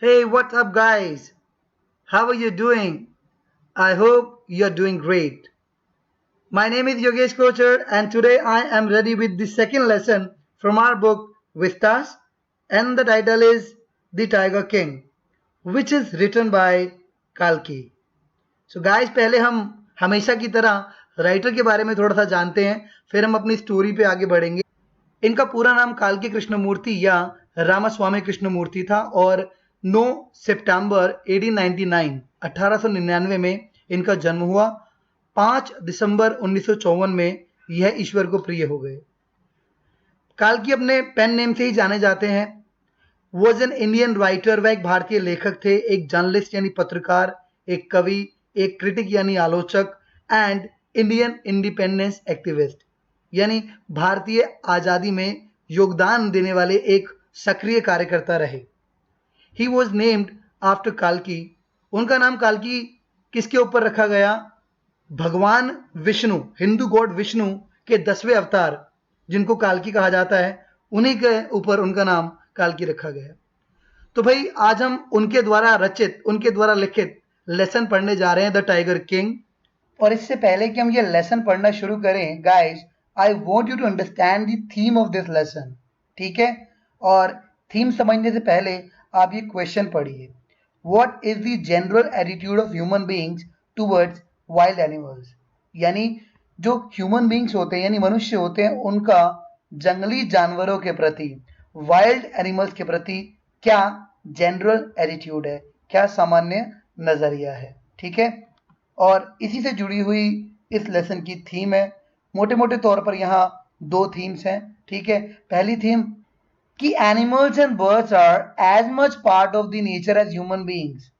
Hey, what's up, guys? How are you doing? I hope you're doing great. My name is Yogesh Kochar, and today I am ready with the second lesson from our book Vistas, and the title is The Tiger King, which is written by Kalki. So, guys, पहले हम हमेशा की तरह writer के बारे में थोड़ा सा जानते हैं, फिर हम अपनी स्टोरी पे आगे बढ़ेंगे। इनका पूरा नाम काल्की कृष्णमूर्ति या रामास्वामी कृष्णमूर्ति था और 9 सितंबर 1899 में इनका जन्म हुआ। 5 दिसंबर 1954 में यह ईश्वर को प्रिय हो गए। काल्की अपने पेन नेम से ही जाने जाते हैं। वॉज एन इंडियन राइटर, वह एक भारतीय लेखक थे, एक जर्नलिस्ट यानी पत्रकार, एक कवि, एक क्रिटिक यानी आलोचक एंड इंडियन इंडिपेंडेंस एक्टिविस्ट यानी भारतीय आज़ादी में योगदान देने वाले एक सक्रिय कार्यकर्ता रहे। ही वॉज नेम्ड आफ्टर काल्की। उनका नाम काल्की किसके ऊपर रखा गया? भगवान विष्णु, हिंदू गॉड विष्णु के 10वें अवतार जिनको काल्की कहा जाता है, उन्हीं के ऊपर उनका नाम काल्की रखा गया। तो भाई आज हम उनके द्वारा रचित, उनके द्वारा लिखित लेसन पढ़ने जा रहे हैं, द टाइगर किंग। और इससे पहले कि हम ये लेसन पढ़ना शुरू करें guys, I want you to understand the theme of this lesson. ठीक है, और थीम समझने से पहले आप ये क्वेश्चन पढ़िए। What is the general attitude of human beings towards wild animals? यानी जो ह्यूमन बीइंग्स होते हैं यानी मनुष्य होते हैं, उनका जंगली जानवरों के प्रति, वाइल्ड एनिमल्स के प्रति क्या जनरल एटीट्यूड है, क्या सामान्य नजरिया है। ठीक है, और इसी से जुड़ी हुई इस लेसन की थीम है। मोटे मोटे तौर पर यहाँ दो थीम्स हैं। ठीक है, पहली थीम कि animals and birds are as much part of the nature as human beings.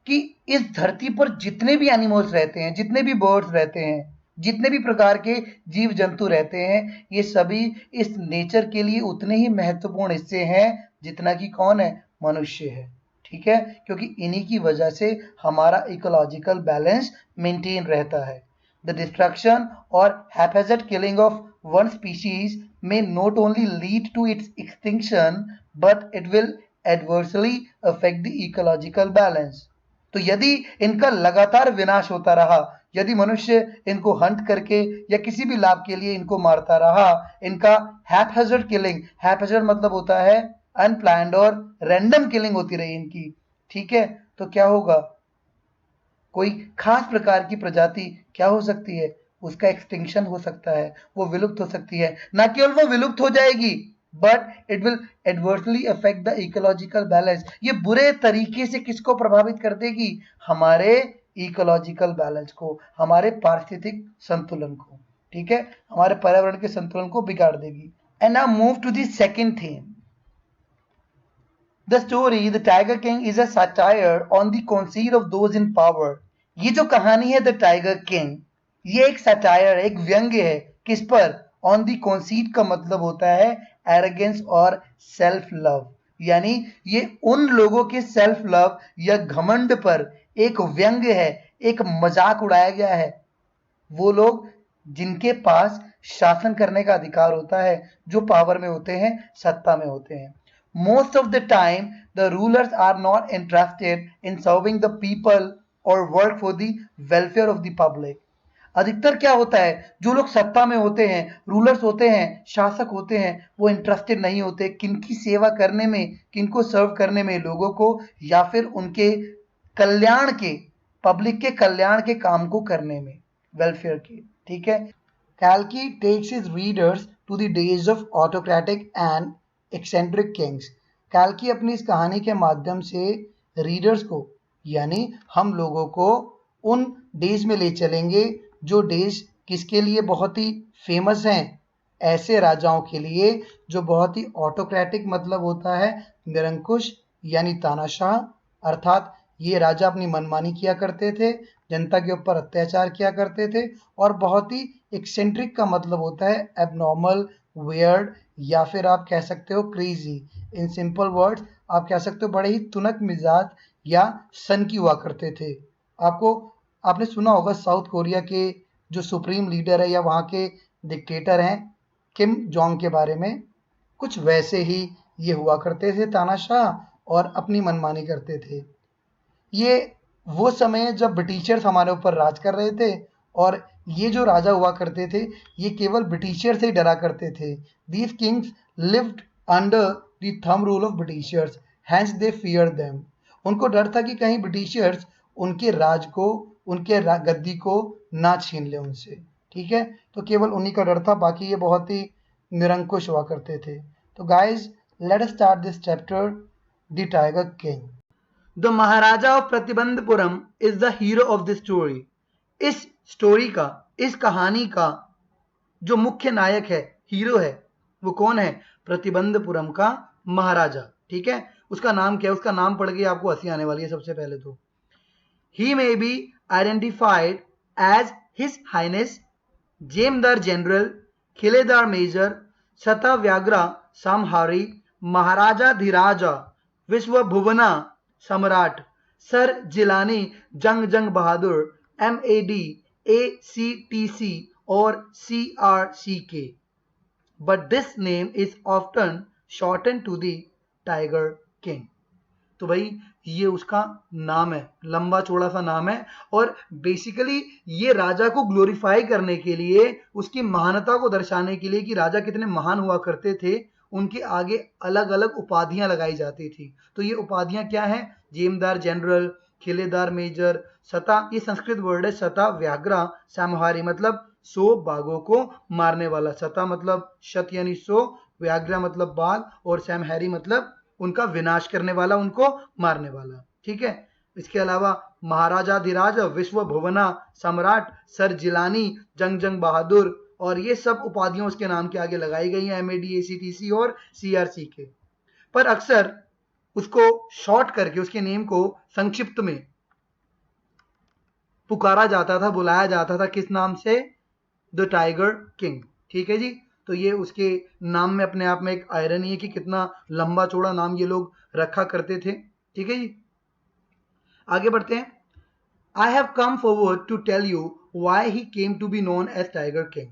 कि इस धरती पर जितने भी एनिमल्स रहते हैं, जितने भी बर्ड्स रहते हैं, जितने भी प्रकार के जीव जंतु रहते हैं, ये सभी इस नेचर के लिए उतने ही महत्वपूर्ण हिस्से हैं जितना कि कौन है? मनुष्य है। ठीक है, क्योंकि इन्हीं की वजह से हमारा इकोलॉजिकल बैलेंस मेंटेन रहता है। द डिस्ट्रक्शन और haphazard killing of one species may not only lead to its extinction but it will adversely affect the ecological balance. तो यदि इनका लगातार विनाश होता रहा, यदि मनुष्य इनको हंट करके या किसी भी लाभ के लिए इनको मारता रहा, इनका हैफेजर्ड किलिंग, हैफेजर्ड मतलब होता है अनप्लान्ड और रैंडम किलिंग होती रही इनकी, ठीक है, तो क्या होगा? कोई खास प्रकार की प्रजाति क्या हो सकती है? उसका एक्सटिंक्शन हो सकता है, वो विलुप्त हो सकती है। ना केवल वो विलुप्त हो जाएगी, but it will adversely affect the ecological balance. ये बुरे तरीके से किसको प्रभावित कर देगी? हमारे इकोलॉजिकल बैलेंस को, हमारे पारिस्थितिक संतुलन को। ठीक है, हमारे पर्यावरण के संतुलन को बिगाड़ देगी। And now move to the second theme. The story The Tiger King is a satire on the conceit of those in power. ये जो कहानी है द टाइगर किंग, ये एक सटायर, एक व्यंग्य है। किस पर? ऑन दी कॉन्सीट का मतलब होता है एरोगेंस और सेल्फ लव, यानी ये उन लोगों के सेल्फ लव या घमंड पर एक व्यंग्य है, एक मजाक उड़ाया गया है। वो लोग जिनके पास शासन करने का अधिकार होता है, जो पावर में होते हैं, सत्ता में होते हैं। Most of the time, the rulers are not interested in serving the people or work for the welfare of the public. अधिकतर क्या होता है? जो लोग सत्ता में होते हैं, रूलर्स होते हैं, शासक होते हैं, वो इंटरेस्टेड नहीं होते किनकी सेवा करने में, किनको सर्व करने में, लोगों को, या फिर उनके कल्याण के, पब्लिक के कल्याण के काम को करने में, वेलफेयर के। ठीक है, Kalki takes his readers to the days of autocratic and eccentric kings. Kalki अपनी इस कहानी के माध्यम से रीडर्स को, यानी हम लोगों को, उन डेज में ले चलेंगे जो डेज किसके लिए बहुत ही फेमस हैं? ऐसे राजाओं के लिए जो बहुत ही ऑटोक्रेटिक मतलब होता है निरंकुश यानी तानाशाह, अर्थात ये राजा अपनी मनमानी किया करते थे, जनता के ऊपर अत्याचार किया करते थे, और बहुत ही एक्सेंट्रिक का मतलब होता है एबनॉर्मल, वियर्ड, या फिर आप कह सकते हो क्रेजी। इन सिंपल वर्ड्स आप कह सकते हो बड़े ही तुनक मिजाज या सन की हुआ करते थे। आपने सुना होगा साउथ कोरिया के जो सुप्रीम लीडर है या वहाँ के डिक्टेटर हैं किम जोंग के बारे में, कुछ वैसे ही ये हुआ करते थे तानाशाह, और अपनी मनमानी करते थे। ये वो समय है जब ब्रिटिशर्स हमारे ऊपर राज कर रहे थे और ये जो राजा हुआ करते थे ये केवल ब्रिटिशर्स से ही डरा करते थे। These kings lived under the thumb rule of Britishers, hence they fear them. उनको डर था कि कहीं ब्रिटिशर्स उनके राज को, उनके गद्दी को ना छीन ले उनसे। ठीक है, तो केवल उन्हीं का डर था, बाकी ये बहुत ही निरंकुश हुआ करते थे। तो guys, let us start this chapter, the tiger king. The Maharaja of Pratibandapuram is the hero of the story. इस स्टोरी का, इस कहानी का जो मुख्य नायक है, हीरो है, वो कौन है? प्रतिबंधपुरम का महाराजा। ठीक है, उसका नाम क्या है? उसका नाम पढ़ के आपको हंसी आने वाली है सबसे पहले तो। He may be identified as his highness Jamedar general Khiledar major Shatavyaghra Samhari Maharajadhiraja Vishwa Bhuvana सम्राट सर जिलानी जंग जंग बहादुर MAD ACTC और CRCK, but this name is often shortened to the Tiger King। तो भाई ये उसका नाम है, लंबा चौड़ा सा नाम है, और बेसिकली ये राजा को ग्लोरीफाई करने के लिए, उसकी महानता को दर्शाने के लिए कि राजा कितने महान हुआ करते थे, उनके आगे अलग अलग उपाधियां लगाई जाती थी। तो ये उपाधियां क्या हैं? जेमदार जनरल, खिलेदार मेजर, सता, ये संस्कृत वर्ड है, सता व्याघ्रा समहारी मतलब 100 बाघों को मारने वाला। सता मतलब शत यानी 100, व्याघ्रा मतलब बाघ, और समहारी मतलब उनका विनाश करने वाला, उनको मारने वाला। ठीक है, इसके अलावा महाराजाधिराज, विश्व भुवना सम्राट, सर जिलानी, जंग जंग बहादुर, और ये सब उपाधियां उसके नाम के आगे लगाई गई हैं, MAD ACTC और CRCK। पर अक्सर उसको शॉर्ट करके, उसके नेम को संक्षिप्त में पुकारा जाता था, बुलाया जाता था, किस नाम से? The tiger king. ठीक है जी, तो ये उसके नाम में अपने आप में एक आयरनी है कि कितना लंबा चौड़ा नाम ये लोग रखा करते थे। ठीक है जी, आगे बढ़ते हैं। I have come forward to tell you why he came to be known as Tiger King.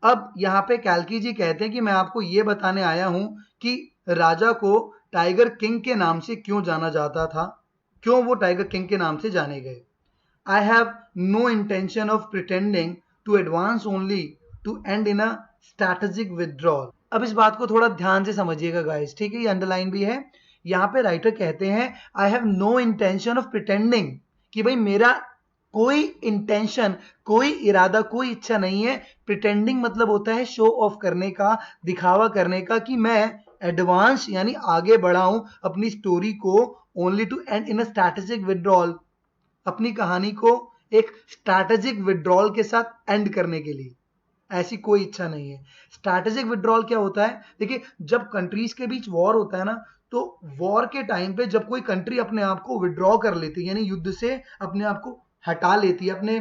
अब यहाँ पे कैल्की जी कहते हैं कि मैं आपको ये बताने आया हूं कि राजा को टाइगर किंग के नाम से क्यों जाना जाता था, क्यों वो टाइगर किंग के नाम से जाने गए। I have no intention of pretending to advance only to end in a strategic withdrawal. अब इस बात को थोड़ा ध्यान से समझिएगा गाइस, ठीक है, ये अंडरलाइन भी है। यहाँ पे राइटर कहते हैं I have no intention of pretending, कि भाई मेरा कोई इंटेंशन, कोई इरादा, कोई इच्छा नहीं है। प्रिटेंडिंग मतलब होता है शो ऑफ करने का, दिखावा करने का, कि मैं एडवांस यानी आगे बढ़ाऊं अपनी स्टोरी को, only to end in a strategic withdrawal, अपनी कहानी को एक स्ट्रैटेजिक विथड्रॉल के साथ एंड करने के लिए। ऐसी कोई इच्छा नहीं है। स्ट्रैटेजिक विथड्रॉल क्या होता है? देखिए, जब कंट्रीज के बीच वॉर होता है ना, तो वॉर के टाइम पे जब कोई कंट्री अपने आप को विड्रॉ कर लेती है, यानी युद्ध से अपने आप को हटा लेती है, अपने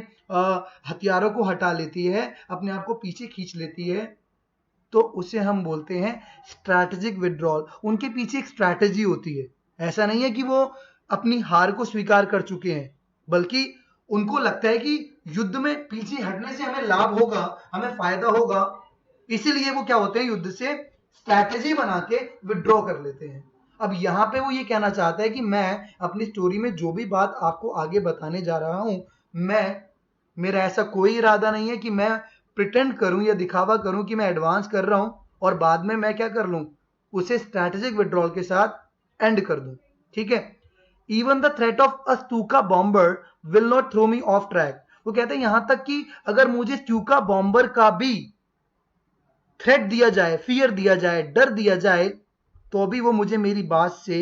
हथियारों को हटा लेती है, अपने आप को पीछे खींच लेती है, तो उसे हम बोलते हैं स्ट्रैटेजिक विड्रॉल। उनके पीछे एक स्ट्रैटेजी होती है। ऐसा नहीं है कि वो अपनी हार को स्वीकार कर चुके हैं, बल्कि उनको लगता है कि युद्ध में पीछे हटने से हमें लाभ होगा, हमें फायदा होगा, इसीलिए वो क्या होते हैं, युद्ध से स्ट्रैटेजी बना के विड्रॉ कर लेते हैं। अब यहाँ पे वो ये कहना चाहता है कि मैं अपनी स्टोरी में जो भी बात आपको आगे बताने जा रहा हूं, मेरा ऐसा कोई इरादा नहीं है कि मैं प्रिटेंड करूं या दिखावा करूं कि मैं एडवांस कर रहा हूं और बाद में मैं क्या कर लूं, उसे स्ट्रैटेजिक विड्रॉल के साथ एंड कर दूं। ठीक है, even the threat of a Stuka bomber will not throw me off track. वो कहते हैं यहां तक कि अगर मुझे स्टूका बॉम्बर का भी थ्रेट दिया जाए, फियर दिया जाए, डर दिया जाए, तो भी वो मुझे मेरी बात से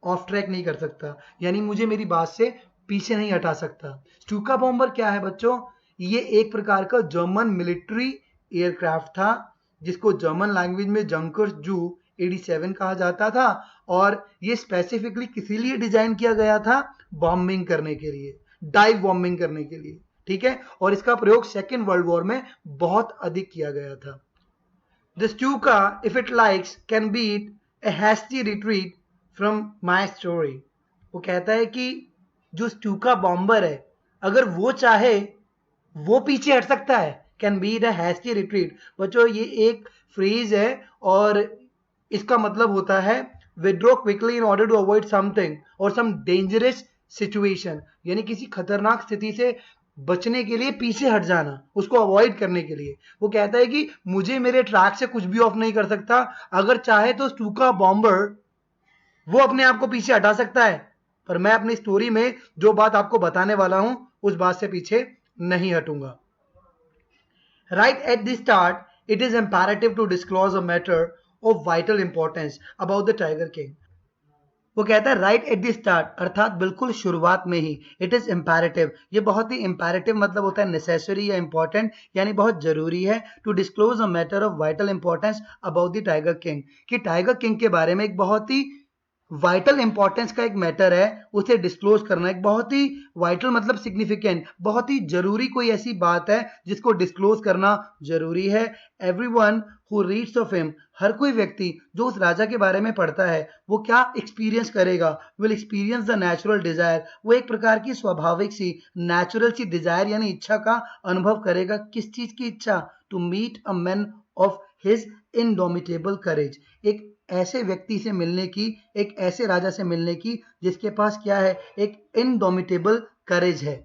ऑफ ट्रैक नहीं कर सकता, यानी मुझे मेरी बात से पीछे नहीं हटा सकता। स्टूका बॉम्बर क्या है बच्चों? ये एक प्रकार का जर्मन मिलिट्री एयरक्राफ्ट था, जिसको जर्मन लैंग्वेज में जंकर जू 87 कहा जाता था, और ये स्पेसिफिकली किसी लिए डिजाइन किया गया था? बॉम्बिंग करने के लिए, डाइव बॉम्बिंग करने के लिए। ठीक है, और इसका प्रयोग सेकेंड वर्ल्ड वॉर में बहुत अधिक किया गया था। The Stuka, if it likes, can beat a hasty retreat from my story। वो कहता है कि जो स्टूका बॉम्बर है, अगर वो चाहे वो पीछे हट सकता है। Can beat a hasty retreat. बच्चों, ये एक फ्रेज है और इसका मतलब होता है withdraw quickly in order to avoid something और सम डेंजरस सिचुएशन, यानी किसी खतरनाक स्थिति से बचने के लिए पीछे हट जाना, उसको अवॉइड करने के लिए। वो कहता है कि मुझे मेरे ट्रैक से कुछ भी ऑफ नहीं कर सकता, अगर चाहे तो स्टूका बॉम्बर वो अपने आप को पीछे हटा सकता है, पर मैं अपनी स्टोरी में जो बात आपको बताने वाला हूं उस बात से पीछे नहीं हटूंगा। Right at the start, it is imperative to disclose a matter of vital importance about the Tiger King. वो कहता है राइट एट द स्टार्ट, अर्थात बिल्कुल शुरुआत में ही, इट इज इम्पेरेटिव, ये बहुत ही इम्पेरेटिव मतलब होता है नेसेसरी या इंपॉर्टेंट, यानी बहुत जरूरी है, to disclose a matter of vital importance about the tiger King, कि टाइगर किंग के बारे में एक बहुत ही वाइटल इंपॉर्टेंस का एक मैटर है, उसे डिस्क्लोज करना, एक बहुत ही वाइटल मतलब सिग्निफिकेंट, बहुत ही जरूरी कोई ऐसी बात है जिसको डिस्क्लोज करना जरूरी है। Everyone who reads of him, हर कोई व्यक्ति जो उस राजा के बारे में पढ़ता है वो क्या एक्सपीरियंस करेगा, will experience the natural desire, वो एक प्रकार की स्वाभाविक सी नेचुरल सी डिजायर यानी इच्छा का अनुभव करेगा। किस चीज की इच्छा? To meet a man of his indomitable courage, एक ऐसे व्यक्ति से मिलने की, एक ऐसे राजा से मिलने की जिसके पास क्या है, एक इनडोमिटेबल करेज है।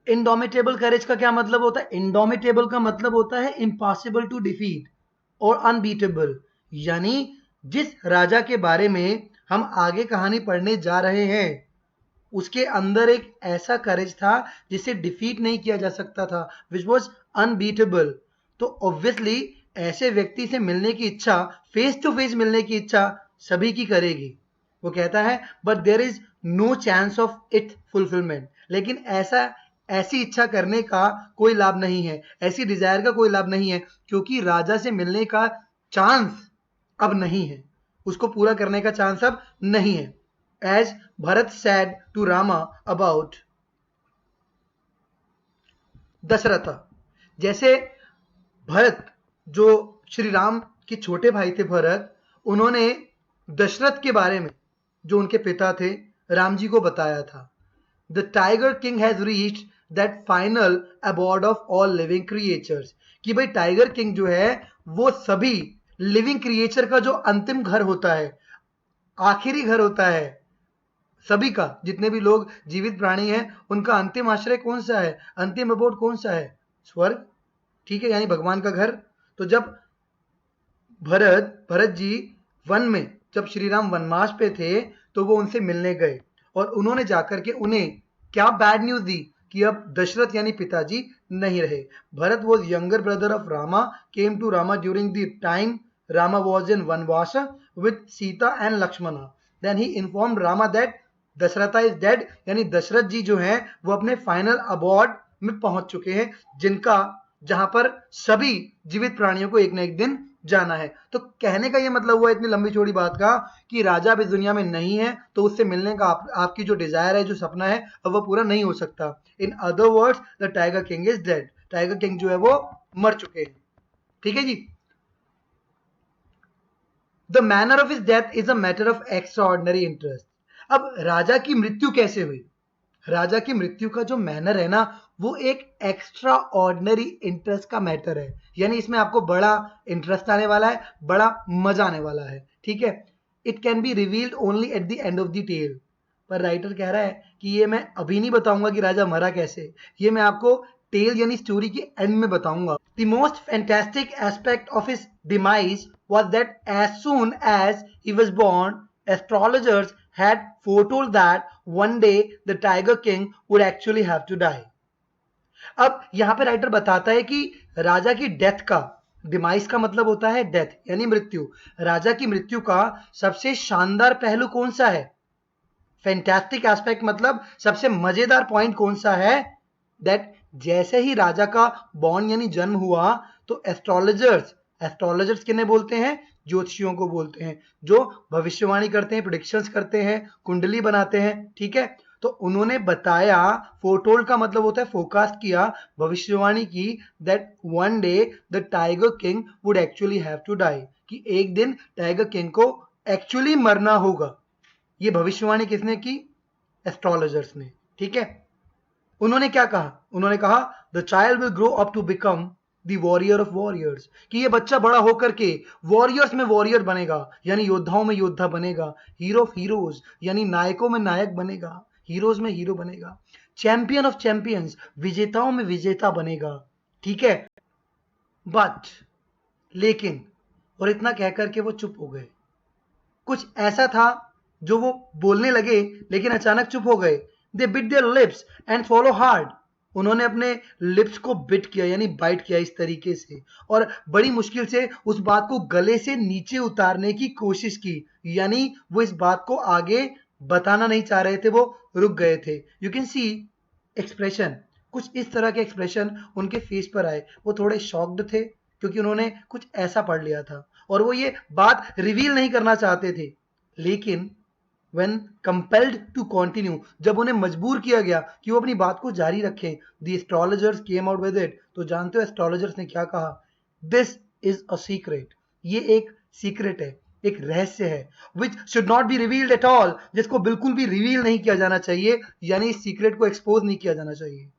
इनडोमिटेबल करेज का क्या मतलब होता है? इनडोमिटेबल का मतलब होता है इम्पॉसिबल टू डिफीट और अनबीटेबल, यानी जिस राजा के बारे में हम आगे कहानी पढ़ने जा रहे हैं उसके अंदर एक ऐसा करेज था जिसे डिफीट नहीं किया जा सकता था, विच वॉज अनबीटेबल। तो ऑब्वियसली ऐसे व्यक्ति से मिलने की इच्छा, फेस टू फेस मिलने की इच्छा सभी की करेगी। वो कहता है but there is no chance of it fulfilment, लेकिन ऐसी इच्छा करने का कोई लाभ नहीं है, ऐसी डिजायर का कोई लाभ नहीं है, क्योंकि राजा से मिलने का चांस अब नहीं है, उसको पूरा करने का चांस अब नहीं है। As Bharat said to Rama about Dasharatha, जैसे भरत जो श्री राम के छोटे भाई थे भरत, उन्होंने दशरथ के बारे में जो उनके पिता थे राम जी को बताया था। The tiger king has reached that final abode of all living creatures, कि भाई टाइगर किंग जो है वो सभी लिविंग क्रिएचर का जो अंतिम घर होता है, आखिरी घर होता है सभी का, जितने भी लोग जीवित प्राणी हैं उनका अंतिम आश्रय कौन सा है, अंतिम अबोर्ड कौन सा है? स्वर्ग, ठीक है, यानी भगवान का घर। तो जब भरत जी वन में, जब श्री राम वनवास पे थे तो वो उनसे मिलने गए और उन्होंने जाकर के उन्हें क्या बैड न्यूज दी कि अब दशरथ यानी पिताजी नहीं रहे। Bharat was younger brother of Rama, came to Rama during the time Rama was in vanvas with Sita and Lakshmana, then he inform Rama that Dasharatha is dead, यानी दशरथ जी जो हैं वो अपने फाइनल अबॉर्ड में पहुंच चुके हैं, जिनका जहां पर सभी जीवित प्राणियों को एक ना एक दिन जाना है। तो कहने का ये मतलब हुआ इतनी लंबी चौड़ी बात का कि राजा अब इस दुनिया में नहीं है तो उससे मिलने का आपकी जो डिजायर है, जो सपना है, अब वो पूरा नहीं हो सकता। In other words the tiger king is dead, tiger king जो है वो मर चुके हैं। ठीक है जी। The manner of his death is a matter of extraordinary interest. अब राजा की मृत्यु कैसे हुई? राजा की मृत्यु का जो मैनर है ना, वो एक एक्स्ट्रा ऑर्डिनरी इंटरेस्ट का मैटर है, यानी इसमें आपको बड़ा इंटरेस्ट आने वाला है, बड़ा मजा आने वाला है। ठीक है, it can be revealed only at the end of the tale, पर राइटर कह रहा है कि ये मैं अभी नहीं बताऊंगा कि राजा मरा कैसे, ये मैं आपको टेल यानी स्टोरी के एंड में बताऊंगा। The most fantastic aspect of his demise was that as soon as he was born, astrologers had foretold that one day the tiger king would actually have to die. अब यहां पे writer बताता है कि राजा की डेथ का, demise का मतलब होता है डेथ यानी मृत्यु, राजा की मृत्यु का सबसे शानदार पहलू कौन सा है? फैंटास्टिक एस्पेक्ट मतलब सबसे मजेदार पॉइंट कौन सा है? दैट जैसे ही राजा का बॉर्न यानी जन्म हुआ तो एस्ट्रोलॉजर्स किन्हें बोलते हैं? ज्योतिषियों को बोलते हैं, जो भविष्यवाणी करते हैं, प्रेडिक्शंस करते हैं, कुंडली बनाते हैं। ठीक है, तो उन्होंने बताया, फोरटोल्ड का मतलब होता है फोरकास्ट किया, भविष्यवाणी की, that one day the tiger King would actually have to die, कि एक दिन टाइगर किंग को एक्चुअली मरना होगा। ये भविष्यवाणी किसने की? एस्ट्रोलॉजर्स ने। ठीक है, उन्होंने क्या कहा? उन्होंने कहा the child will grow up to become the warrior of warriors, कि ये बच्चा बड़ा होकर के वॉरियर्स में वॉरियर बनेगा, यानी योद्धाओं में योद्धा बनेगा, हीरो ऑफ हीरोज, यानी नायकों में नायक बनेगा, हीरोज में हीरो बनेगा, चैंपियन ऑफ चैंपियंस, विजेताओं में विजेता बनेगा, ठीक है। बट, लेकिन, और इतना कहकर के वो चुप हो गए। कुछ ऐसा था जो वो बोलने लगे लेकिन अचानक चुप हो गए। They bit their lips and swallow hard, उन्होंने अपने लिप्स को बिट किया यानी बाइट किया इस तरीके से, और बड़ी मुश्किल से उस बात को गले से नीचे उतारने की कोशिश की, यानी वो इस बात को आगे बताना नहीं चाह रहे थे, वो रुक गए थे। यू कैन सी एक्सप्रेशन, कुछ इस तरह के एक्सप्रेशन उनके फेस पर आए। वो थोड़े शॉक्ड थे क्योंकि उन्होंने कुछ ऐसा पढ़ लिया था और वो ये बात रिवील नहीं करना चाहते थे। लेकिन when compelled to continue, जब उन्हें मजबूर किया गया कि वो अपनी बात को जारी रखें, the astrologers came out with it, तो जानते हो एस्ट्रोलॉजर्स ने क्या कहा? This is a secret, ये एक सीक्रेट है, एक रहस्य है, which should not be revealed at all, जिसको बिल्कुल भी रिवील नहीं किया जाना चाहिए, यानी इस सीक्रेट को एक्सपोज नहीं किया जाना चाहिए।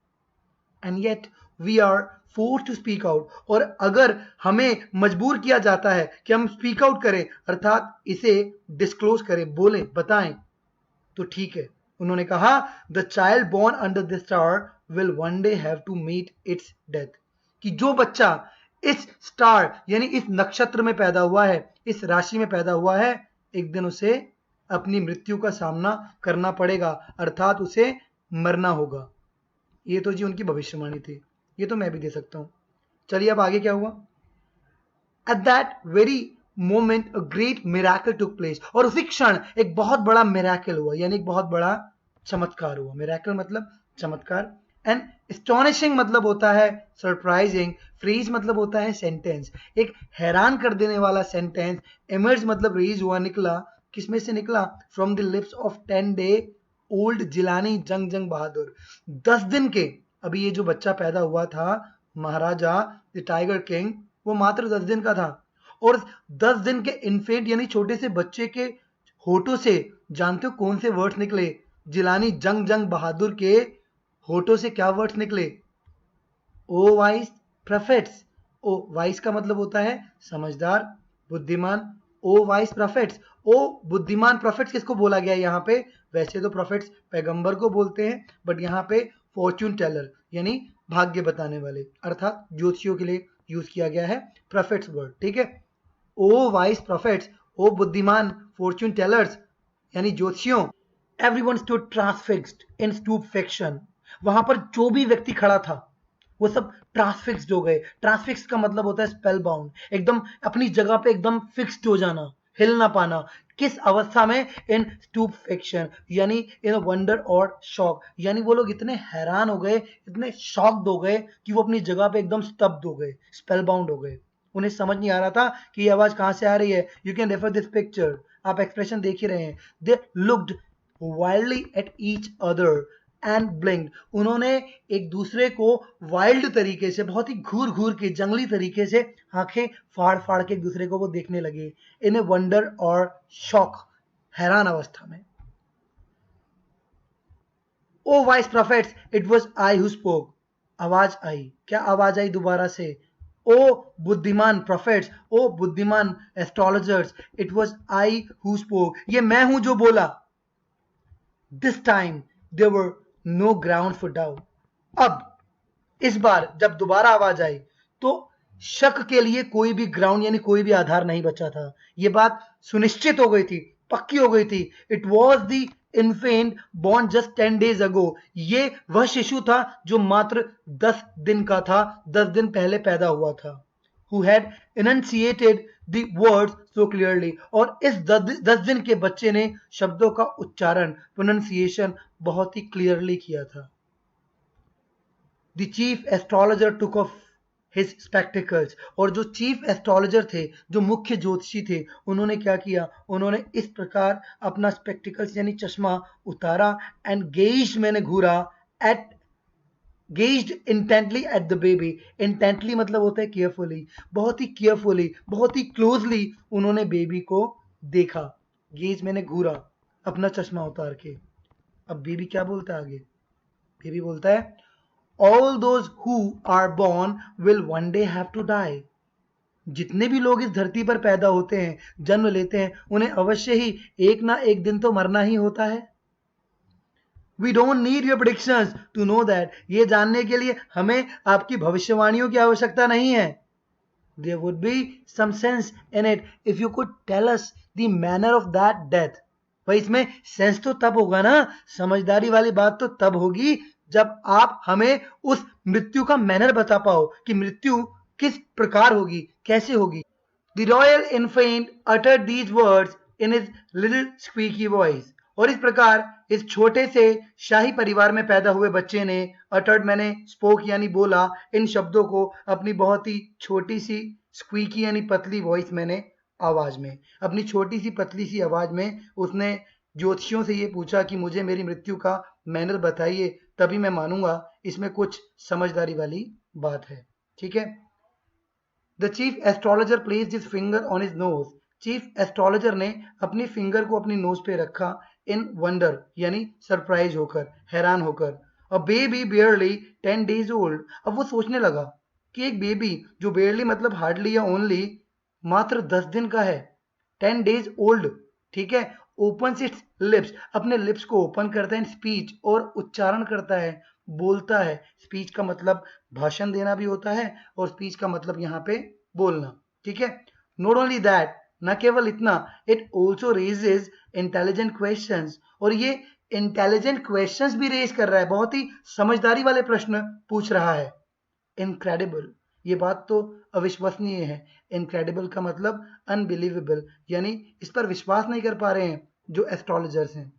And yet we are forced to speak out, और अगर हमें मजबूर किया जाता है कि हम स्पीक आउट करें, अर्थात इसे डिस्क्लोज करें, बोलें, बताएं, तो ठीक है। उन्होंने कहा the child born under this star will one day have to meet its death, कि जो बच्चा इस स्टार यानी इस नक्षत्र में पैदा हुआ है, इस राशि में पैदा हुआ है, एक दिन उसे अपनी मृत्यु का सामना करना पड़ेगा, अर्थात उसे मरना होगा। ये तो जी उनकी भविष्यवाणी थी, ये तो मैं भी दे सकता हूं। चलिए अब आगे क्या हुआ? At that very moment a great miracle took place, और उसी क्षण एक बहुत बड़ा मिराकल हुआ, यानी एक बहुत बड़ा चमत्कार हुआ। मिराकल मतलब चमत्कार, एंड एस्टोनिशिंग मतलब होता है सरप्राइजिंग, फ्रीज मतलब होता है सेंटेंस, एक हैरान कर देने वाला सेंटेंस, इमर्ज मतलब रिलीज हुआ, निकला, किसमें से निकला? From the lips of 10 day old Jilani जंग जंग बहादुर, 10 दिन के, अभी ये जो बच्चा पैदा हुआ था महाराजा द टाइगर किंग, वो मात्र 10 दिन का था, और 10 दिन के इन्फेंट यानी छोटे से बच्चे के होठों से जानते हो कौन से वर्ड्स निकले? जिलानी जंग जंग बहादुर के होठों से क्या वर्ड्स निकले? ओ वाइस प्रोफेट्स, ओ वाइस का मतलब होता है समझदार, बुद्धिमान, ओ वाइस प्रोफेट्स, ओ बुद्धिमान प्रोफेट्स किसको बोला गया है यहाँ पे? वैसे तो प्रोफेट्स पैगंबर को बोलते हैं, बट यहाँ पे फॉर्च्यून टेलर यानी भाग्य बताने वाले, अर्थात ज्योतिषियों के लिए यूज किया गया है प्रोफेट्स वर्ड, ठीक है। ओ वाइस प्रोफेट्स, ओ बुद्धिमान फॉर्च्यून टेलर्स यानी ज्योतिषियों। एवरीवन स्टूड ट्रांसफिक्स्ड इन स्टूपेफेक्शन, वहां पर जो भी व्यक्ति खड़ा था वो सब ट्रांसफिक्स्ड हो गए। ट्रांसफिक्स का मतलब होता है स्पेल बाउंड, एकदम अपनी जगह पे एकदम फिक्स्ड हो जाना, हिल ना पाना। किस अवस्था में? इन स्टूपेफेक्शन यानी इन वंडर और शॉक, यानी वो लोग इतने हैरान हो गए, इतने शॉक्ड हो गए कि वो अपनी जगह पे एकदम स्तब्ध हो गए, स्पेल बाउंड हो गए। उन्हें समझ नहीं आ रहा था कि ये आवाज कहां से आ रही है। You can refer this picture, आप एक्सप्रेशन देख ही रहे हैं। They looked wildly at each other and ब्लिंक्ड, उन्होंने एक दूसरे को वाइल्ड तरीके से, बहुत ही घूर घूर के, जंगली तरीके से आंखें फाड़ फाड़ के एक दूसरे को वो देखने लगे, इन ए वंडर और शॉक, हैरान अवस्था में। O wise prophets, it was I who spoke, आवाज आई, क्या आवाज आई दोबारा से? ओ बुद्धिमान प्रोफेट्स, ओ बुद्धिमान astrologers, it was I who spoke, ये मैं हूं जो बोला। This time there were no ground for doubt, अब इस बार जब दोबारा आवाज आई तो शक के लिए कोई भी ग्राउंड यानी कोई भी आधार नहीं बचा था। ये बात सुनिश्चित हो गई थी, पक्की हो गई थी। It was the infant born just 10 days ago, ये वह शिशु था जो मात्र 10 दिन का था, 10 दिन पहले पैदा हुआ था। who had enunciated the words so clearly, और इस 10 दिन के बच्चे ने शब्दों का उच्चारण, प्रोनंसिएशन बहुत ही क्लियरली किया था। The chief astrologer took off his spectacles, और जो चीफ एस्ट्रोलॉजर थे, जो मुख्य ज्योतिषी थे, उन्होंने क्या किया? उन्होंने इस प्रकार अपना स्पेक्टिकल्स यानी चश्मा उतारा, एंड गेज्ड मैंने घूरा, at gazed intently at the baby, intently मतलब होता है केयरफुली, बहुत ही केयरफुली, बहुत ही क्लोजली उन्होंने बेबी को देखा। गेज मैंने घूरा अपना चश्मा उतार के। अब बेबी क्या बोलता है आगे? बेबी बोलता है all those who are born will one day have to die. जितने भी लोग इस धरती पर पैदा होते हैं, जन्म लेते हैं, उन्हें अवश्य ही एक ना एक दिन तो मरना ही होता है। We don't need your predictions to know that. ये जानने के लिए हमें आपकी भविष्यवाणियों की आवश्यकता नहीं है। There would be some sense in it if you could tell us the manner of that death. भाई इसमें सेंस तो तब होगा ना, समझदारी वाली बात तो तब होगी जब आप हमें उस मृत्यु का मैनर बता पाओ कि मृत्यु किस प्रकार होगी, कैसे होगी। The royal infant uttered these words in his little squeaky voice. और इस प्रकार इस छोटे से शाही परिवार में पैदा हुए बच्चे ने अटर्ड मैंने स्पोक यानी बोला इन शब्दों को अपनी बहुत ही छोटी सी स्क्वीकी यानी पतली वॉइस मैंने आवाज में, अपनी छोटी सी पतली सी आवाज में उसने ज्योतिषियों से ये पूछा कि मुझे मेरी मृत्यु का मैनर बताइए, तभी मैं मानूंगा इसमें कुछ समझदारी वाली बात है। ठीक है। The chief astrologer placed his finger on his nose. Chief astrologer ने अपनी फिंगर को अपनी नोज पे रखा इन वंडर यानी सरप्राइज होकर, हैरान होकर। A baby barely 10 days old. अब वो सोचने लगा कि एक बेबी जो बियरली मतलब हार्डली या ओनली मात्र 10 दिन का है, 10 days ओल्ड, ठीक है, ओपन इट्स लिप्स, अपने लिप्स को ओपन करता है, स्पीच और उच्चारण करता है, बोलता है। स्पीच का मतलब भाषण देना भी होता है और स्पीच का मतलब यहाँ पे बोलना। ठीक है। नॉट ओनली दैट, न केवल इतना, it also raises intelligent questions, और ये इंटेलिजेंट क्वेश्चंस भी रेज कर रहा है, बहुत ही समझदारी वाले प्रश्न पूछ रहा है। इनक्रेडिबल, ये बात तो अविश्वसनीय है। इनक्रेडिबल का मतलब अनबिलीवेबल, यानी इस पर विश्वास नहीं कर पा रहे हैं जो एस्ट्रोलॉजर्स हैं।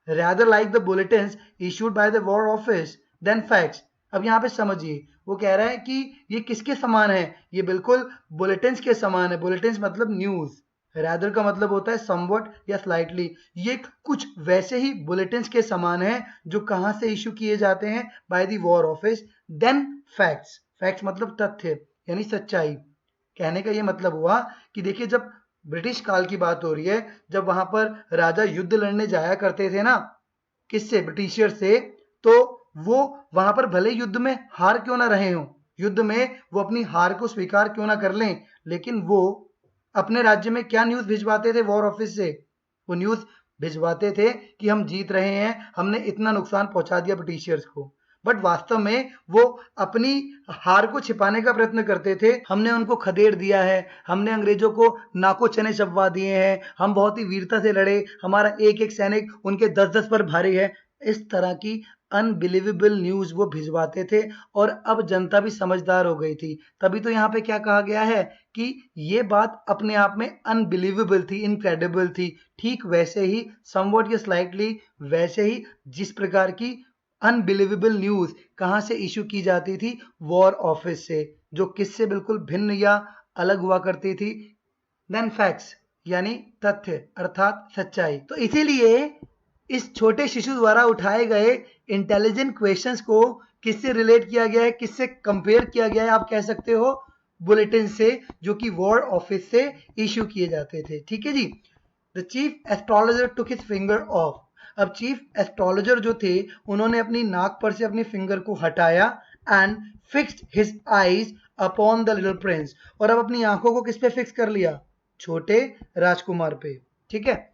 Rather like the bulletins issued by the war office than facts. अब यहाँ पे समझिए, वो कह रहा है कि ये किसके समान है, ये बिल्कुल बुलेटिन्स के समान है। बुलेटिन्स मतलब न्यूज, रैदर का मतलब होता है समवट या स्लाइटली। ये कुछ वैसे ही बुलेटिन्स के समान है जो कहाँ से इशू किए जाते हैं, by the war office, then facts. Facts मतलब तथ्य यानी सच्चाई। कहने का ये मतलब हुआ कि देखिए, जब ब्रिटिश काल की बात हो रही है, जब वहां पर राजा युद्ध लड़ने जाया करते थे ना, किससे, ब्रिटिशर से, तो वो वहां पर भले युद्ध में हार क्यों ना रहे हों, युद्ध में वो अपनी हार को स्वीकार क्यों ना कर लें, लेकिन वो अपने राज्य में क्या न्यूज भिजवाते थे वॉर ऑफिस से, वो न्यूज भिजवाते थे कि हम जीत रहे हैं, हमने इतना नुकसान पहुंचा दिया ब्रिटिशर्स को। बट वास्तव में वो अपनी हार को छिपाने का प्रयत्न करते थे। हमने उनको खदेड़ दिया है, हमने अंग्रेजों को नाको चने चबवा दिए हैं, हम बहुत ही वीरता से लड़े, हमारा एक एक सैनिक उनके 10-10 पर भारी है। इस तरह की अनबिलीवेबल न्यूज वो भिजवाते थे, और अब जनता भी समझदार हो गई थी। तभी तो यहाँ पे क्या कहा गया है कि ये बात अपने आप में अनबिलीवेबल थी, इनक्रेडिबल थी। ठीक वैसे ही, समवट या स्लाइटली वैसे ही, जिस प्रकार की अनबिलीवेबल न्यूज कहां से इशू की जाती थी, वॉर ऑफिस से, जो किससे बिल्कुल भिन्न या अलग हुआ करती थी, देन फैक्ट्स यानी तथ्य अर्थात सच्चाई। तो इसीलिए इस छोटे शिशु द्वारा उठाए गए इंटेलिजेंट क्वेश्चंस को किससे रिलेट किया गया है, किससे कंपेयर किया गया है, आप कह सकते हो बुलेटिन से, जो कि वॉर ऑफिस से इशू किए जाते थे। ठीक है जी। The chief astrologer took his finger off. अब चीफ एस्ट्रोलॉजर जो थे, उन्होंने अपनी नाक पर से अपनी फिंगर को हटाया, and fixed his eyes upon the little Prince, और अब अपनी आंखों को किस पे फिक्स कर लिया, छोटे राजकुमार पे। ठीक है।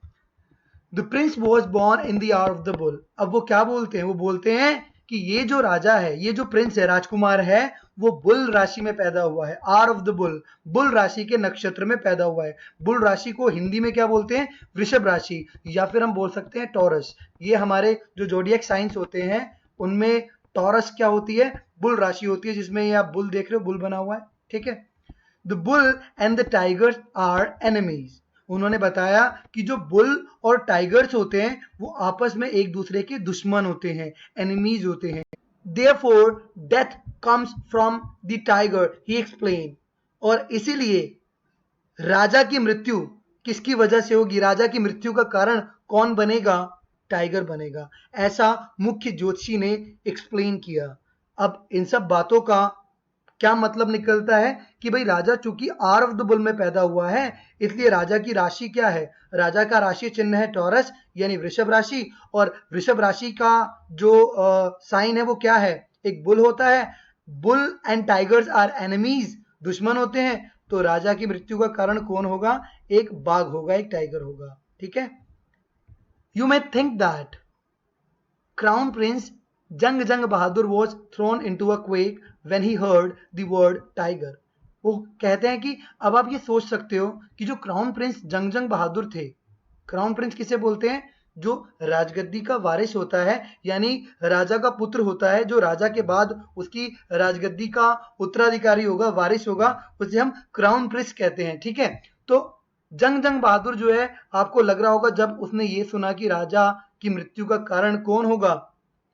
The Prince was born in the hour of the bull. अब वो क्या बोलते हैं, वो बोलते हैं कि ये जो राजा है, ये जो प्रिंस है, राजकुमार है, वो बुल राशि में पैदा हुआ है। Hour of the bull, bull राशि के नक्षत्र में पैदा हुआ है। बुल राशि को हिंदी में क्या बोलते हैं, वृषभ राशि, या फिर हम बोल सकते हैं टॉरस। ये हमारे जो जोडियक साइंस होते हैं उनमें टॉरस क्या होती है, बुल राशि होती है, जिसमें ये आप बुल देख रहे हो, बुल बना हुआ है। ठीक है। The bull and the tigers are enemies. उन्होंने बताया कि जो बुल और टाइगर्स होते हैं वो आपस में एक दूसरे के दुश्मन होते हैं, एनिमीज होते हैं। Therefore death comes from the tiger, he explained. और इसीलिए राजा की मृत्यु किसकी वजह से होगी, राजा की मृत्यु का कारण कौन बनेगा, टाइगर बनेगा, ऐसा मुख्य ज्योतिषी ने एक्सप्लेन किया। अब इन सब बातों का क्या मतलब निकलता है कि भाई राजा चूंकि आर ऑफ द बुल में पैदा हुआ है, इसलिए राजा की राशि क्या है, राजा का राशि चिन्ह है टॉरस यानी वृषभ राशि, और वृषभ राशि का जो साइन है वो क्या है, एक बुल होता है, bull and tigers are enemies, दुश्मन होते हैं, तो राजा की मृत्यु का कारण कौन होगा? एक बाघ होगा, एक टाइगर होगा, ठीक है। You may think that Crown Prince जंग बहादुर was thrown into a quake when he heard the word tiger. वो कहते हैं कि अब आप ये सोच सकते हो कि जो क्राउन प्रिंस जंग बहादुर थे, क्राउन प्रिंस किसे बोलते हैं? जो राजगद्दी का वारिस होता है, यानी राजा का पुत्र होता है, जो राजा के बाद उसकी राजगद्दी का उत्तराधिकारी होगा, वारिस होगा, उसे हम क्राउन प्रिंस कहते हैं, ठीक है। तो जंग बहादुर जो है, आपको लग रहा होगा जब उसने ये सुना कि राजा की मृत्यु का कारण कौन होगा?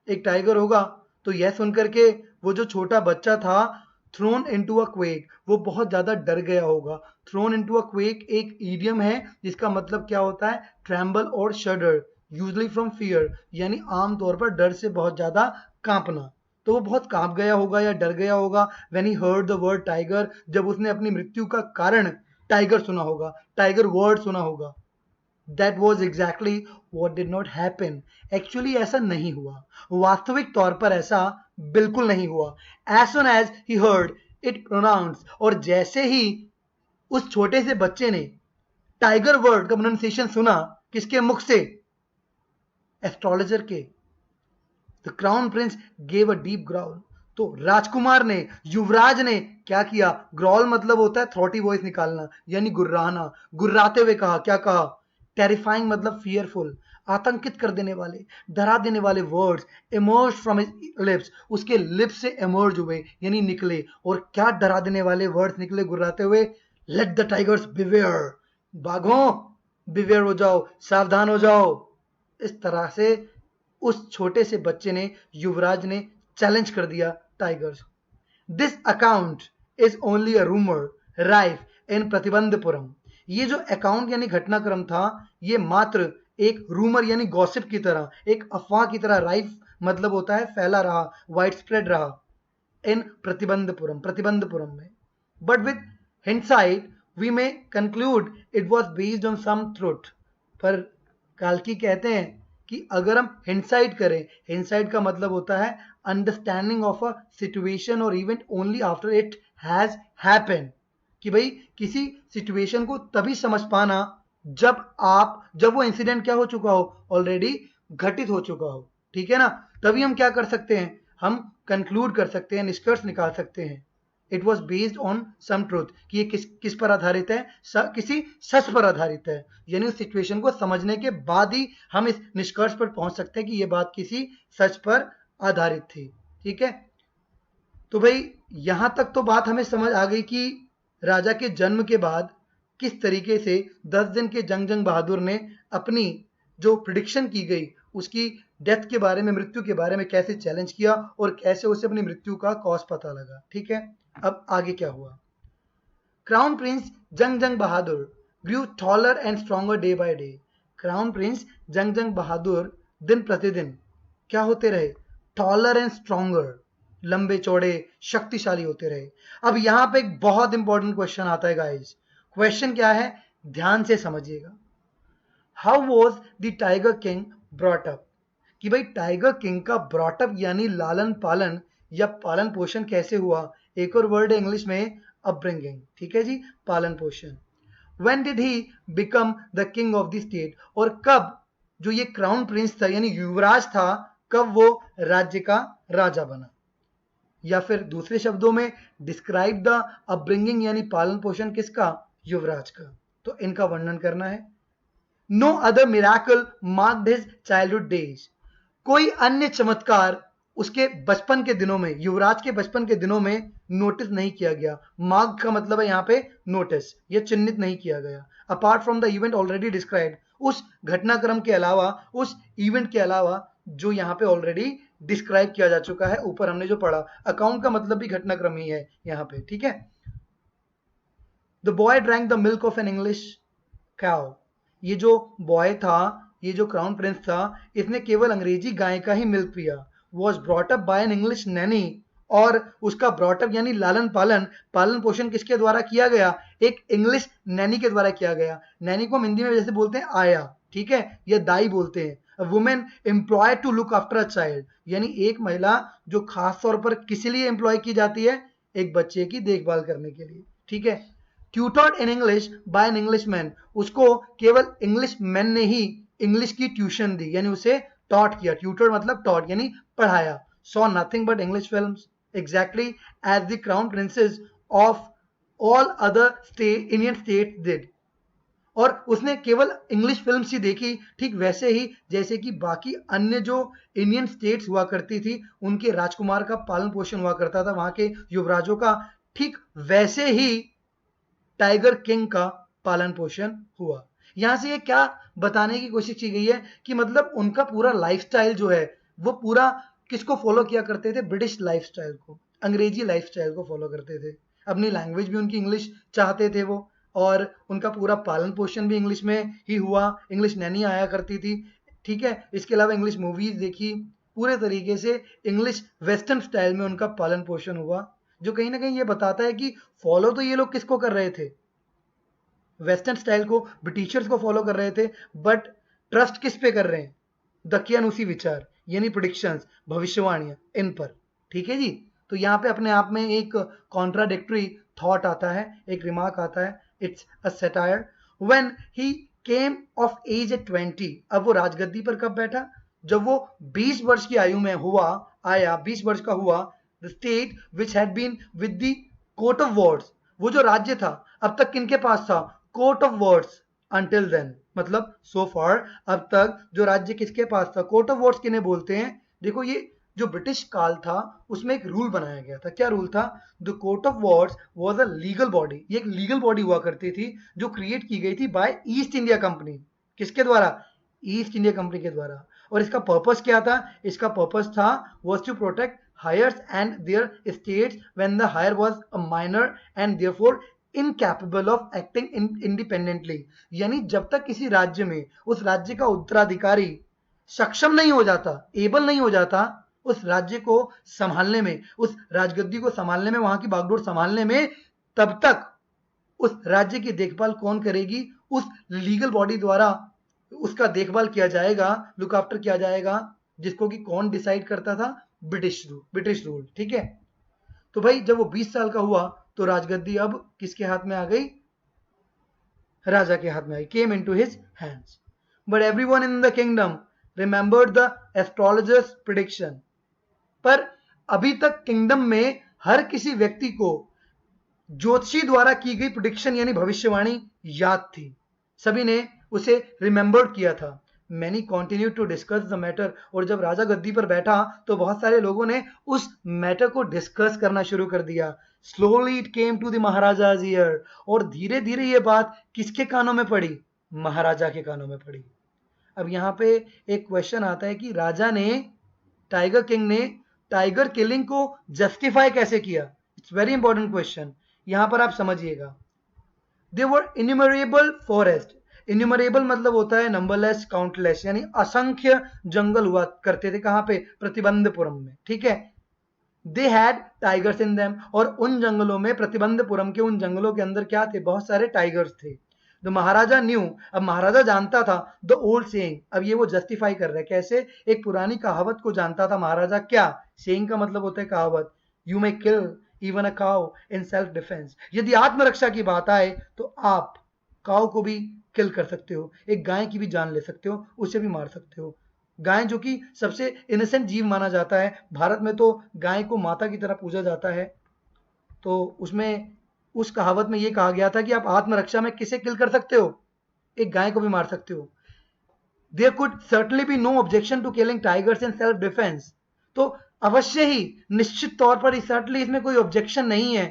एक टाइगर होगा, तो यह सुनकर के वो जो छोटा बच्चा था, थ्रोन इनटू अ क्वेक, वो बहुत ज्यादा डर गया होगा। थ्रोन इनटू अ क्वेक एक ईडियम है जिसका मतलब क्या होता है? ट्रेम्बल और शडर, यूजली फ्रॉम फियर, यानी आमतौर पर डर से बहुत ज्यादा कांपना। तो वो बहुत कांप गया होगा या डर गया होगा when he heard the word tiger, जब उसने अपनी मृत्यु का कारण टाइगर सुना होगा, टाइगर वर्ड सुना होगा। That was exactly what did not happen. Actually ऐसा नहीं हुआ, वास्तविक तौर पर ऐसा बिल्कुल नहीं हुआ। As soon as he heard it pronounced, और जैसे ही उस छोटे से बच्चे ने टाइगर वर्ड का प्रोनाउंसिएशन सुना, किसके मुख से? एस्ट्रोलॉजर के। The crown Prince gave a deep growl, तो राजकुमार ने, युवराज ने क्या किया? ग्रॉल मतलब होता है थ्रोटी वॉइस निकालना, यानी गुर्राना, गुर्राते हुए कहा। क्या कहा? टेरिफाइंग मतलब फियरफुल, आतंकित कर देने वाले, डरा देने वाले words emerge from his lips, उसके लिप्स से इमर्ज हुए, यानी निकले। और क्या डरा देने वाले वर्ड्स निकले गुर्राते हुए? लेट द टाइगर्स बिवेयर, बाघों बिवेयर हो जाओ, सावधान हो जाओ। इस तरह से उस छोटे से बच्चे ने, युवराज ने चैलेंज कर दिया tigers. This account is only a rumour rife in Pratibandhapuram, ये जो अकाउंट यानी घटनाक्रम था, ये मात्र एक रूमर यानी गॉसिप की तरह, एक अफवाह की तरह, राइफ मतलब होता है फैला रहा, वाइड स्प्रेड रहा, इन प्रतिबंधपुरम, प्रतिबंधपुरम में। But with hindsight we may conclude it was based on some truth, पर काल्की कहते हैं कि अगर हम हिंडसाइट करें, हिंडसाइट का मतलब होता है अंडरस्टैंडिंग ऑफ अ सिचुएशन और event only after it has happened, कि भाई किसी सिचुएशन को तभी समझ पाना जब वो इंसिडेंट क्या हो चुका हो? ऑलरेडी घटित हो चुका हो, ठीक है ना। तभी हम क्या कर सकते हैं? हम कंक्लूड कर सकते हैं, निष्कर्ष निकाल सकते हैं। It was based on some truth, कि ये किस पर आधारित है? किसी सच पर आधारित है, यानी उस सिचुएशन को समझने के बाद ही हम इस निष्कर्ष पर पहुंच सकते हैं कि ये बात किसी सच पर आधारित थी, ठीक है। तो भाई यहां तक तो बात हमें समझ आ गई कि राजा के जन्म के बाद किस तरीके से 10 दिन के जंग बहादुर ने अपनी जो प्रिडिक्शन की गई उसकी डेथ के बारे में, मृत्यु के बारे में कैसे चैलेंज किया और कैसे उसे अपनी मृत्यु का कॉज पता लगा, ठीक है। अब आगे क्या हुआ? Crown prince Jung Bahadur grew taller and stronger day by day. Crown prince Jung Bahadur दिन प्रतिदिन क्या होते रहे? टॉलर एंड स्ट्रॉन्गर, लंबे चौड़े शक्तिशाली होते रहे। अब यहां पे एक बहुत इंपॉर्टेंट क्वेश्चन आता है गाइस। क्वेश्चन क्या है? ध्यान से समझिएगा। How was the tiger king brought up, कि भाई टाइगर किंग का ब्रॉटअप यानी लालन पालन या पालन पोषण कैसे हुआ? एक और वर्ड है इंग्लिश में, अपब्रिंगिंग, ठीक है जी, पालन पोषण। When did he become the king of the state, और कब जो ये क्राउन प्रिंस था यानी युवराज था, कब वो राज्य का राजा बना? या फिर दूसरे शब्दों में डिस्क्राइब द अपब्रिंगिंग यानी पालन पोषण किसका? युवराज का। तो इनका वर्णन करना है। No other miracle marked his childhood days, कोई अन्य चमत्कार उसके बचपन के दिनों में, युवराज के बचपन के दिनों में नोटिस नहीं किया गया। मार्क का मतलब है यहाँ पे नोटिस, ये चिन्हित नहीं किया गया। Apart from the event already described, उस घटनाक्रम के अलावा, उस इवेंट के अलावा जो यहाँ पे ऑलरेडी डिस्क्राइब किया जा चुका है, ऊपर हमने जो पढ़ा। अकाउंट का मतलब भी घटनाक्रम ही है यहाँ पे, ठीक है। The boy drank the milk of an English cow, ये जो बॉय था, ये जो क्राउन प्रिंस था, इसने केवल अंग्रेजी गाय का ही मिल्क पिया। Was brought up by an English Naini, और उसका ब्रॉटअप यानी लालन पालन, पालन पोषण किसके द्वारा किया गया? एक इंग्लिश नैनी के द्वारा किया गया। नैनी को हम हिंदी में जैसे बोलते हैं आया, ठीक है, या दाई बोलते हैं। A woman employed to look after a child, यानी एक महिला जो खास तौर पर किस लिए एम्प्लॉय की जाती है, एक बच्चे की देखभाल करने के लिए, ठीक है। Tutored in English by an English man, उसको केवल इंग्लिश मैन ने ही इंग्लिश की ट्यूशन दी, यानी उसे टॉट किया, ट्यूटर मतलब टॉट यानी पढ़ाया। Saw nothing but English films exactly as the crown princes of all other Indian states did, और उसने केवल इंग्लिश फिल्म्स ही देखी, ठीक वैसे ही जैसे कि बाकी अन्य जो इंडियन स्टेट्स हुआ करती थी उनके राजकुमार का पालन पोषण हुआ करता था, वहां के युवराजों का, ठीक वैसे ही टाइगर किंग का पालन पोषण हुआ। यहां से ये क्या बताने की कोशिश की गई है कि मतलब उनका पूरा लाइफस्टाइल जो है वो पूरा किसको फॉलो किया करते थे, ब्रिटिश लाइफस्टाइल को, अंग्रेजी लाइफस्टाइल को फॉलो करते थे। अपनी लैंग्वेज भी उनकी इंग्लिश चाहते थे वो, और उनका पूरा पालन पोषण भी इंग्लिश में ही हुआ, इंग्लिश नैनी आया करती थी, ठीक है। इसके अलावा इंग्लिश मूवीज देखी, पूरे तरीके से इंग्लिश वेस्टर्न स्टाइल में उनका पालन पोषण हुआ, जो कहीं ना कहीं ये बताता है कि फॉलो तो ये लोग किसको कर रहे थे, वेस्टर्न स्टाइल को, ब्रिटिशर्स को फॉलो कर रहे थे, बट ट्रस्ट किस पे कर रहे हैं, दकियानुसी विचार यानी प्रिडिक्शंस, भविष्यवाणियां, इन पर, ठीक है जी। तो यहाँ पे अपने आप में एक कॉन्ट्राडिक्टरी थॉट आता है, एक रिमार्क आता है, it's a satire. When he came of age at 20, अब वो राजगद्दी पर कब बैठा, जब वो 20 वर्ष की आयु में हुआ, आया 20 वर्ष का हुआ, the state which had been with the court of wards, वो जो राज्य था अब तक किनके पास था, court of wards, until then मतलब सो फार, अब तक जो राज्य किसके पास था, कोर्ट ऑफ वॉर्ड्स किन्हें बोलते हैं, देखो ये जो ब्रिटिश काल था उसमें एक रूल बनाया गया था, क्या रूल था, the court of wards was a legal body, ये एक लीगल बॉडी हुआ करती थी जो क्रिएट की गई थी बाय ईस्ट इंडिया कंपनी, किसके द्वारा, ईस्ट इंडिया कंपनी के द्वारा। और इसका पर्पस क्या था, इसका पर्पस था was to protect heirs and their states when the heir was a minor and therefore incapable of acting independently, यानी जब तक किसी राज्य में उस राज्य का उत्तराधिकारी सक्षम नहीं हो जाता, एबल नहीं हो जाता उस राज्य को संभालने में, उस राजगद्दी को संभालने में, वहां की बागडोर संभालने में, तब तक उस राज्य की देखभाल कौन करेगी, उस लीगल बॉडी द्वारा उसका देखभाल किया जाएगा, लुक आफ्टर किया जाएगा, जिसको कि कौन डिसाइड करता था, ब्रिटिश रूल, ठीक है। तो भाई जब वो 20 साल का हुआ तो राजगद्दी अब किसके हाथ में आ गई, राजा के हाथ में आई, came into his hands. But everyone in the kingdom remembered the astrologer's prediction, पर अभी तक किंगडम में हर किसी व्यक्ति को ज्योतिषी द्वारा की गई प्रेडिक्शन यानी भविष्यवाणी याद थी, सभी ने उसे रिमेंबर किया था। Many continue to discuss the matter, और जब राजा गद्दी पर बैठा तो बहुत सारे लोगों ने उस मैटर को डिस्कस करना शुरू कर दिया। Slowly it came to the Maharaja's ear, और धीरे धीरे ये बात किसके कानों में पड़ी, महाराजा के कानों में पड़ी। अब यहाँ पे एक क्वेश्चन आता है कि राजा ने, टाइगर किंग ने टाइगर किलिंग को जस्टिफाई कैसे किया, इट्स वेरी इंपॉर्टेंट क्वेश्चन, यहां पर आप समझिएगा। There were innumerable forest, innumerable मतलब होता है नंबरलेस, काउंटलेस, यानी असंख्य जंगल हुआ करते थे, कहां पे, प्रतिबंधपुरम में, ठीक है। They had tigers in them, और उन जंगलों में, प्रतिबंधपुरम के उन जंगलों के अंदर क्या थे, बहुत सारे टाइगर्स थे। द महाराजा न्यू, अब महाराजा जानता था, द ओल्ड सेइंग, अब ये वो जस्टिफाई कर रहे हैं कैसे, एक पुरानी कहावत को जानता था महाराजा, क्या, सेइंग का मतलब होता है कहावत, you may kill even a cow in self defence, यदि आत्मरक्षा की बात आए तो आप काउ को भी किल कर सकते हो, एक गाय की भी जान ले सकते हो, उसे भी मार सकते हो। गाय जो कि सबसे इनोसेंट जीव माना जाता है, भारत में तो गाय को माता की तरह पूजा जाता है, तो उसमें उस कहावत में ये कहा गया था कि आप आत्मरक्षा में किसे किल कर सकते हो, एक गाय को भी मार सकते हो। There could certainly be no objection to killing tigers in self defence, तो अवश्य ही, निश्चित तौर पर सर्टनली इसमें कोई ऑब्जेक्शन नहीं है,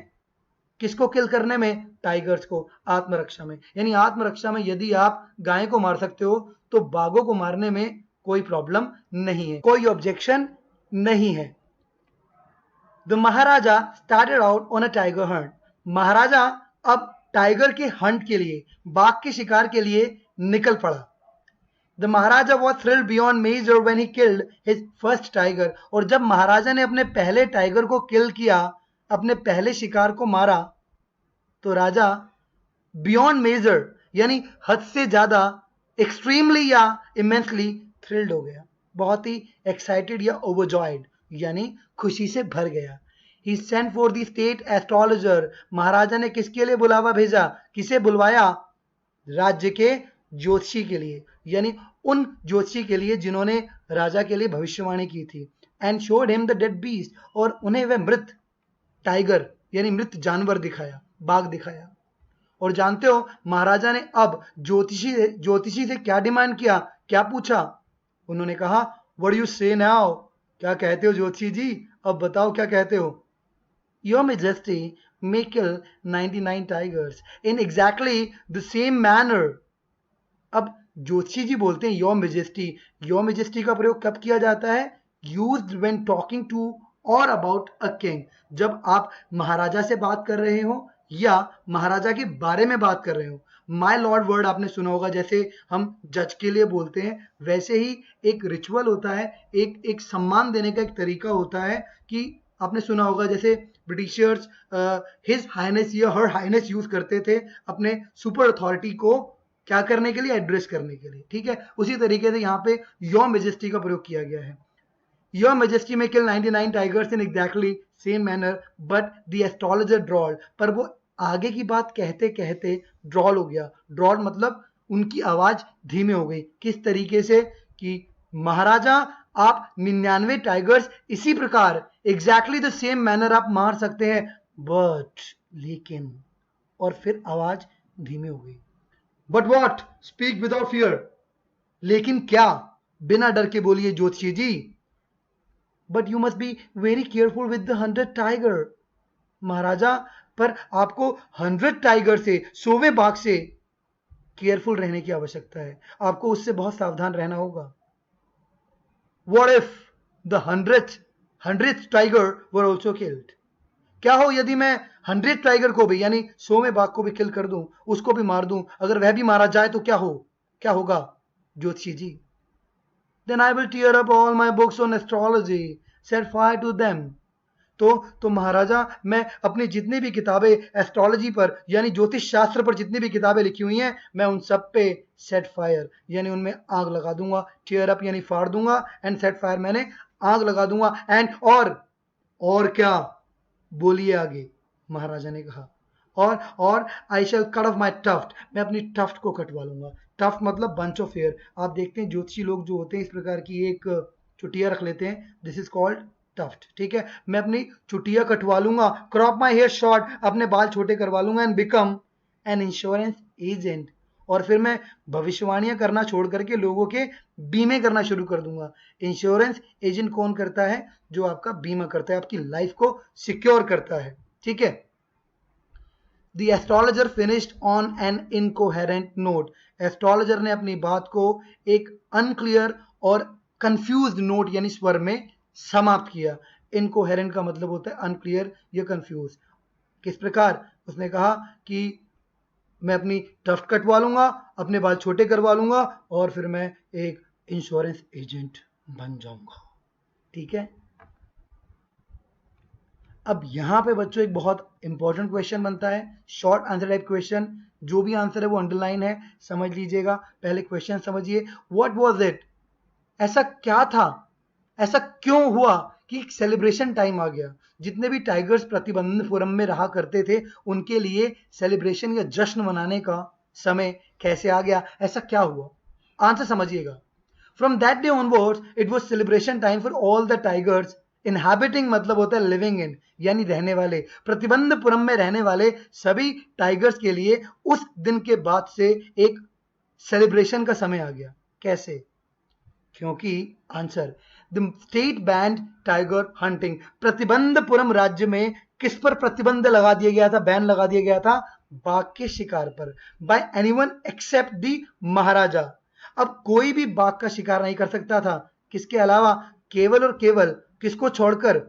किसको किल करने में, टाइगर्स को, आत्मरक्षा में, यानी आत्मरक्षा में यदि आप गाय को मार सकते हो तो बाघों को मारने में कोई प्रॉब्लम नहीं है, कोई ऑब्जेक्शन नहीं है। The Maharaja started out on a tiger hunt, Maharaja अब टाइगर के हंट के लिए, बाघ के शिकार के लिए निकल पड़ा। The Maharaja was thrilled beyond measure when he killed his first tiger, और जब महाराजा ने अपने पहले टाइगर को किल किया, अपने पहले शिकार को मारा, तो राजा बियॉन्ड मेजर यानी हद से ज्यादा, एक्सट्रीमली या इमेंसली थ्रिल्ड हो गया, बहुत ही एक्साइटेड या ओवरजॉयड यानी खुशी से भर गया। He sent for the state astrologer, Maharaja ने किसके लिए बुलावा भेजा, किसे बुलवाया, राज्य के ज्योतिषी के लिए, यानी उन ज्योतिषी के लिए जिन्होंने राजा के लिए भविष्यवाणी की थी। And showed him the dead beast, और उन्हें वह मृत टाइगर यानी मृत जानवर दिखाया, बाघ दिखाया। और जानते हो महाराजा ने अब ज्योतिषी से क्या डिमांड किया, क्या पूछा, उन्होंने कहा व्हाट यू से नाउ, क्या कहते हो ज्योतिषी जी, अब बताओ क्या कहते हो। Your majesty may kill 99 tigers in exactly the same manner। अब ज्योतिषी जी बोलते हैं योर मेजेस्टी का प्रयोग कब किया जाता है, यूज्ड व्हेन टॉकिंग टू और अबाउट अ किंग, जब आप महाराजा से बात कर रहे हो या महाराजा के बारे में बात कर रहे हो। माय लॉर्ड वर्ड आपने सुना होगा, जैसे हम जज के लिए बोलते हैं, वैसे ही एक रिचुअल होता है, एक सम्मान देने का एक तरीका होता है कि आपने सुना होगा जैसे ब्रिटिशर्स हिज हाइनेस या हर हाइनेस यूज करते थे अपने सुपर अथॉरिटी को क्या करने के लिए, एड्रेस करने के लिए, ठीक है। उसी तरीके से यहाँ पे योर मेजेस्टी का प्रयोग किया गया है। Your majesty may kill 99 tigers in exactly same manner but the astrologer drawled, पर वो आगे की बात कहते कहते ड्रॉल हो गया। ड्रॉल मतलब उनकी आवाज धीमे हो गई। किस तरीके से कि महाराजा आप 99 टाइगर्स इसी प्रकार एग्जैक्टली द सेम मैनर आप मार सकते हैं, बट लेकिन, और फिर आवाज धीमी हो गई। But what, speak without fear, लेकिन क्या, बिना डर के बोलिए ज्योतिषी जी। But you must be very careful with the 100 tiger, Maharaja पर आपको 100 टाइगर से, 100वें बाघ से केयरफुल रहने की आवश्यकता है, आपको उससे बहुत सावधान रहना होगा। What if the 100th tiger were also killed? क्या हो यदि मैं 100 टाइगर को भी यानी 100वें बाघ को भी किल कर दूं, उसको भी मार दूं, अगर वह भी मारा जाए तो क्या होगा ज्योतिषी जी। Then I will tear up all my books on astrology, set fire to them। तो महाराजा मैं अपनी जितनी भी किताबें एस्ट्रोलॉजी पर यानी ज्योतिष शास्त्र पर जितनी भी किताबें लिखी हुई हैं, मैं उन सब पे सेट फायर यानी उनमें आग लगा दूंगा, टीयर अप यानी फाड़ दूंगा, एंड सेट फायर मैंने आग लगा दूंगा, एंड और क्या, बोलिए आगे, महाराजा ने कहा, और आई शैल कट ऑफ माई टफ्ट, मैं अपनी टफ्ट को कटवा लूंगा। टफ्ट मतलब बंच ऑफ हेयर। आप देखते हैं ज्योतिषी लोग जो होते हैं इस प्रकार की एक चुटिया रख लेते हैं, दिस इज कॉल्ड टफ्ट, ठीक है। मैं अपनी चुटिया कटवा लूंगा, क्रॉप माई हेयर शॉर्ट, अपने बाल छोटे करवा लूंगा, and become an insurance agent, और फिर मैं भविष्यवाणियां करना छोड़ करके लोगों के बीमे करना शुरू कर दूंगा। इंश्योरेंस एजेंट कौन करता है, जो आपका बीमा करता है, आपकी लाइफ को सिक्योर करता है, ठीक है। The astrologer finished on an incoherent note। Astrologer ने अपनी बात को एक अनक्लियर और कंफ्यूज्ड नोट यानी स्वर में समाप्त किया। इनकोहेरेंट का मतलब होता है अनक्लियर या कंफ्यूज। किस प्रकार, उसने कहा कि मैं अपनी टफ्ट कटवा लूंगा, अपने बाल छोटे करवा लूंगा, और फिर मैं एक इंश्योरेंस एजेंट बन जाऊंगा, ठीक है। अब यहां पे बच्चों एक बहुत इंपॉर्टेंट क्वेश्चन बनता है, शॉर्ट आंसर टाइप क्वेश्चन, जो भी आंसर है वो अंडरलाइन है, समझ लीजिएगा। पहले क्वेश्चन समझिए, व्हाट वाज इट, ऐसा क्या था, ऐसा क्यों हुआ कि एक सेलिब्रेशन टाइम आ गया। जितने भी टाइगर्स प्रतिबंध फोरम में रहा करते थे उनके लिए सेलिब्रेशन या जश्न मनाने का समय कैसे आ गया, ऐसा क्या हुआ, आंसर समझिएगा। From that day onwards it was celebration time for all the tigers. Inhabiting मतलब होता है लिविंग इन यानी रहने वाले, प्रतिबंधपुरम में रहने वाले सभी टाइगर्स के लिए उस दिन के बाद से एक सेलिब्रेशन का समय आ गया। कैसे, क्योंकि answer, the state band tiger hunting. Pratibandapuram राज्य में किस पर प्रतिबंध लगा दिया गया था, बैन लगा दिया गया था, बाघ के शिकार पर, बाय एनीवन एक्सेप्ट द महाराजा। अब कोई भी बाघ का शिकार नहीं कर सकता था, किसके अलावा, केवल और केवल किसको छोड़कर,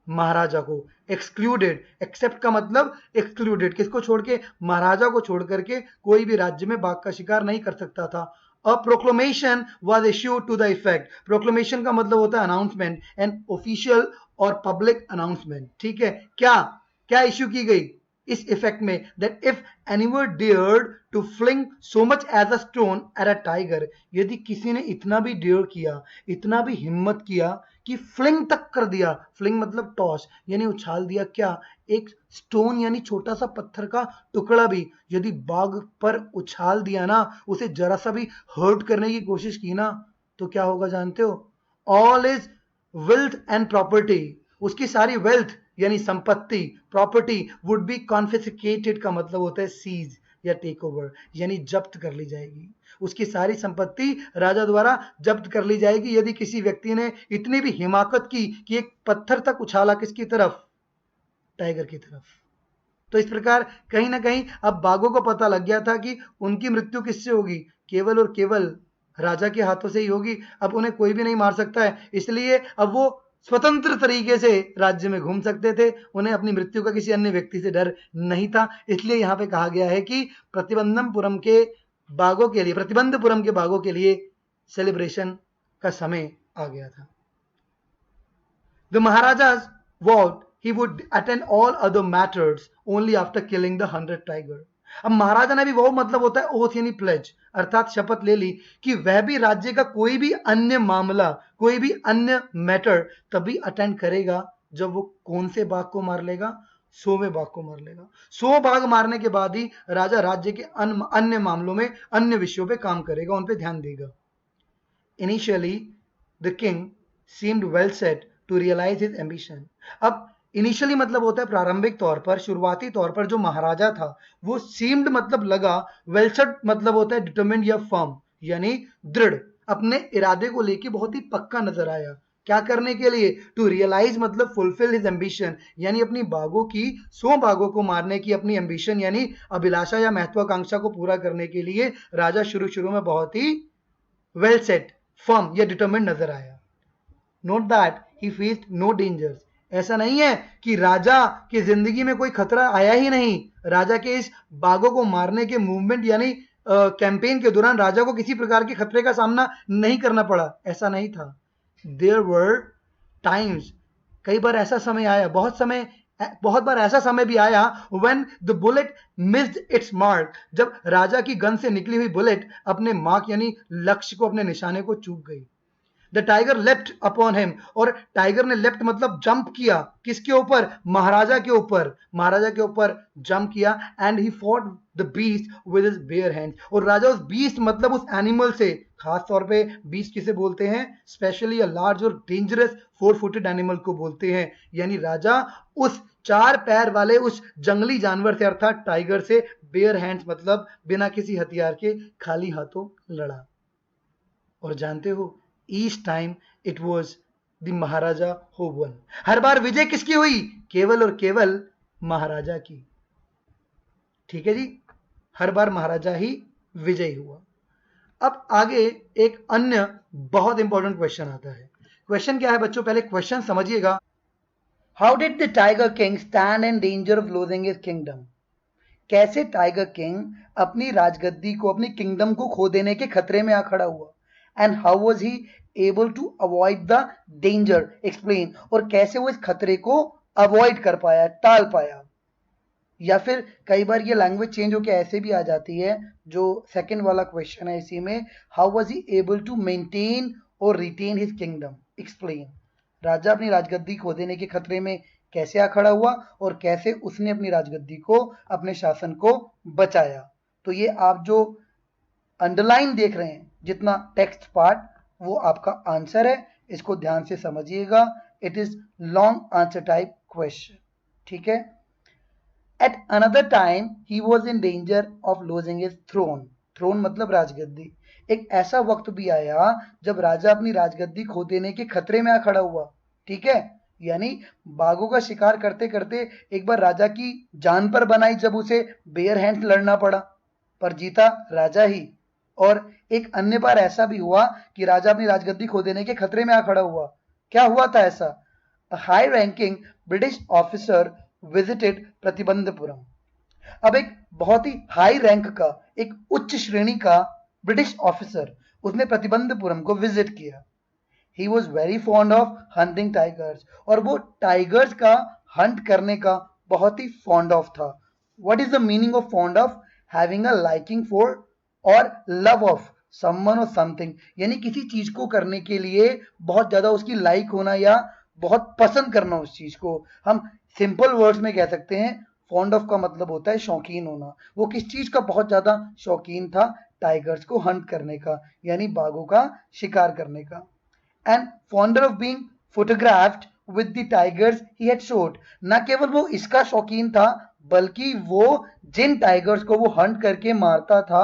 महाराजा को। एक्सक्लूडेड, एक्सेप्ट का मतलब एक्सक्लूडेड, किसको छोड़ के, महाराजा को छोड़ करके कोई भी राज्य में बाघ का शिकार नहीं कर सकता था। A proclamation was issued to the effect. Proclamation का मतलब होता है अनाउंसमेंट, एन ऑफिशियल और पब्लिक अनाउंसमेंट, ठीक है। क्या क्या इश्यू की गई, इस इफेक्ट में that if anyone dared to fling so much as a stone at a tiger, यदि किसी ने इतना भी डेयर किया, इतना भी हिम्मत किया कि फ्लिंग तक कर दिया, फ्लिंग मतलब टॉस यानी उछाल दिया, क्या एक स्टोन यानी छोटा सा पत्थर का टुकड़ा भी यदि बाघ पर उछाल दिया ना, उसे जरा सा भी हर्ट करने की कोशिश की ना, तो क्या होगा जानते हो? All is wealth and property, उसकी सारी वेल्थ यानी संपत्ति, प्रॉपर्टी वुड बी कॉन्फिस्केटेड का मतलब होता है सीज या टेक ओवर, यानी जब्त कर ली जाएगी। उसकी सारी संपत्ति राजा द्वारा जब्त कर ली जाएगी यदि किसी व्यक्ति ने इतनी भी हिमाकत की कि एक पत्थर तक उछाला, किसकी तरफ? टाइगर की तरफ। तो इस प्रकार कहीं ना कहीं अब बाघों को पता लग गया था कि उनकी मृत्यु किससे होगी? केवल और केवल राजा के हाथों से ही होगी। अब उन्हें कोई भी नहीं मार सकता है, इसलिए अब वो स्वतंत्र तरीके से राज्य में घूम सकते थे, उन्हें अपनी मृत्यु का किसी अन्य व्यक्ति से डर नहीं था। इसलिए यहाँ पे कहा गया है कि प्रतिबंधपुरम के बाघों के लिए सेलिब्रेशन का समय आ गया था। The Maharaja's vowed he would attend all other matters only after killing the 100 tiger. अब महाराजा ने भी वो मतलब होता है ओथ यानी प्लेज, अर्थात शपथ ले ली कि वह भी राज्य का कोई भी अन्य मामला, कोई भी अन्य मैटर तभी अटेंड करेगा जब वो कौन से बाघ को मार लेगा? 100वें बाघ को मार लेगा। 100 बाघ मारने के बाद ही राजा राज्य के अन्य मामलों में, अन्य विषयों पे काम करेगा, उन पे ध्यान देगा। Initially, the king seemed well set to realize his ambition. अब इनिशियली मतलब होता है प्रारंभिक तौर पर, शुरुआती तौर पर जो महाराजा था वो सीम्ड मतलब लगा, वेल सेट मतलब होता है डिटरमिन्ड या फर्म यानी दृढ़, अपने इरादे को लेके बहुत ही पक्का नजर आया। क्या करने के लिए? टू रियलाइज मतलब फुलफिल हिज एम्बिशन, यानी अपनी बाघों की 100 बाघों को मारने की अपनी एम्बिशन यानी अभिलाषा या महत्वाकांक्षा को पूरा करने के लिए राजा शुरू में बहुत ही वेल सेट, फर्म या डिटरमिन्ड नजर आया। Note that he faced no dangers, ऐसा नहीं है कि राजा की जिंदगी में कोई खतरा आया ही नहीं। राजा के इस बाघों को मारने के मूवमेंट यानी कैंपेन के दौरान राजा को किसी प्रकार के खतरे का सामना नहीं करना पड़ा, ऐसा नहीं था। देयर वर टाइम्स, कई बार ऐसा समय आया, बहुत बार ऐसा समय भी आया when the bullet missed its mark, जब राजा की गन से निकली हुई बुलेट अपने मार्क यानी लक्ष्य को, अपने निशाने को चूक गई। The tiger left upon him, और टाइगर ने लेफ्ट मतलब जंप किया, किसके ऊपर? महाराजा के ऊपर जंप किया। And he fought the beast with his bare hand, और राजा उस बीस्ट मतलब उस एनिमल से, खास तौर पे बीस्ट किसे बोलते हैं? स्पेशली अ लार्ज और डेंजरस 4 फुटेड एनिमल को बोलते हैं, यानी राजा उस 4 पैर वाले उस जंगली जानवर से अर्थात टाइगर से बेयर हैंड्स मतलब बिना किसी हथियार के खाली हाथों लड़ा। और जानते हो each time it was the Maharaja who won, हर बार विजय किसकी हुई? केवल और केवल महाराजा की। ठीक है जी, हर बार महाराजा ही विजयी हुआ। अब आगे एक अन्य बहुत इंपॉर्टेंट क्वेश्चन आता है। क्वेश्चन क्या है बच्चों? पहले क्वेश्चन समझिएगा। How did the tiger king stand in danger of losing his kingdom? कैसे टाइगर किंग अपनी राजगद्दी को, अपनी किंगडम को खो देने के खतरे में आ खड़ा हुआ? And how was he able to avoid the danger? Explain. और कैसे वो इस खतरे को अवॉइड कर पाया, टाल पाया? या फिर कई बार ये लैंग्वेज चेंज होकर ऐसे भी आ जाती है, जो सेकंड वाला क्वेश्चन है इसी में, how was he able to maintain और रिटेन हिज किंगडम? एक्सप्लेन। राजा अपनी राजगद्दी खो देने के खतरे में कैसे आ खड़ा हुआ और कैसे उसने अपनी राजगद्दी को, अपने शासन को बचाया? तो ये आप जो अंडरलाइन देख रहे हैं जितना टेक्स्ट पार्ट, वो आपका आंसर है, इसको ध्यान से समझिएगा। It is long answer type question. ठीक है। At another time he was in danger of losing his throne, throne मतलब राजगद्दी। एक ऐसा वक्त भी आया जब राजा अपनी राजगद्दी खो देने के खतरे में आ खड़ा हुआ। ठीक है, यानी बाघों का शिकार करते करते एक बार राजा की जान पर बनाई, जब उसे बेयर हैंड्स लड़ना पड़ा, पर जीता राजा ही। और एक अन्य बार ऐसा भी हुआ कि राजा अपनी राजगद्दी खो देने के खतरे में आ खड़ा हुआ। क्या हुआ था ऐसा? A high ranking British officer visited Pratibandapuram. अब एक बहुत ही हाई रैंक का, एक उच्च श्रेणी का ब्रिटिश ऑफिसर, उसने प्रतिबंधपुरम को विजिट किया। He was very fond of hunting tigers, और वो टाइगर्स का हंट करने का बहुत ही फॉन्ड ऑफ था, what is the meaning of fond of? Having a liking for और लव ऑफ समवन और समथिंग, यानी किसी चीज को करने के लिए बहुत ज्यादा उसकी लाइक होना या बहुत पसंद करना उस चीज को। हम सिंपल वर्ड्स में कह सकते हैं फॉन्ड ऑफ का मतलब होता है शौकीन होना। वो किस चीज का बहुत ज्यादा शौकीन था? टाइगर्स को हंट करने का, यानी बाघों का शिकार करने का। And fonder of being photographed with the tigers he had shot, न केवल वो इसका शौकीन था बल्कि वो जिन टाइगर्स को वो हंट करके मारता था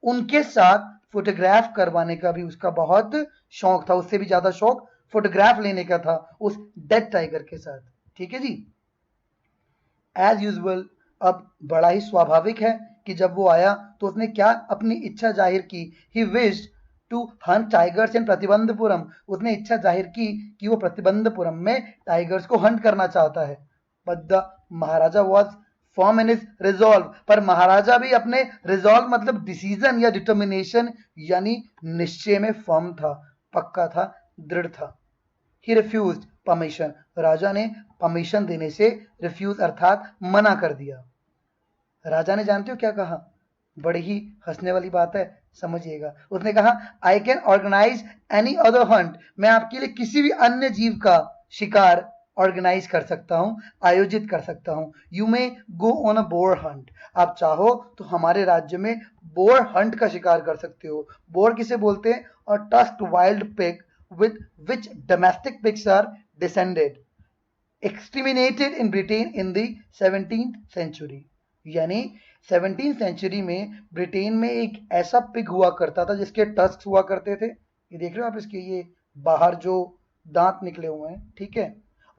उनके साथ फोटोग्राफ करवाने का भी उसका बहुत शौक था। उससे भी ज्यादा शौक फोटोग्राफ लेने का था उस डेड टाइगर के साथ। ठीक है जी। एज यूजुअल, अब बड़ा ही स्वाभाविक है कि जब वो आया तो उसने क्या अपनी इच्छा जाहिर की? He wished to hunt tigers in Pratibandhapuram, उसने इच्छा जाहिर की कि वो प्रतिबंधपुरम में टाइगर्स को हंट करना चाहता है। But the Maharaja was form in his resolve, पर महाराजा भी अपने रिजॉल्व मतलब डिसीजन या डिटर्मिनेशन यानी निश्चय में फॉर्म था, पक्का था, दृढ़ था। ही रिफ्यूज परमिशन, राजा ने परमिशन देने से रिफ्यूज अर्थात मना कर दिया। राजा ने जानते हो क्या कहा? बड़ी ही हंसने वाली बात है, समझिएगा। उसने कहा I can organise any other hunt, मैं आपके लिए किसी भी अन्य जीव का शिकार ऑर्गेनाइज कर सकता हूं, आयोजित कर सकता हूं। You may go on a bore Hunt, आप चाहो तो हमारे राज्य में बोर हंट का शिकार कर सकते हो। बोर किसे बोलते हैं? और tusked wild pig with which domestic pigs are descended, exterminated in Britain in the 17th century, यानी 17th सेंचुरी में ब्रिटेन में एक ऐसा पिग हुआ करता था जिसके टस्क हुआ करते थे। ये देख रहे हो आप, इसके ये बाहर जो दांत निकले हुए हैं, ठीक है।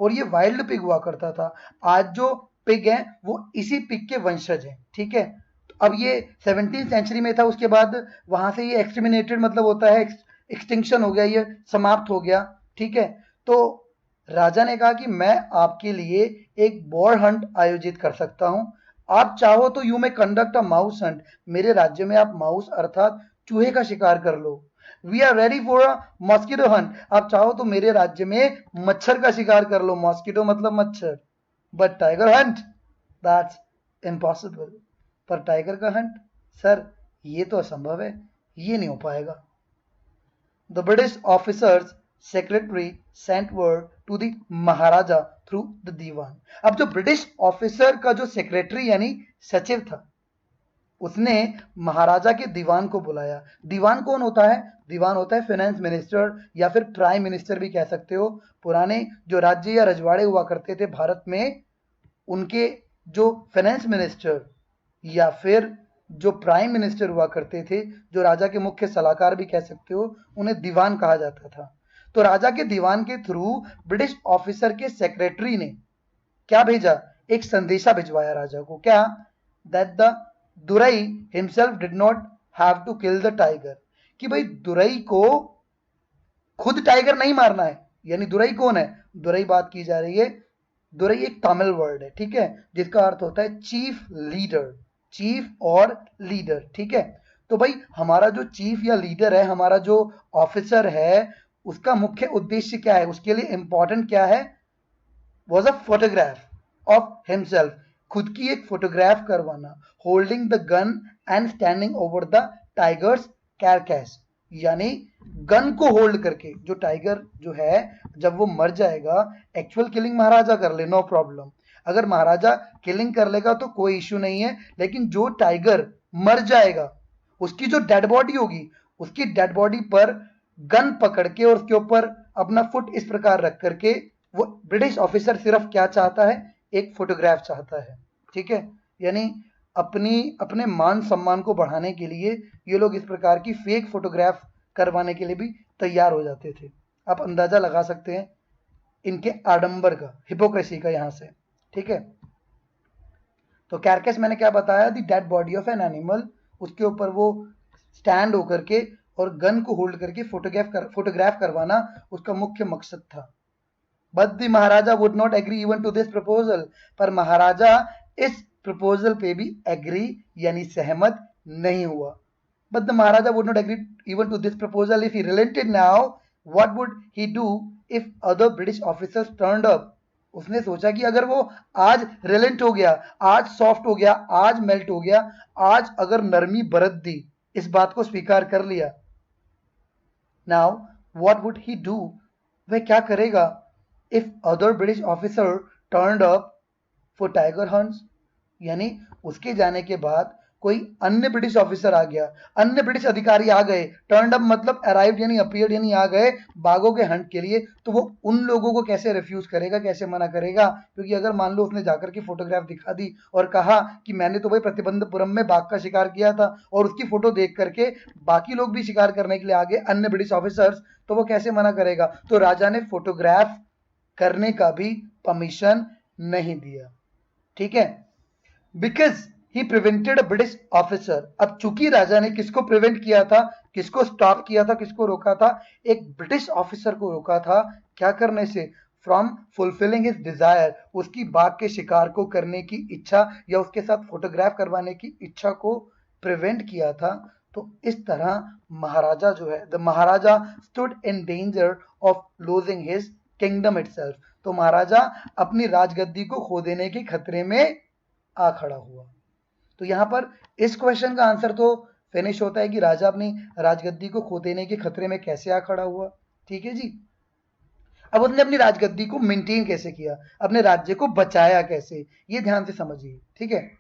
और ये वाइल्ड पिग हुआ करता था। आज जो पिग है वो इसी पिग के वंशज हैं, ठीक है। तो अब ये 17th सेंचुरी में था, उसके बाद वहां से ये एक्सटर्मिनेटेड मतलब होता है एक्सटिंक्शन हो गया, ये समाप्त हो गया, ठीक है। तो राजा ने कहा कि मैं आपके लिए एक बोर हंट आयोजित कर सकता हूं, आप चाहो तो यू में कंडक्ट अ माउस हंट, मेरे राज्य में आप माउस अर्थात चूहे का शिकार कर लो। We are ready for a mosquito hunt, आप चाहो तो मेरे राज्य में मच्छर का शिकार कर लो, मॉस्किटो मतलब मच्छर। But tiger Hunt, that's impossible, पर टाइगर का हंट सर ये तो असंभव है, ये नहीं हो पाएगा। The British officer's secretary sent word to the Maharaja through the दीवान। अब जो ब्रिटिश ऑफिसर का जो सेक्रेटरी यानी सचिव था, उसने महाराजा के दीवान को बुलाया। दीवान कौन होता है? दीवान होता है फाइनेंस मिनिस्टर या फिर प्राइम मिनिस्टर भी कह सकते हो। पुराने जो राज्य या रजवाड़े हुआ करते थे भारत में, उनके जो फाइनेंस मिनिस्टर या फिर जो प्राइम मिनिस्टर हुआ करते थे, जो राजा के मुख्य सलाहकार भी कह सकते हो, उन्हें दीवान कहा जाता था। तो राजा के दीवान के थ्रू ब्रिटिश ऑफिसर के सेक्रेटरी ने क्या भेजा? एक संदेशा भिजवाया राजा को। क्या? That the Durai himself did not have to kill the tiger, कि भाई दुरई को खुद टाइगर नहीं मारना है। यानी दुरई कौन है? दुरई बात की जा रही है, दुरई एक तमिल वर्ड है, ठीक है, जिसका अर्थ होता है चीफ लीडर, चीफ और लीडर, ठीक है। तो भाई हमारा जो चीफ या लीडर है, हमारा जो ऑफिसर है, उसका मुख्य उद्देश्य क्या है, उसके लिए इंपॉर्टेंट क्या है? Was a photograph of himself, खुद की एक फोटोग्राफ करवाना, holding the gun and standing over the tiger's carcass, यानी गन को होल्ड करके। जो टाइगर जो है जब वो मर जाएगा, एक्चुअल किलिंग महाराजा कर ले, नो प्रॉब्लम, अगर महाराजा किलिंग कर लेगा तो कोई इश्यू नहीं है, लेकिन जो टाइगर मर जाएगा उसकी जो डेड बॉडी होगी, उसकी डेड बॉडी पर गन पकड़ के और उसके ऊपर अपना फुट इस प्रकार रख करके, वो ब्रिटिश ऑफिसर सिर्फ क्या चाहता है? एक फोटोग्राफ चाहता है, ठीक है। यानी अपने मान सम्मान को बढ़ाने के लिए ये लोग इस प्रकार की फेक फोटोग्राफ करवाने के लिए भी तैयार हो जाते थे। आप अंदाजा लगा सकते हैं इनके आडंबर का, हिपोक्रेसी का यहां से, ठीक है। तो कैरकेस मैंने क्या बताया? The dead body of an animal, उसके ऊपर वो स्टैंड होकर के और गन को होल्ड करके फोटोग्राफ करवाना उसका मुख्य मकसद था। But the Maharaja would not agree even to this proposal, पर महाराजा इस प्रपोजल पे भी एग्री यानी सहमत नहीं हुआ। But the Maharaja would not agree even to this proposal if he relented now, what would he do if other British officers turned up? उसने सोचा कि अगर वो आज रिलेंट हो गया, आज सॉफ्ट हो गया, आज मेल्ट हो गया, आज अगर नरमी बरत दी, इस बात को स्वीकार कर लिया, now what would he do, वह क्या करेगा? If other British officer turned up for tiger hunts, यानी उसके जाने के बाद कोई अन्य ब्रिटिश ऑफिसर आ गया, अन्य ब्रिटिश अधिकारी आ गए, टर्न्ड अप मतलब अराइव्ड यानी अपीयर्ड यानी आ गए बाघों के हंट के लिए, तो वो उन लोगों को कैसे रिफ्यूज करेगा, कैसे मना करेगा? क्योंकि अगर मान लो उसने जाकर के फोटोग्राफ दिखा दी और कहा कि मैंने तो भाई प्रतिबंधपुरम में बाघ का शिकार किया था, और उसकी फोटो देख करके बाकी लोग भी शिकार करने के लिए आगे अन्य ब्रिटिश ऑफिसर्स, तो वो कैसे मना करेगा? तो राजा ने फोटोग्राफ करने का भी परमिशन नहीं दिया, ठीक है, because he prevented a British officer. अब चूंकि राजा ने किसको प्रिवेंट किया था, किसको स्टॉप किया था, किसको रोका था? एक ब्रिटिश ऑफिसर को रोका था, क्या करने से? फ्रॉम फुलफिलिंग हिज डिजायर, उसकी बाघ के शिकार को करने की इच्छा या उसके साथ फोटोग्राफ करवाने की इच्छा को प्रिवेंट किया था। तो इस तरह महाराजा जो है, the Maharaja stood in danger of losing his kingdom itself, तो महाराजा अपनी राजगद्दी को खो देने के खतरे में आ खड़ा हुआ। तो यहां पर इस क्वेश्चन का आंसर तो फिनिश होता है कि राजा अपनी राजगद्दी को खो देने के खतरे में कैसे आ खड़ा हुआ, ठीक है जी। अब उसने अपनी राजगद्दी को मेंटेन कैसे किया, अपने राज्य को बचाया कैसे, ये ध्यान से समझिए, ठीक है।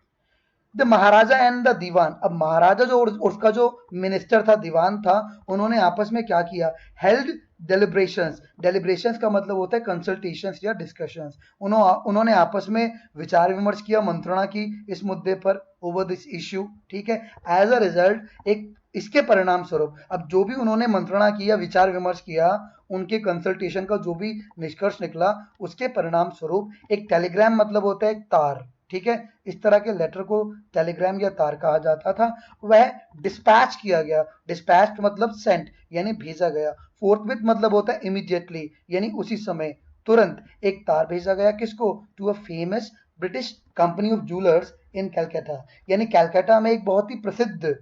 द महाराजा एंड द दीवान, अब महाराजा जो और उसका जो मिनिस्टर था, दीवान था, उन्होंने आपस में क्या किया? हेल्ड डेलिब्रेशंस, डेलिब्रेशंस का मतलब होता है कंसल्टेशंस या डिस्कशंस, उन्होंने आपस में विचार विमर्श किया, मंत्रणा की इस मुद्दे पर, ओवर दिस इश्यू, ठीक है। एज अ रिजल्ट, एक इसके परिणाम स्वरूप, अब जो भी उन्होंने मंत्रणा किया, विचार विमर्श किया, उनके कंसल्टेशन का जो भी निष्कर्ष निकला, उसके परिणाम स्वरूप एक टेलीग्राम मतलब होता है एक तार, ठीक है, इस तरह के लेटर को टेलीग्राम या तार कहा जाता था, वह डिस्पैच किया गया। डिस्पैच मतलब सेंट यानी भेजा गया, फोर्थविथ मतलब होता है इमीडिएटली यानी उसी समय, तुरंत एक तार भेजा गया, किसको? To a famous British company of jewellers in Calcutta, यानी कैलकाटा में एक बहुत ही प्रसिद्ध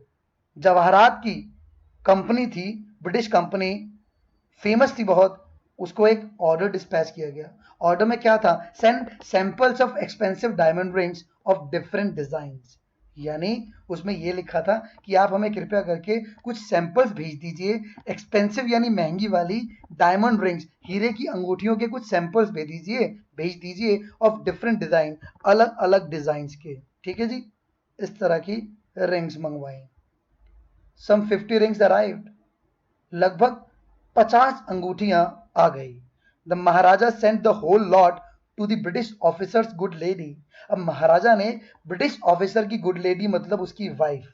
जवाहरात की कंपनी थी, ब्रिटिश कंपनी, फेमस थी बहुत, उसको एक ऑर्डर डिस्पैच किया गया। ऑर्डर में क्या था? Send samples of expensive diamond rings of different designs, यानी उसमें यह लिखा था कि आप हमें कृपया करके कुछ सैंपल्स भेज दीजिए, एक्सपेंसिव यानी महंगी वाली डायमंड रिंग्स, हीरे की अंगूठियों के कुछ सैंपल्स भेज दीजिए ऑफ डिफरेंट डिजाइन, अलग अलग डिजाइन के, ठीक है जी। इस तरह की रिंग्स मंगवाई। सम 50 रिंग्स अराइव्ड, लगभग 50 अंगूठियां आ गई। The Maharaja sent the whole lot to the British officer's good lady, अब महाराजा ने ब्रिटिश ऑफिसर की गुड लेडी मतलब उसकी वाइफ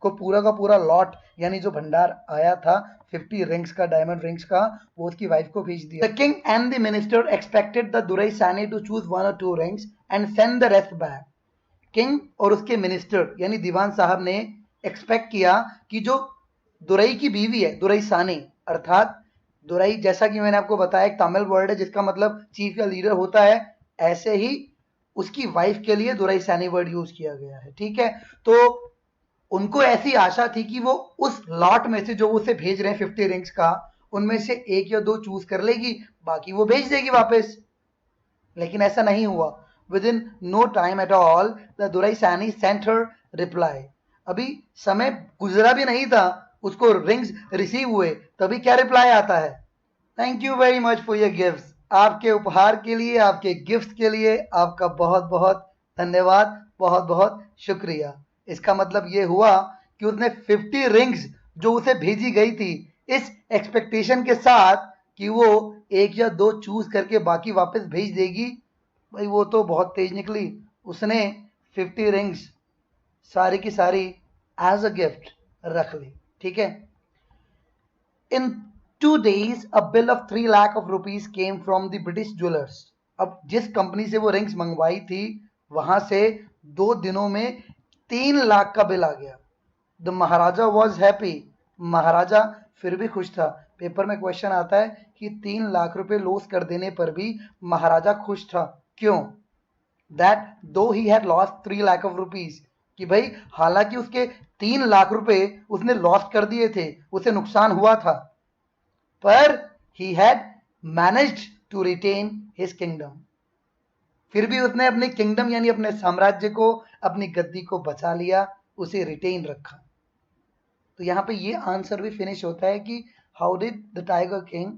को पूरा का पूरा लॉट यानी जो भंडार आया था 50 रिंग्स का, डायमंड रिंग्स का, वो उसकी वाइफ को भेज दिया। The king and the minister expected the durai sani to choose 1 or 2 rings and send the rest back. King और उसके मिनिस्टर यानी दीवान साहब ने एक्सपेक्ट किया कि जो दुरई की बीवी है, दुरई सानी, अर्थात दुरई जैसा कि मैंने आपको बताया एक तमिल वर्ड है जिसका मतलब चीफ या लीडर होता है, ऐसे ही उसकी वाइफ के लिए दुरई सानी वर्ड यूज किया गया है, ठीक है। तो उनको ऐसी आशा थी कि वो उस लॉट में से जो उसे भेज रहे हैं 50 रिंग्स का, उनमें से एक या दो चूज कर लेगी, बाकी वो भेज देगी वापस, लेकिन ऐसा नहीं हुआ। Within no time at all, the Duraisani sent her reply. अभी समय गुजरा भी नहीं था, उसको रिंग्स रिसीव हुए, तभी क्या रिप्लाई आता है? Thank you very much for your gifts, आपके उपहार के लिए, आपके गिफ्ट के लिए आपका बहुत बहुत धन्यवाद, बहुत बहुत शुक्रिया। इसका मतलब ये हुआ कि उसने 50 रिंग्स जो उसे भेजी गई थी इस एक्सपेक्टेशन के साथ कि वो एक या दो चूज करके बाकी वापस भेज देगी, भाई वो तो बहुत तेज निकली, उसने 50 रिंग्स सारी की सारी एज अ गिफ्ट रख ली, ठीक है। इन 2 days a bill of 3 lakh of rupees came from the British jewelers, अब जिस कंपनी से वो रिंग्स मंगवाई थी वहां से 2 दिनों में 3 लाख का बिल आ गया। द महाराजा वॉज हैप्पी, महाराजा फिर भी खुश था। पेपर में क्वेश्चन आता है कि 3 लाख रुपए लॉस कर देने पर भी महाराजा खुश था, क्यों? दैट दो he had lost 3 lakh of rupees, कि भाई हालांकि उसके 3 लाख रुपए उसने लॉस कर दिए थे, उसे नुकसान हुआ था, पर he had managed to retain his kingdom, फिर भी उसने अपने किंगडम यानी अपने साम्राज्य को, अपनी गद्दी को बचा लिया, उसे रिटेन रखा। तो यहाँ पे ये आंसर भी फिनिश होता है कि how did the tiger King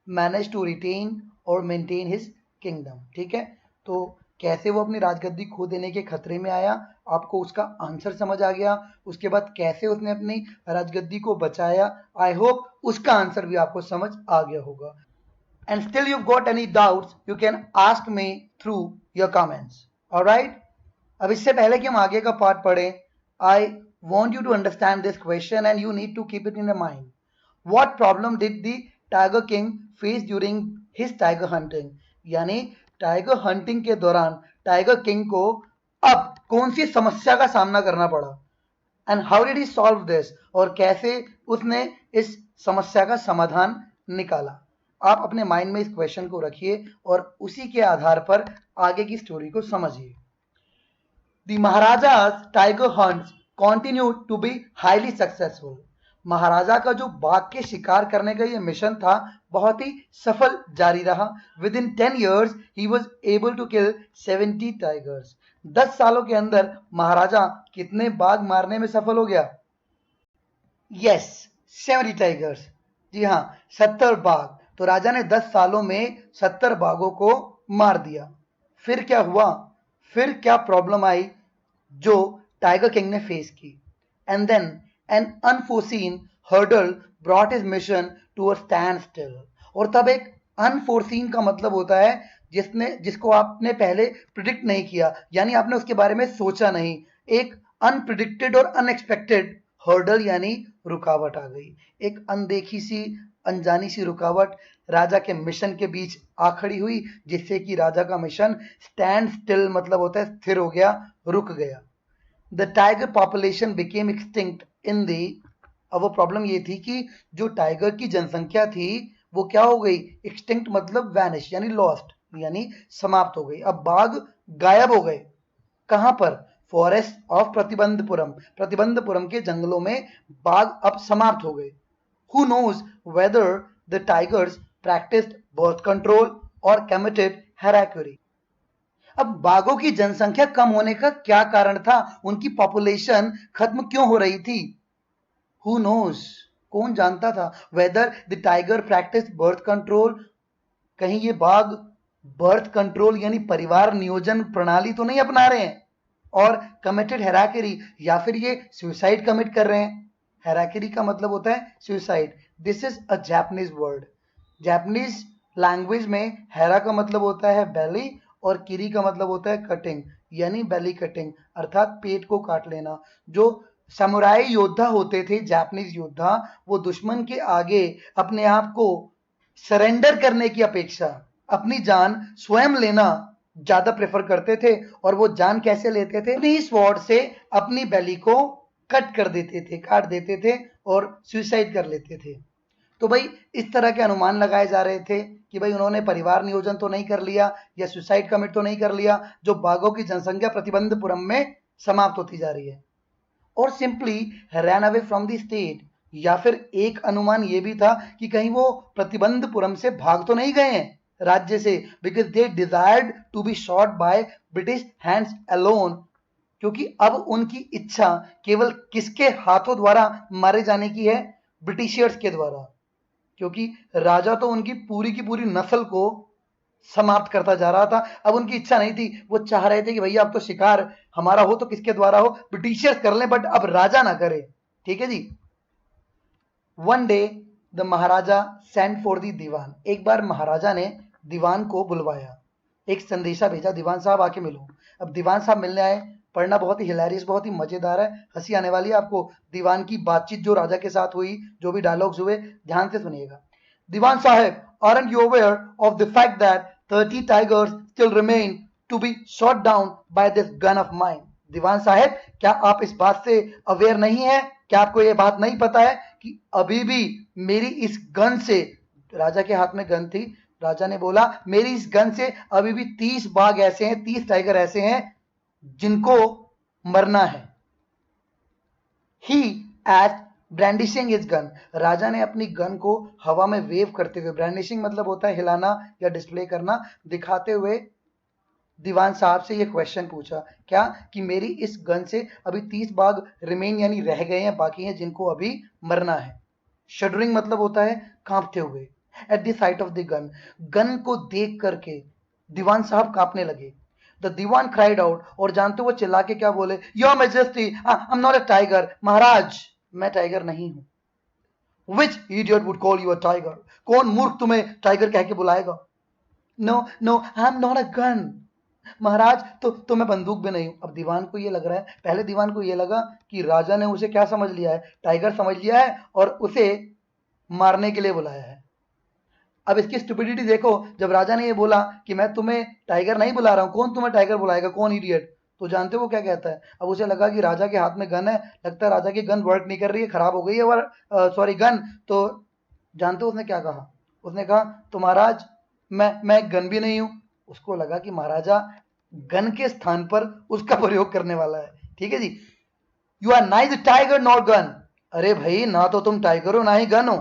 manage to retain और मेंटेन हिज किंगडम। ठीक है, तो कैसे वो अपनी राजगद्दी खो देने के खतरे में आया, आपको उसका आंसर समझ आ गया। उसके बाद कैसे उसने अपनी राजगद्दी को बचाया, आई होप उसका आंसर भी आपको समझ आ गया होगा। And still you've got any doubts, you can ask me through your comments. Alright? अब इससे पहले कि हम आगे का पार्ट पढ़ें, I want you to understand this question and you need to keep it in your mind. What problem did the Tiger King face during his tiger hunting? यानी tiger hunting के दौरान टाइगर किंग को अब कौन सी समस्या का सामना करना पड़ा, and how did he solve this, और कैसे उसने इस समस्या का समाधान निकाला। आप अपने माइंड में इस क्वेश्चन को रखिए और उसी के आधार पर आगे की स्टोरी को समझिए। The Maharaja's tiger hunts continued to be highly successful. महाराजा का जो बाघ के शिकार करने का ये मिशन था बहुत ही सफल जारी रहा। With in 10 years he was able to kill 70 tigers. 10 सालों के अंदर महाराजा कितने बाघ मारने में सफल हो गया? Yes, 70 tigers. जी हाँ, 70 बाघ। तो राजा ने 10 सालों में 70 बाघों को मार दिया। फिर क्या हुआ, फिर क्या प्रॉब्लम आई जो टाइगर किंग ने फेस की? And then an unforeseen hurdle brought his mission to a standstill. और तब एक अनफोर्सीन का मतलब होता है जिसको आपने पहले प्रिडिक्ट नहीं किया, यानी आपने उसके बारे में सोचा नहीं। एक अनप्रिडिक्टेड और अनएक्सपेक्टेड हर्डल यानी रुकावट आ गई, एक अनदेखी सी, अनजानी सी रुकावट राजा के मिशन के बीच आ खड़ी हुई, जिससे कि राजा का मिशन स्टैंड स्टिल मतलब होता है स्थिर हो गया, रुक गया। The tiger population became extinct in the. अब वो प्रॉब्लम ये थी कि जो टाइगर की जनसंख्या थी वो क्या हो गई? एक्सटिंक्ट मतलब वैनिश यानी लॉस्ट, यानी समाप्त हो गई। अब बाघ गायब हो गए। कहां पर? फॉरेस्ट ऑफ प्रतिबंधपुरम, प्रतिबंधपुरम के जंगलों में बाघ अब समाप्त हो गए। Who knows whether the tigers practiced birth control or committed harakiri? अब बाघों की जनसंख्या कम होने का क्या कारण था? उनकी पॉपुलेशन खत्म क्यों हो रही थी? Who knows? कौन जानता था? Whether the tiger practiced birth control, कहीं ये बाघ बर्थ कंट्रोल यानी परिवार नियोजन प्रणाली तो नहीं अपना रहे हैं, और कमिटेड हेराकेरी या फिर ये सुसाइड कमिट कर रहे हैं। हेराकेरी का मतलब होता है suicide. This is a Japanese word. Japanese language में हेरा का मतलब होता है बेली और किरी का मतलब होता है कटिंग, यानी बेली कटिंग अर्थात पेट को काट लेना। जो समुराई योद्धा होते थे, जापानीज योद्धा, वो दुश्मन के आगे अपने आप को सरेंडर करने की अपेक्षा अपनी जान स्वयं लेना ज्यादा प्रेफर करते थे। और वो जान कैसे लेते थे? अपनी स्वॉर्ड से अपनी बेली को कट कर देते थे, काट देते थे और सुसाइड कर लेते थे। तो भाई इस तरह के अनुमान लगाए जा रहे थे कि भाई उन्होंने परिवार नियोजन तो नहीं कर लिया या सुसाइड कमिट तो नहीं कर लिया, जो बाघों की जनसंख्या प्रतिबंधपुरम में समाप्त होती जा रही है, और simply ran away from the state. या फिर एक अनुमान यह भी था कि कहीं वो प्रतिबंधपुरम से भाग तो नहीं गए हैं राज्य से, because they desired to be shot by British hands alone, क्योंकि अब उनकी इच्छा केवल किसके हाथों द्वारा मारे जाने की है? ब्रिटिशर्स के द्वारा, क्योंकि राजा तो उनकी की पूरी नस्ल को समाप्त करता जा रहा था। अब उनकी इच्छा नहीं थी, वो चाह रहे थे कि भैया अब तो शिकार हमारा हो तो किसके द्वारा हो, ब्रिटिशर्स कर लें, बट अब राजा ना करे। ठीक है जी। One day the Maharaja send for the Dewan. एक बार महाराजा ने दीवान को बुलवाया, एक संदेशा भेजा, दीवान साहब आके मिलो। अब दीवान साहब मिलने आए। पढ़ना बहुत ही हिलेरियस, बहुत ही मजेदार है, हंसी आने वाली है आपको। दीवान की बातचीत जो राजा के साथ हुई, जो भी डायलॉग्स हुए, ध्यान से सुनिएगा। दीवान साहब, aren't you aware of the fact that 30 tigers still remain to be shot down by this gun of mine? दीवान साहब, क्या आप इस बात से अवेयर नहीं है? क्या आपको यह बात नहीं पता है कि अभी भी मेरी इस गन से, राजा के हाथ में गन थी, राजा ने बोला मेरी इस गन से अभी भी 30 बाघ ऐसे हैं, 30 टाइगर ऐसे हैं जिनको मरना है। He at brandishing is gun. राजा ने अपनी गन को हवा में वेव करते हुए, ब्रांडिशिंग मतलब होता है हिलाना या डिस्प्ले करना, दिखाते हुए दीवान साहब से ये क्वेश्चन पूछा, क्या कि मेरी इस गन से अभी 30 बाघ रिमेन यानी रह गए हैं, बाकी हैं जिनको अभी मरना है। शडरिंग मतलब होता है कांपते हुए। At the site of the gun, gun को देख करके दीवान साहब कांपने लगे। द दीवान क्राइड आउट, और जानते वो चिल्ला के क्या बोले, your majesty I am not a tiger, महाराज मैं टाइगर नहीं हूं। Which idiot would call you a tiger, कौन मूर्ख तुम्हें टाइगर कह के बुलाएगा। No no I am not a gun, महाराज तो मैं बंदूक भी नहीं हूं। अब दीवान को ये लग रहा है, पहले दीवान को ये लगा कि राजा ने उसे क्या समझ लिया है, टाइगर समझ लिया है और उसे मारने के लिए बुलाया है। अब इसकी स्टुपिडिटी देखो, जब राजा ने ये बोला कि मैं तुम्हें टाइगर नहीं बुला रहा हूं, कौन तुम्हें टाइगर बुलाएगा, कौन इडियट, तो जानते हो वो क्या कहता है। अब उसे लगा कि राजा के हाथ में गन है, लगता है राजा की गन वर्क नहीं कर रही है, खराब हो गई है और सॉरी गन। तो जानते हो उसने क्या कहा, उसने कहा तो महाराज मैं गन भी नहीं हूं। उसको लगा कि महाराजा गन के स्थान पर उसका प्रयोग करने वाला है। ठीक है जी, you are nice tiger not gun, अरे भाई ना तो तुम टाइगर हो ना ही गन हो।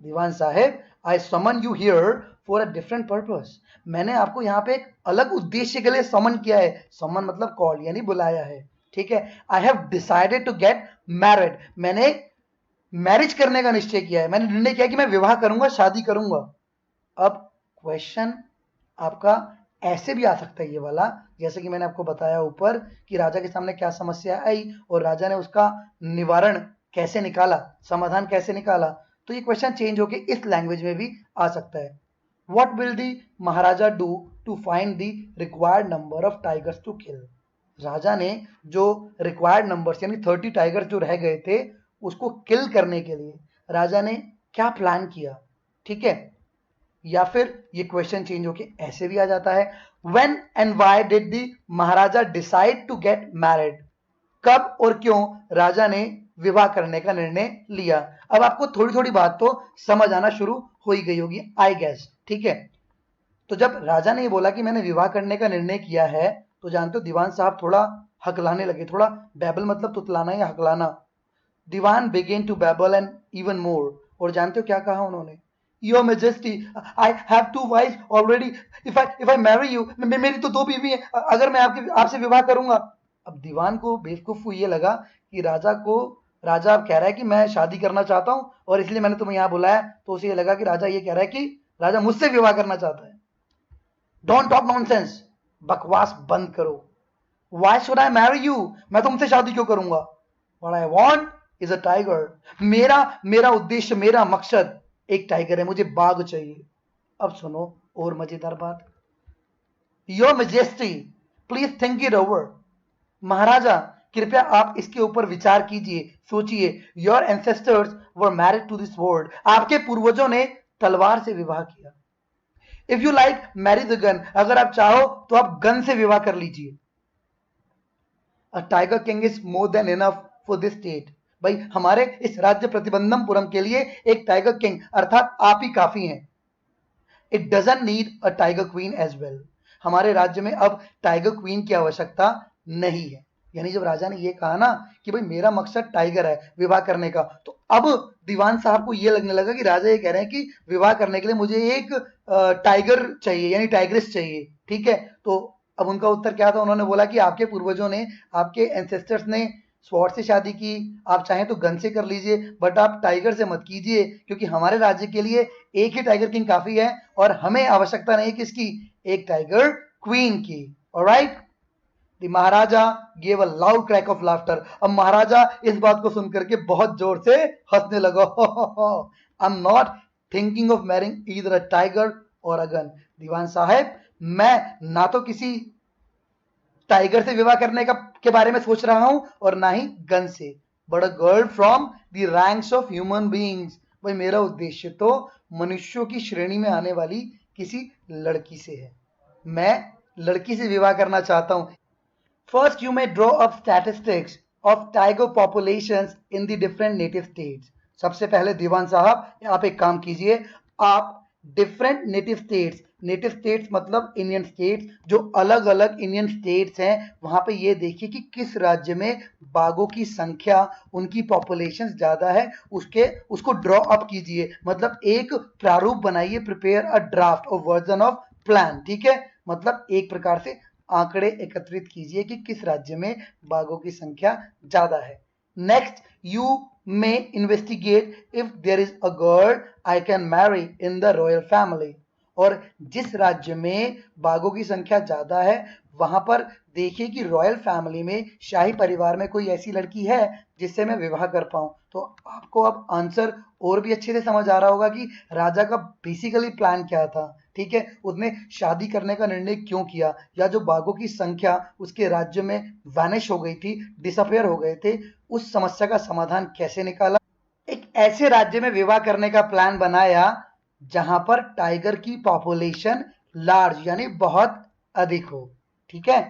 दीवान साहेब I summon you here for a different purpose, मैंने आपको यहाँ पे एक अलग उद्देश्य के लिए समन किया है। समन मतलब कॉल यानी बुलाया है। ठीक है, I have decided to get married, मैंने मैरिज करने का निश्चय किया है, मैंने निर्णय किया कि मैं विवाह करूंगा, शादी करूंगा। अब क्वेश्चन आपका ऐसे भी आ सकता है ये वाला, जैसे कि मैंने आपको बताया ऊपर कि राजा के सामने क्या समस्या आई और राजा ने उसका निवारण कैसे निकाला, समाधान कैसे निकाला। तो ये क्वेश्चन चेंज होके इस लैंग्वेज में भी आ सकता है। What will the Maharaja do to find the required number of tigers to kill, राजा ने जो रिक्वायर्ड नंबर्स यानी 30 टाइगर्स जो रह गए थे उसको किल करने के लिए राजा ने क्या प्लान किया। ठीक है, या फिर ये क्वेश्चन चेंज होके ऐसे भी आ जाता है, when and why did the Maharaja decide to get married, कब और क्यों राजा ने विवाह करने का निर्णय लिया। अब आपको थोड़ी थोड़ी बात तो समझ आना शुरू हो ही गई होगी आई गेस। ठीक है, तो जब राजा ने ये बोला कि मैंने विवाह करने का निर्णय किया है, तो जानते हो दीवान साहब थोड़ा हकलाने लगे, थोड़ा बैबल मतलब तुतलाना या हकलाना। Dewan began to babble and even more, और जानते हो क्या कहा उन्होंने, your majesty I have two wife already, if I marry you, मेरी तो 2 बीवी है, अगर मैं आपसे विवाह करूंगा। अब दीवान को बेवकूफ को ये लगा कि राजा अब कह रहा है कि मैं शादी करना चाहता हूं और इसलिए मैंने तुम्हें यहां बुलाया, तो उसे ये लगा कि राजा ये कह रहा है कि राजा मुझसे विवाह करना चाहता है। डोंट टॉक नॉनसेंस, बकवास बंद करो। Why should I marry you, मैं तुमसे शादी क्यों करूंगा। What I want is a tiger, मेरा मेरा उद्देश्य, मेरा मकसद एक टाइगर है, मुझे बाघ चाहिए। अब सुनो और मजेदार बात, your majesty please think it over, Maharaja कृपया आप इसके ऊपर विचार कीजिए, सोचिए। Your ancestors were married to this world, आपके पूर्वजों ने तलवार से विवाह किया। If you like marry the gun, अगर आप चाहो तो आप गन से विवाह कर लीजिए। A tiger king is more than enough for this state, भाई हमारे इस राज्य प्रतिबंधमपुरम के लिए एक टाइगर किंग अर्थात आप ही काफी हैं। It doesn't need a tiger queen as well, हमारे राज्य में अब टाइगर क्वीन की आवश्यकता नहीं है। यानी जब राजा ने ये कहा ना कि भाई मेरा मकसद टाइगर है विवाह करने का, तो अब दीवान साहब को ये लगने लगा कि राजा ये कह रहे हैं कि विवाह करने के लिए मुझे एक टाइगर चाहिए यानी टाइग्रेस चाहिए। ठीक है, तो अब उनका उत्तर क्या था, उन्होंने बोला कि आपके पूर्वजों ने, आपके एंसेस्टर्स ने स्वॉर्ड से शादी की, आप चाहें तो गन से कर लीजिए, बट आप टाइगर से मत कीजिए, क्योंकि हमारे राज्य के लिए एक ही टाइगर किंग काफी है और हमें आवश्यकता नहीं किसकी, एक टाइगर क्वीन की। Alright, the Maharaja gave a loud crack of laughter, अब महाराजा इस बात को सुनकर के बहुत जोर से हंसने लगा। आई am not thinking of marrying either a tiger और अ गन, दीवान साहब मैं ना तो किसी टाइगर से विवाह करने का के बारे में सोच रहा हूं और ना ही गन से, but a girl from the ranks of human beings, भाई मेरा उद्देश्य तो मनुष्यों की श्रेणी में आने वाली किसी लड़की से है, मैं लड़की से विवाह करना चाहता हूं। First you may draw up statistics of tiger populations in the different native states, सबसे पहले दीवान साहब आप एक काम कीजिए, आप different native states, native states मतलब इंडियन स्टेट्स, जो अलग अलग इंडियन स्टेट्स हैं वहां पे ये देखिए कि किस राज्य में बाघों की संख्या, उनकी पॉपुलेशन ज्यादा है, उसको ड्रॉ अप कीजिए, मतलब एक प्रारूप बनाइए, प्रिपेयर अ ड्राफ्ट और वर्जन ऑफ प्लान। ठीक है, मतलब एक प्रकार से आंकड़े एकत्रित कीजिए कि किस राज्य में बाघों की संख्या ज्यादा है। Next, you may investigate if there is a girl I can marry in the royal family. और जिस राज्य में बाघों की संख्या ज्यादा है वहां पर देखिए कि रॉयल फैमिली में, शाही परिवार में कोई ऐसी लड़की है जिससे मैं विवाह कर पाऊं। तो आपको अब आंसर और भी अच्छे से समझ आ रहा होगा कि राजा का बेसिकली प्लान क्या था। ठीक है, उसने शादी करने का निर्णय क्यों किया, या जो बाघों की संख्या उसके राज्य में वैनिश हो गई थी, डिसअपियर हो गए थे, उस समस्या का समाधान कैसे निकाला। एक ऐसे राज्य में विवाह करने का प्लान बनाया जहां पर टाइगर की पॉपुलेशन लार्ज यानी बहुत अधिक हो। ठीक है,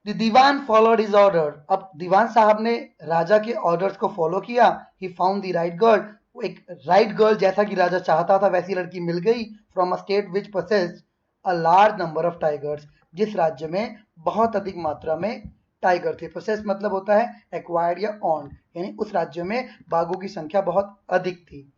the dewan followed his order. अब दीवान साहब ने राजा के ऑर्डर्स को फॉलो किया। He found the right girl. एक राइट गर्ल जैसा कि राजा चाहता था वैसी लड़की मिल गई, from a state which possessed a large number of tigers. जिस राज्य में बहुत अधिक मात्रा में टाइगर थे। पोसेस मतलब होता है एक्वायर्ड या ऑन, यानी उस राज्य में बाघों की संख्या बहुत अधिक थी।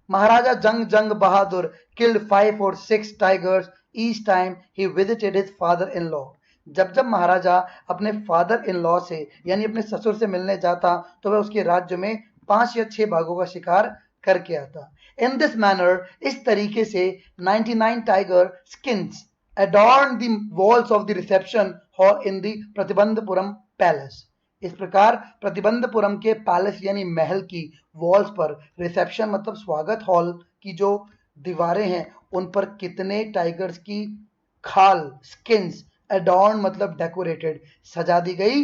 महाराजा जंग जंग बहादुर killed 5 or 6 tigers each time he visited his father in law। जब जब महाराजा अपने फादर इन लॉ से यानी अपने ससुर से मिलने जाता तो वह उसके राज्य में 5 या 6 बाघों का शिकार करके आता। इन दिस मैनर, इस तरीके से 99 tiger skins adorned the walls of the reception hall in the Pratibandapuram palace. इस प्रकार प्रतिबंधपुरम के पैलेस यानी महल की वॉल्स पर, रिसेप्शन मतलब स्वागत हॉल की जो दीवारें हैं उन पर कितने टाइगर्स की खाल, स्किन्स, एडॉर्न मतलब डेकोरेटेड, सजा दी गई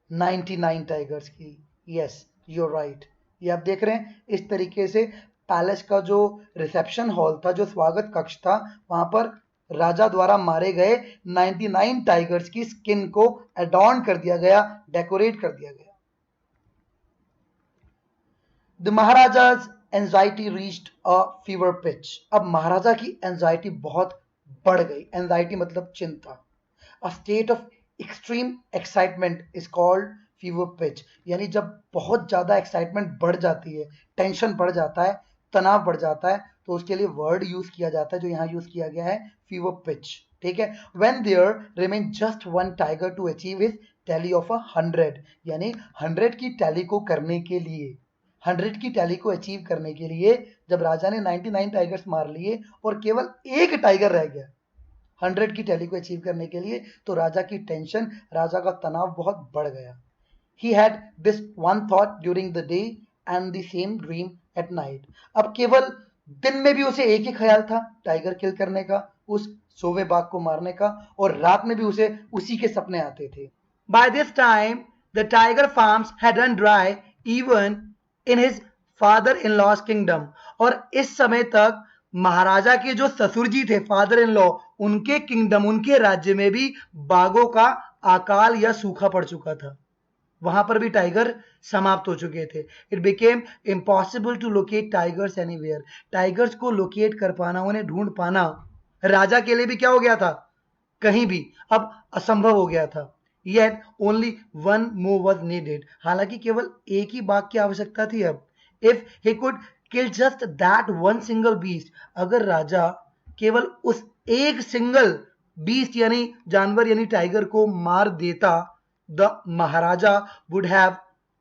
99 टाइगर्स की। Yes, you are right. ये आप देख रहे हैं इस तरीके से पैलेस का जो रिसेप्शन हॉल था, जो स्वागत कक्ष था, वहां पर राजा द्वारा मारे गए 99 टाइगर्स की स्किन को एडॉर्न कर दिया गया, डेकोरेट कर दिया गया। The Maharaja's anxiety reached a fever pitch. अब महाराजा की एंजाइटी बहुत बढ़ गई। एंजाइटी मतलब चिंता। A state of extreme excitement is called fever pitch. यानी जब बहुत ज्यादा एक्साइटमेंट बढ़ जाती है, टेंशन बढ़ जाता है, तनाव बढ़ जाता है, तो उसके लिए वर्ड यूज किया जाता है जो यहाँ यूज किया गया है, फीवर पिच। ठीक है, when there remain just one tiger to achieve his tally of 100। यानी 100 की टैली को करने के लिए, 100 की टैली को अचीव करने के लिए जब राजा ने 99 टाइगर्स मार लिए और केवल एक टाइगर रह गया 100 की टैली को अचीव करने के लिए, तो राजा की टेंशन, राजा का तनाव बहुत बढ़ गया। He had this one thought during the day and the same dream at night। अब केवल दिन में भी उसे एक ही ख्याल था टाइगर किल करने का, उस सोवे बाघ को मारने का, और रात में भी उसे उसी के सपने आते थे। By this time, the tiger farms had run dry even in his father-in-law's kingdom। और इस समय तक महाराजा के जो ससुर जी थे, फादर इन लॉ, उनके किंगडम, उनके राज्य में भी बाघों का अकाल या सूखा पड़ चुका था। वहां पर भी टाइगर समाप्त हो चुके थे। It became impossible to locate tigers anywhere. Tigers को लोकेट कर पाना, उन्हें ढूंढ पाना राजा के लिए भी क्या हो गया था, कहीं भी अब असंभव हो गया था। Yet only one move was needed. हालांकि केवल एक ही बाघ की आवश्यकता थी अब। If he could kill just that one single beast. अगर राजा केवल उस एक सिंगल बीस्ट यानी जानवर यानी टाइगर को मार देता, the Maharaja would have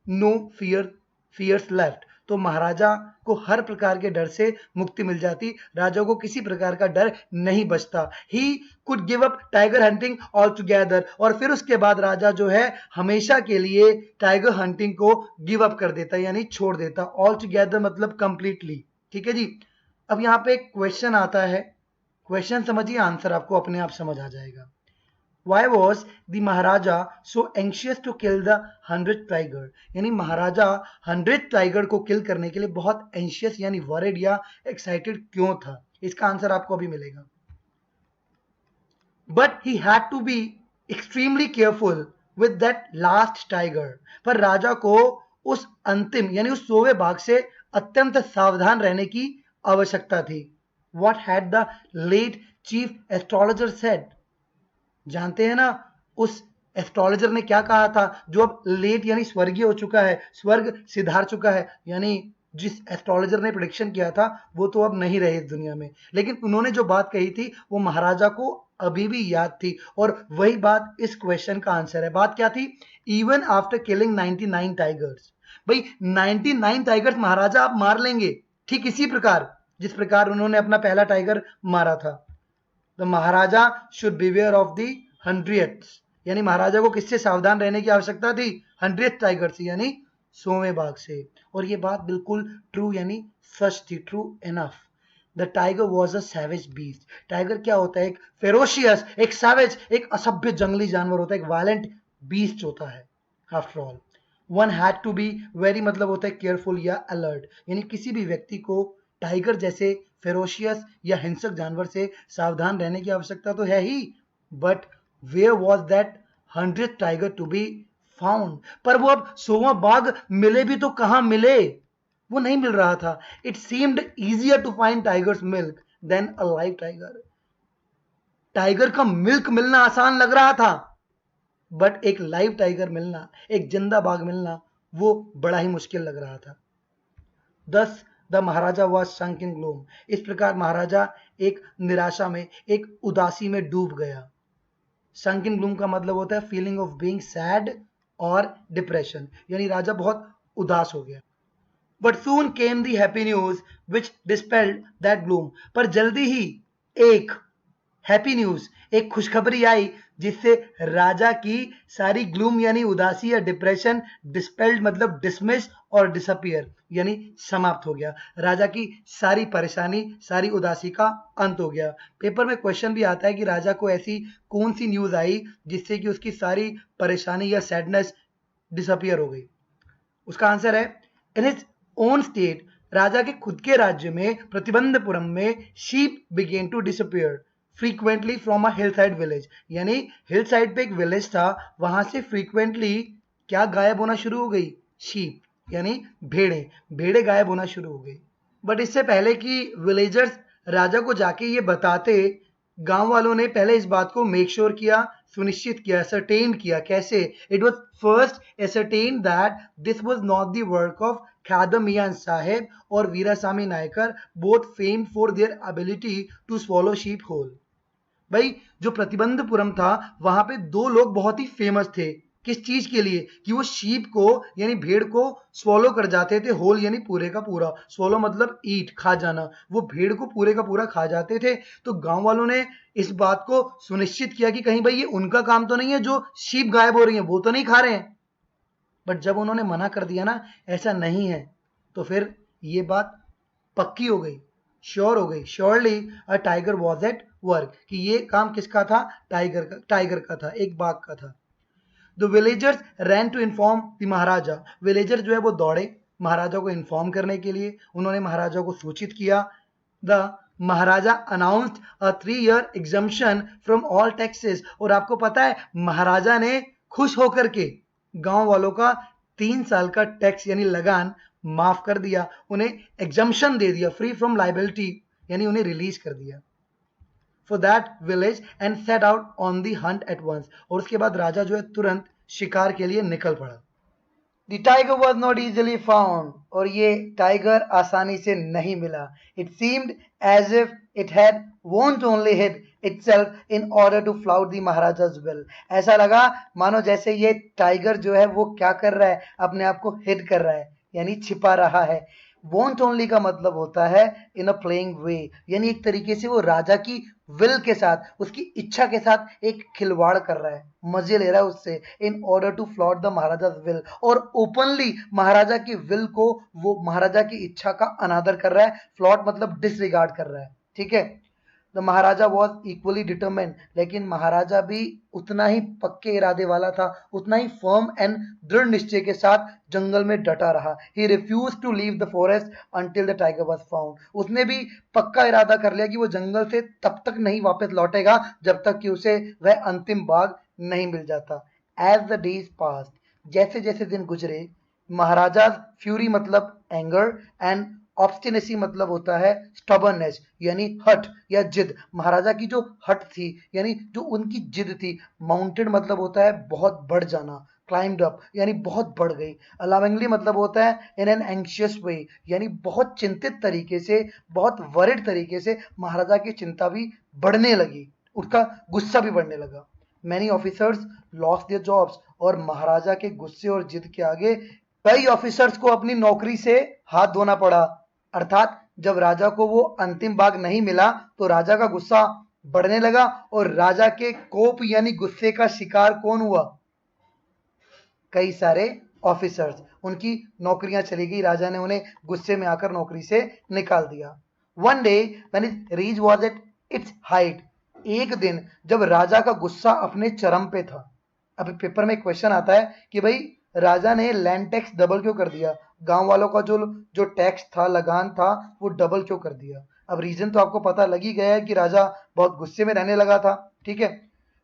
no fears left. तो महाराजा को हर प्रकार के डर से मुक्ति मिल जाती, राजा को किसी प्रकार का डर नहीं बचता। He could give up tiger hunting all together. और फिर उसके बाद राजा जो है हमेशा के लिए टाइगर हंटिंग को गिव अप कर देता, यानी छोड़ देता। ऑल टुगेदर मतलब कंप्लीटली। ठीक है जी। अब यहाँ पे एक क्वेश्चन आता है, क्वेश्चन समझिए, आंसर आपको अपने आप समझ आ जाएगा। Why was the Maharaja so anxious to kill the 100 tiger? यानी महाराजा 100 टाइगर को किल करने के लिए बहुत एंशियस यानी वरिड या एक्साइटेड क्यों था? इसका आंसर आपको अभी मिलेगा। But he had to be extremely careful with that last tiger। पर राजा को उस अंतिम यानी उस सोवे बाघ से अत्यंत सावधान रहने की आवश्यकता थी। What had the late chief astrologer said? जानते हैं ना उस एस्ट्रोलॉजर ने क्या कहा था, जो अब लेट यानी स्वर्गीय हो चुका है, स्वर्ग सिधार चुका है, यानी जिस एस्ट्रोलॉजर ने प्रेडिक्शन किया था वो तो अब नहीं रहे इस दुनिया में, लेकिन उन्होंने जो बात कही थी वो महाराजा को अभी भी याद थी, और वही बात इस क्वेश्चन का आंसर है। बात क्या थी? इवन आफ्टर किलिंग 99 टाइगर्स, भाई 99 टाइगर्स महाराजा आप मार लेंगे ठीक इसी प्रकार जिस प्रकार उन्होंने अपना पहला टाइगर मारा था। The Maharaja should beware of the 100th, यानी महाराजा को किससे सावधान रहने की आवश्यकता थी? 100th टाइगर से, यानी 100वें बाघ से। और ये बात बिल्कुल ट्रू यानी सच थी, true enough. The tiger was a savage beast. Tiger क्या होता है? एक फेरोशियस, एक सैवेज, एक असभ्य जंगली जानवर होता है, एक वायलेंट बीस्ट होता है। After all one had to be very, मतलब होता है केयरफुल या अलर्ट, यानी किसी भी व्यक्ति को टाइगर जैसे फेरोशियस या हिंसक जानवर से सावधान रहने की आवश्यकता तो है ही, but where was that 100th tiger to be found? पर वो अब 100वां बाघ मिले भी तो कहां मिले? वो नहीं मिल रहा था। It seemed easier to find tiger's milk than a live tiger. Tiger का मिल्क मिलना आसान लग रहा था, बट एक लाइव टाइगर मिलना, एक जिंदा बाघ मिलना, वो बड़ा ही मुश्किल लग रहा था। दस the Maharaja was sunk in gloom. इस प्रकार महाराजा एक निराशा में, एक उदासी में डूब गया। संक इन ग्लूम का मतलब होता है फीलिंग ऑफ बीइंग सैड और डिप्रेशन, यानी राजा बहुत उदास हो गया। But soon came the happy news which dispelled that gloom. पर जल्दी ही एक हैप्पी न्यूज, एक खुशखबरी आई जिससे राजा की सारी ग्लूम यानी उदासी या डिप्रेशन, डिस्पेल्ड मतलब डिसमिस और डिसअपियर यानी समाप्त हो गया। राजा की सारी परेशानी, सारी उदासी का अंत हो गया। पेपर में क्वेश्चन भी आता है कि राजा को ऐसी कौन सी न्यूज आई जिससे कि उसकी सारी परेशानी या सैडनेस डिसअपियर हो गई। उसका आंसर है इन हिज ओन स्टेट, राजा के खुद के राज्य में प्रतिबंधपुरम में sheep began to disappear frequently from a hill side village, यानी हिल साइड पे एक विलेज था, वहां से फ्रीक्वेंटली क्या गायब होना शुरू हो गई? शीप यानी भेड़े, भेड़े गायब होना शुरू हो गई। बट इससे पहले कि विलेजर्स राजा को जाके ये बताते, गांव वालों ने पहले इस बात को मेक श्योर किया, सुनिश्चित किया, असरटेन किया। कैसे? It was first ascertained that this was not the work of Khadam Mian Sahib or Veerasamy Naikar, both famed for their ability to swallow sheep whole। भाई जो प्रतिबंधपुरम था वहां पे दो लोग बहुत ही फेमस थे। किस चीज के लिए? कि वो शीप को यानी भेड़ को स्वॉलो कर जाते थे, होल यानी पूरे का पूरा, स्वॉलो मतलब ईट, खा जाना, वो भेड़ को पूरे का पूरा खा जाते थे। तो गांव वालों ने इस बात को सुनिश्चित किया कि कहीं भाई ये उनका काम तो नहीं है जो शीप गायब हो रही है, वो तो नहीं खा रहे हैं। बट जब उन्होंने मना कर दिया ना ऐसा नहीं है, तो फिर ये बात पक्की हो गई, श्योर हो गई, surely a tiger was at work, कि ये काम किसका था? टाइगर का था, एक बाघ का था। The villagers ran to inform the Maharaja. Villager जो है वो दौड़े महाराजा को इन्फॉर्म करने के लिए, उन्होंने महाराजा को सूचित किया। The Maharaja announced a 3-year exemption from all taxes. और आपको पता है महाराजा ने खुश होकर के गांव वालों का 3 साल का टैक्स यानी लगान माफ कर दिया, उन्हें एग्जम्पशन दे दिया, फ्री फ्रॉम लाइबिलिटी यानी उन्हें रिलीज कर दिया for that village and set out on the hunt at once. और उसके बाद राजा जो है तुरंत शिकार के लिए निकल पड़ा। The tiger was not easily found. और ये टाइगर आसानी से नहीं मिला। It seemed as if it had want only hid itself in order to flout the Maharaja's will। ऐसा लगा मानो जैसे ये टाइगर जो है वो क्या कर रहा है, अपने आप को हिड कर रहा है यानी छिपा रहा है। वॉन्ट ओनली का मतलब होता है इन अ प्लेइंग वे, यानी एक तरीके से वो राजा की विल के साथ, उसकी इच्छा के साथ एक खिलवाड़ कर रहा है, मजे ले रहा है उससे। In order to flout the Maharaja will, और ओपनली महाराजा की विल को, वो महाराजा की इच्छा का अनादर कर रहा है। फ्लॉट मतलब डिसरिगार्ड कर रहा है, ठीक है। The Maharaja was equally determent, लेकिन महाराजा भी उतना ही पक्के इरादे वाला था, उतना ही फर्म एंड दृढ़ निश्चय के साथ जंगल में डटा रहा। He refuse to leave the forest until the tiger was found. उसने भी पक्का इरादा कर लिया कि वो जंगल से तब तक नहीं वापस लौटेगा जब तक कि उसे वह अंतिम बाघ नहीं मिल जाता। एज द डेज पास्ड, जैसे जैसे दिन गुजरे, महाराजा फ्यूरी मतलब एंगर एंड ऑब्स्टिनेसी मतलब होता है स्टबर्नेस यानी हट या जिद। महाराजा की जो हट थी यानी जो उनकी जिद थी, माउंटेड मतलब होता है बहुत बढ़ जाना, क्लाइम्ड अप यानी बहुत बढ़ गई। अलार्मिंगली मतलब होता है इन एन एंशियस वे, यानी बहुत चिंतित तरीके से, बहुत वरिड तरीके से महाराजा की चिंता भी बढ़ने लगी, उसका गुस्सा भी बढ़ने लगा। Many officers lost their jobs, और महाराजा के गुस्से और जिद के आगे कई ऑफिसर्स को अपनी नौकरी से हाथ धोना पड़ा। अर्थात जब राजा को वो अंतिम भाग नहीं मिला तो राजा का गुस्सा बढ़ने लगा, और राजा के कोप यानी गुस्से का शिकार कौन हुआ? कई सारे ऑफिसर्स, उनकी नौकरियां चली गई, राजा ने उन्हें गुस्से में आकर नौकरी से निकाल दिया। One day when his reach was at its height, एक दिन जब राजा का गुस्सा अपने चरम पे था। अब पेपर में क्वेश्चन आता है कि भाई राजा ने लैंड टैक्स डबल क्यों कर दिया, गांव वालों का जो जो टैक्स था, लगान था, वो डबल क्यों कर दिया? अब रीजन तो आपको पता लग ही गया है कि राजा बहुत गुस्से में रहने लगा था, ठीक है।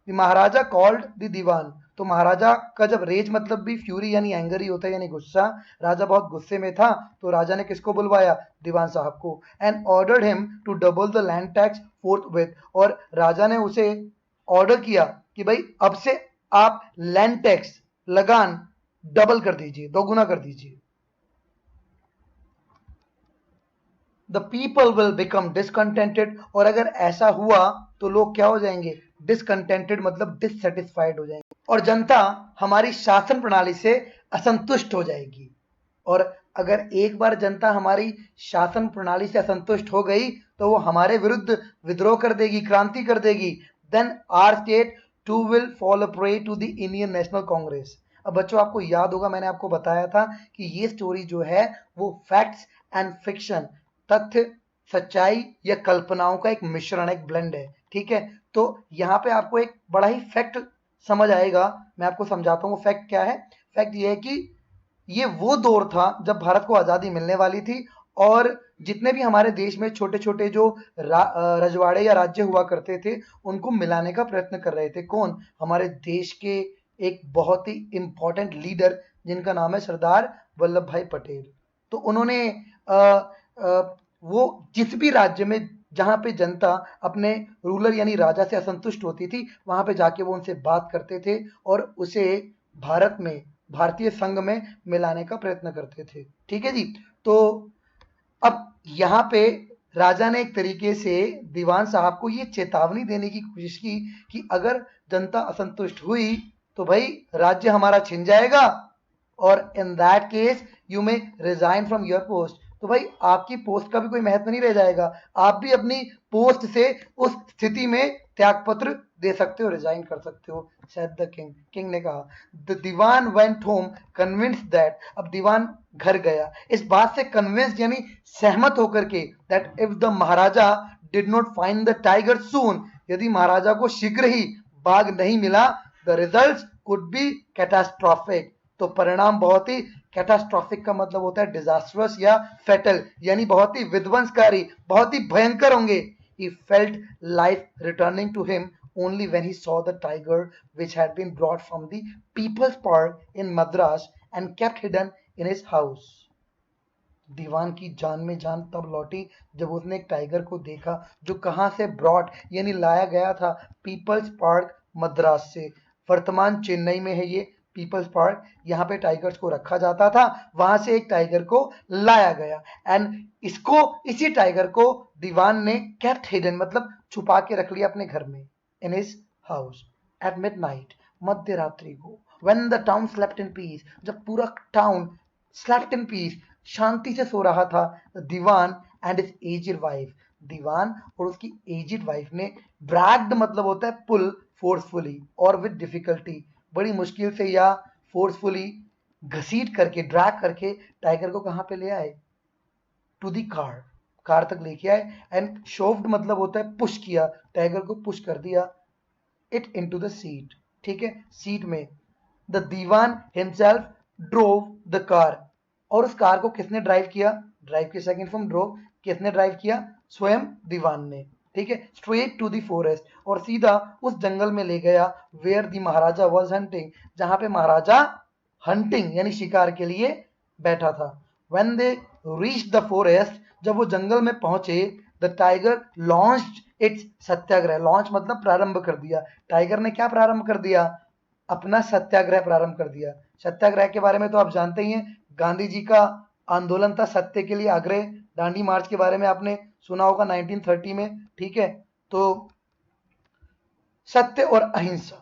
महाराजा कॉल्ड द दीवान, तो महाराजा का जब रेज मतलब भी फ्यूरी यानी एंगर ही होता है, यानी गुस्सा, राजा बहुत गुस्से में था तो राजा ने किसको बुलवाया? दीवान साहब को। And ordered him to double the land tax forthwith, और राजा ने उसे ऑर्डर किया कि भाई अब से आप लैंड टैक्स, लगान डबल कर दीजिए, दोगुना कर दीजिए। The people will become discontented, और अगर ऐसा हुआ तो लोग क्या हो जाएंगे? डिसकंटेंटेड मतलब डिससेटिस्फाइड हो जाएंगे, और जनता हमारी शासन प्रणाली से असंतुष्ट हो जाएगी। और अगर एक बार जनता हमारी शासन प्रणाली से असंतुष्ट हो गई तो वो हमारे विरुद्ध विद्रोह कर देगी, क्रांति कर देगी। Then our state too will fall a prey to the Indian National Congress. अब बच्चों आपको याद होगा मैंने आपको बताया था कि ये स्टोरी जो है वो फैक्ट्स एंड फिक्शन, तथ्य, सच्चाई या कल्पनाओं का एक मिश्रण, एक ब्लेंड है, ठीक है। तो यहाँ पे आपको एक बड़ा ही फैक्ट समझ आएगा, मैं आपको समझाता हूँ। फैक्ट क्या है? फैक्ट ये है कि ये वो दौर था जब भारत को आज़ादी मिलने वाली थी, और जितने भी हमारे देश में छोटे छोटे जो रजवाड़े या राज्य हुआ करते थे उनको मिलाने का प्रयत्न कर रहे थे। कौन? हमारे देश के एक बहुत ही इंपॉर्टेंट लीडर जिनका नाम है सरदार वल्लभ भाई पटेल। तो उन्होंने वो जिस भी राज्य में जहां पे जनता अपने रूलर यानी राजा से असंतुष्ट होती थी वहां पे जाके वो उनसे बात करते थे और उसे भारत में, भारतीय संघ में मिलाने का प्रयत्न करते थे, ठीक है जी। तो अब यहाँ पे राजा ने एक तरीके से दीवान साहब को ये चेतावनी देने की कोशिश की कि अगर जनता असंतुष्ट हुई तो भाई राज्य हमारा छिन जाएगा, और in that case you may resign from your post. तो भाई आपकी पोस्ट का भी कोई महत्व नहीं रह जाएगा, आप भी अपनी पोस्ट से उस स्थिति में त्यागपत्र दे सकते हो, रिजाइन कर सकते हो, सेड द किंग। किंग ने कहा। The Dewan went home convince that, अब दीवान घर गया इस बात से कन्विंस यानी सहमत होकर के, that if the Maharaja did not find the tiger soon, यदि महाराजा को शीघ्र ही बाघ नहीं मिला, the result could be catastrophic, तो परिणाम बहुत ही, कैटास्ट्रॉफिक का मतलब होता है डिजास्टरस या फेटल, यानी बहुत ही विध्वंसकारी, बहुत ही भयंकर होंगे। He felt life returning to him only when he saw the tiger which had been brought from the People's Park in Madras and kept hidden in his house. दीवान की जान में जान तब लौटी जब उसने एक टाइगर को देखा जो कहां से ब्रॉट यानी लाया गया था, पीपल्स पार्क मद्रास से। वर्तमान चेन्नई में है ये पीपल्स पार्क, यहाँ पे टाइगर्स को रखा जाता था, वहां से एक टाइगर को लाया गया। एंड इसको, इसी टाइगर को दीवान ने केप्ट हिडन मतलब छुपा के रख लिया अपने घर में, in his house at midnight, मध्य रात्रि को। When the town slept in peace, जब पूरा टाउन स्लेप्ट इन पीस शांति से सो रहा था, Dewan and his aged wife, Dewan और उसकी एज्ड वाइफ ने ब्रैग्ड मतलब होता है पुल फोर्सफुली और विद डिफिकल्टी, बड़ी मुश्किल से या फोर्सफुली घसीट करके, ड्रैग करके टाइगर को कहां पे ले आए? टू दी कार, कार तक लेके आए। एंड शोव्ड मतलब होता है पुश किया, टाइगर को पुश कर दिया इट इनटू द सीट, ठीक है, सीट में। The Dewan himself drove the car, और उस कार को किसने ड्राइव किया? ड्राइव की सेकंड फॉर्म ड्रोव, किसने ड्राइव किया? स्वयं दीवान ने, ठीक है। स्ट्रेट टू द फॉरेस्ट, और सीधा उस जंगल में ले गया where the Maharaja was hunting, जहां पे महाराजा हंटिंग यानी शिकार के लिए बैठा था। When they reach the forest, जब वो जंगल में पहुंचे, the tiger launched it's Satyagraha, launch मतलब प्रारंभ कर दिया, टाइगर ने क्या प्रारंभ कर दिया? अपना सत्याग्रह प्रारंभ कर दिया। सत्याग्रह के बारे में तो आप जानते ही हैं, गांधी जी का आंदोलन था सत्य के लिए आग्रह। दांडी मार्च के बारे में आपने सुना होगा 1930 में, ठीक है। तो सत्य और अहिंसा,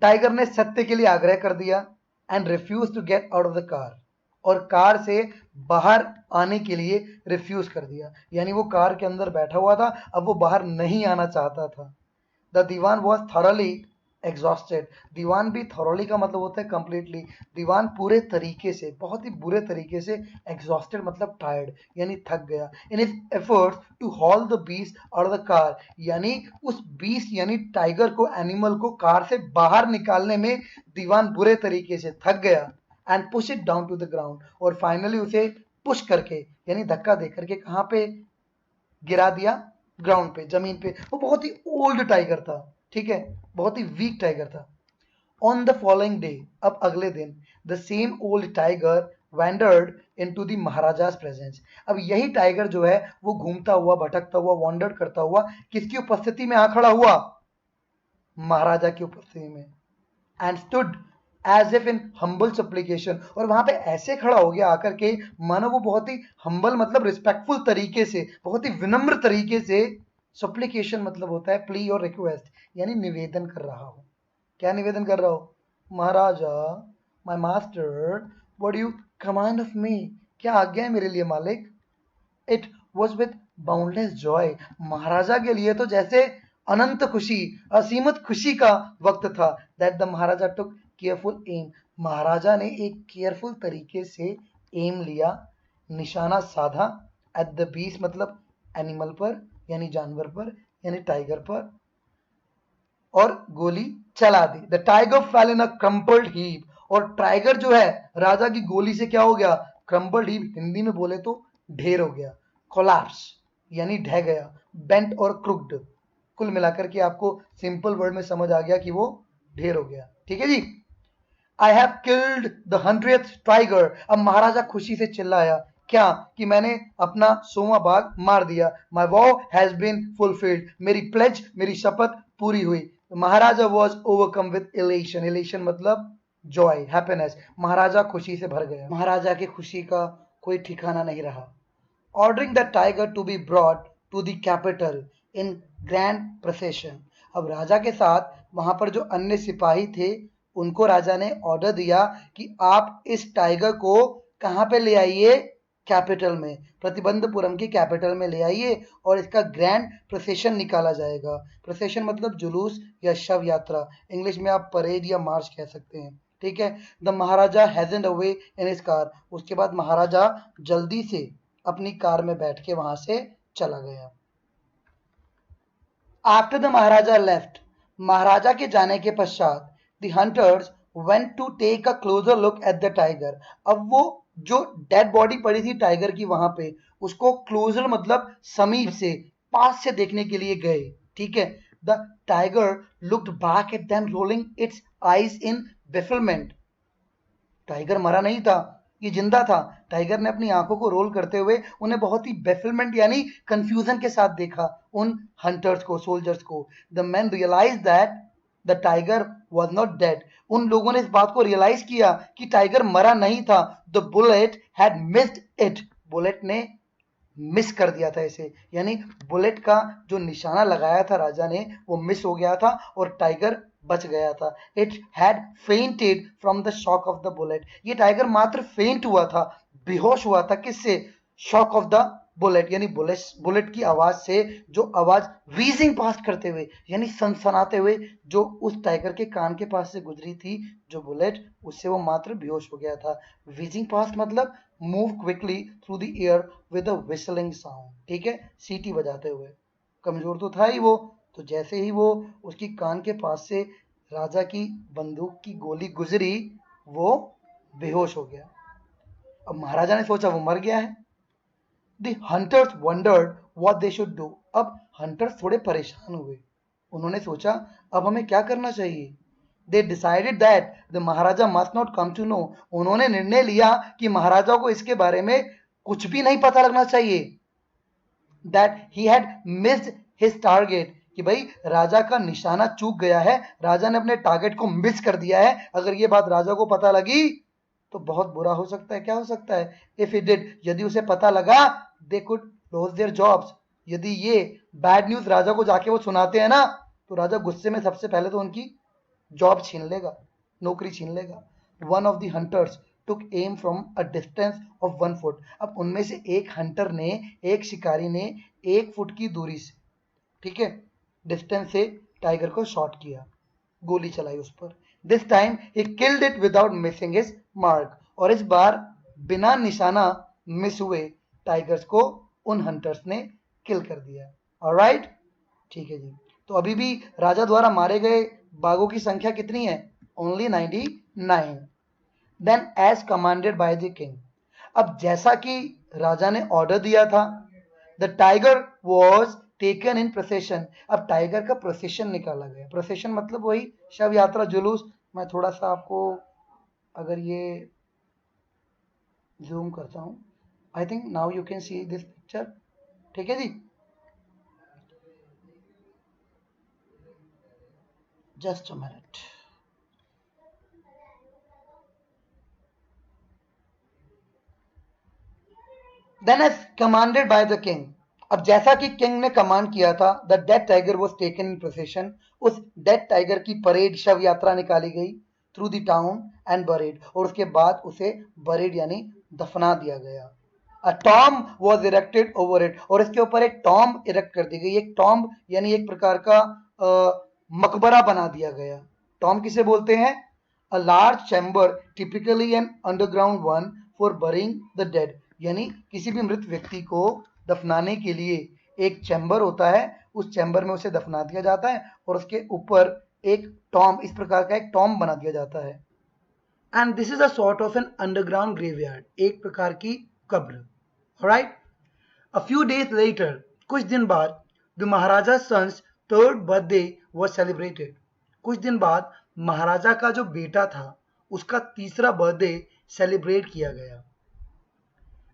टाइगर ने सत्य के लिए आग्रह कर दिया and refuse to get out of the car, और कार से बाहर आने के लिए रिफ्यूज कर दिया, यानी वो कार के अंदर बैठा हुआ था, अब वो बाहर नहीं आना चाहता था। The Dewan was thoroughly exhausted. Dewan भी थॉरली का मतलब होता है कंप्लीटली। दीवान पूरे तरीके से, बहुत ही बुरे तरीके से, एग्जॉस्टेड मतलब टायर्ड, यानी थक गया। In his efforts to haul the beast out of the car, यानी उस बीस्ट यानी टाइगर को, एनिमल को कार से बाहर निकालने में दीवान बुरे तरीके से थक गया and push it down to the ground, और फाइनली उसे पुश करके यानी धक्का दे करके कहाँ पे गिरा दिया? ग्राउंड पे, जमीन पे। वो बहुत ही ओल्ड टाइगर था, ठीक है, बहुत ही वीक टाइगर था। ऑन द फॉलोइंग डे, अब अगले दिन, the same old tiger wandered into the Maharaja's presence. अब यही टाइगर जो है वो घूमता हुआ, भटकता हुआ, वॉन्डर्ड करता हुआ किसकी उपस्थिति में आ खड़ा हुआ? महाराजा की उपस्थिति में। And stood as if in humble supplication, और वहां पे ऐसे खड़ा हो गया आकर के मानो वो बहुत ही हम्बल मतलब रिस्पेक्टफुल तरीके से, बहुत ही विनम्र तरीके से, सप्लिकेशन मतलब होता है प्ली और रिक्वेस्ट, यानी निवेदन कर रहा हो। क्या निवेदन कर रहा हो? Maharaja, my master, what do you command of me? क्या आज्ञा है मेरे लिए मालिक? It was with boundless joy. Maharaja के लिए तो जैसे अनंत खुशी, असीमित खुशी का वक्त था। That the Maharaja took careful aim, Maharaja ने एक केयरफुल तरीके से एम लिया, निशाना साधा, एट द बीस्ट मतलब एनिमल पर, यानी जानवर पर, यानी टाइगर पर, और गोली चला दी। The tiger fell in a crumpled heap, और टाइगर जो है राजा की गोली से क्या हो गया? क्रम्पल्ड हीप, हिंदी में बोले तो ढेर हो गया। कोलैप्स यानी ढह गया। बेंट और क्रुक्ड, कुल मिलाकर के आपको सिंपल वर्ड में समझ आ गया कि वो ढेर हो गया, ठीक है जी। I have killed the 100th tiger. अब महाराजा खुशी से चिल्लाया, क्या? कि मैंने अपना 100वां बाघ मार दिया। My vow has been fulfilled, मेरी प्लेज, मेरी शपथ पूरी हुई। Maharaja was overcome with elation, elation मतलब जॉय, हैप्पीनेस। महाराजा खुशी से भर गया, महाराजा की खुशी का कोई ठिकाना नहीं रहा। Ordering the tiger to be brought to the capital in grand procession. अब राजा के साथ वहां पर जो अन्य सिपाही थे उनको राजा ने ऑर्डर दिया कि आप इस टाइगर को कहां पे ले आइए? कैपिटल में, प्रतिबंधपुरम की कैपिटल में ले आइए, और इसका ग्रैंड प्रोसेशन निकाला जाएगा। प्रोसेशन मतलब जुलूस या शव यात्रा, इंग्लिश में आप परेड या मार्च कह सकते हैं, ठीक है। The Maharaja hastened away in his car, उसके बाद महाराजा जल्दी से अपनी कार में बैठ के वहां से चला गया। आफ्टर द महाराजा लेफ्ट, महाराजा के जाने के पश्चात, the hunters went to take a closer look at the tiger. अब वो जो डेड बॉडी पड़ी थी टाइगर की वहां पे, उसको क्लोजर मतलब समीप से, पास से देखने के लिए गए, ठीक है। The tiger looked back at them rolling its eyes in bafflement. Tiger मरा नहीं था, ये जिंदा था। टाइगर ने अपनी आंखों को रोल करते हुए उन्हें बहुत ही बेफिलमेंट यानी कंफ्यूजन के साथ देखा, उन हंटर्स को, सोल्जर्स को। The man realise that the tiger was not dead, उन लोगों ने इस बात को रियलाइज किया कि टाइगर मरा नहीं था। The bullet had missed it, bullet ने मिस कर दिया था इसे, यानी बुलेट का जो निशाना लगाया था राजा ने वो मिस हो गया था और टाइगर बच गया था। It had fainted from the shock of the bullet, ये टाइगर मात्र फेंट हुआ था, बेहोश हुआ था, किससे? शॉक ऑफ द बुलेट, यानी बुलेट की आवाज से, जो आवाज व्हीजिंग पास करते हुए यानी सनसनाते हुए जो उस टाइगर के कान के पास से गुजरी थी जो बुलेट, उससे वो मात्र बेहोश हो गया था। व्हीजिंग पास मतलब move quickly through the air with a whistling sound, ठीक है, सीटी बजाते हुए। कमजोर तो था ही वो, तो जैसे ही वो उसकी कान के पास से राजा की बंदूक की गोली गुजरी, वो बेहोश हो गया। अब महाराजा ने सोचा वो मर गया है। The hunters wondered what they should do. अब हंटर्स थोड़े परेशान हुए, उन्होंने सोचा अब हमें क्या करना चाहिए। They decided that the Maharaja must not come to know. उन्होंने निर्णय लिया कि महाराजा को इसके बारे में कुछ भी नहीं पता लगना चाहिए। That he had missed his target, कि भाई राजा का निशाना चूक गया है, राजा ने अपने टारगेट को मिस कर दिया है। अगर ये बात राजा को पता लगी तो बहुत बुरा हो सकता है। क्या हो सकता है? इफ इट डिड, यदि उसे पता लगा, they could loss their jobs. यदि ये बैड न्यूज राजा को जाके वो सुनाते हैं ना, तो राजा गुस्से में सबसे पहले तो उनकी जॉब छीन लेगा, नौकरी छीन लेगा। One of the hunters took am from a distance of 1 foot. अब उनमें से एक हंटर ने, एक शिकारी ने 1 फुट की दूरी से, ठीक है, डिस्टेंस से टाइगर को शॉट किया, गोली चलाई उस पर। This time he killed it without missing his mark. और इस बार बिना निशाना मिस हुए टाइगर्स को उन हंटर्स ने किल कर दिया। ऑलराइट, ठीक है जी। तो अभी भी राजा द्वारा मारे गए बाघों की संख्या कितनी है? Only 99। Then as commanded by the king. अब जैसा कि राजा ने ऑर्डर दिया था, the tiger was taken in procession. अब टाइगर का प्रोसेशन निकाला गया। प्रोसेशन मतलब वही शव यात्रा, जुलूस। मैं थोड़ा सा आपको अगर ये जूम करता हूं, I think now you can see this picture, ठीक है जी। Just a minute. Then as commanded by the king. अब जैसा कि किंग ने कमांड किया था, the dead tiger was taken in procession. उस डेड टाइगर की परेड, शव यात्रा निकाली गई through the town and buried. और उसके बाद उसे बरेड यानी दफना दिया गया। A tomb was erected over it. और इसके ऊपर एक टॉम इरेक्ट कर दी गई। एक टॉम यानी एक प्रकार का मकबरा बना दिया गया। टॉम किसे बोलते हैं? A large chamber, typically an underground one, for burying the dead. यानी किसी भी मृत व्यक्ति को दफनाने के लिए एक चैम्बर होता है, उस चैम्बर में उसे दफना दिया जाता है और उसके ऊपर एक टॉम, इस प्रकार का एक टॉम बना दिया जाता है। And this is a sort of an underground graveyard, एक प्रकार की कब्र। Right. A few days later, कुछ दिन बाद, the Maharaja son's third birthday was celebrated. कुछ दिन बाद महाराजा का जो बेटा था उसका तीसरा बर्थडे सेलिब्रेट किया गया।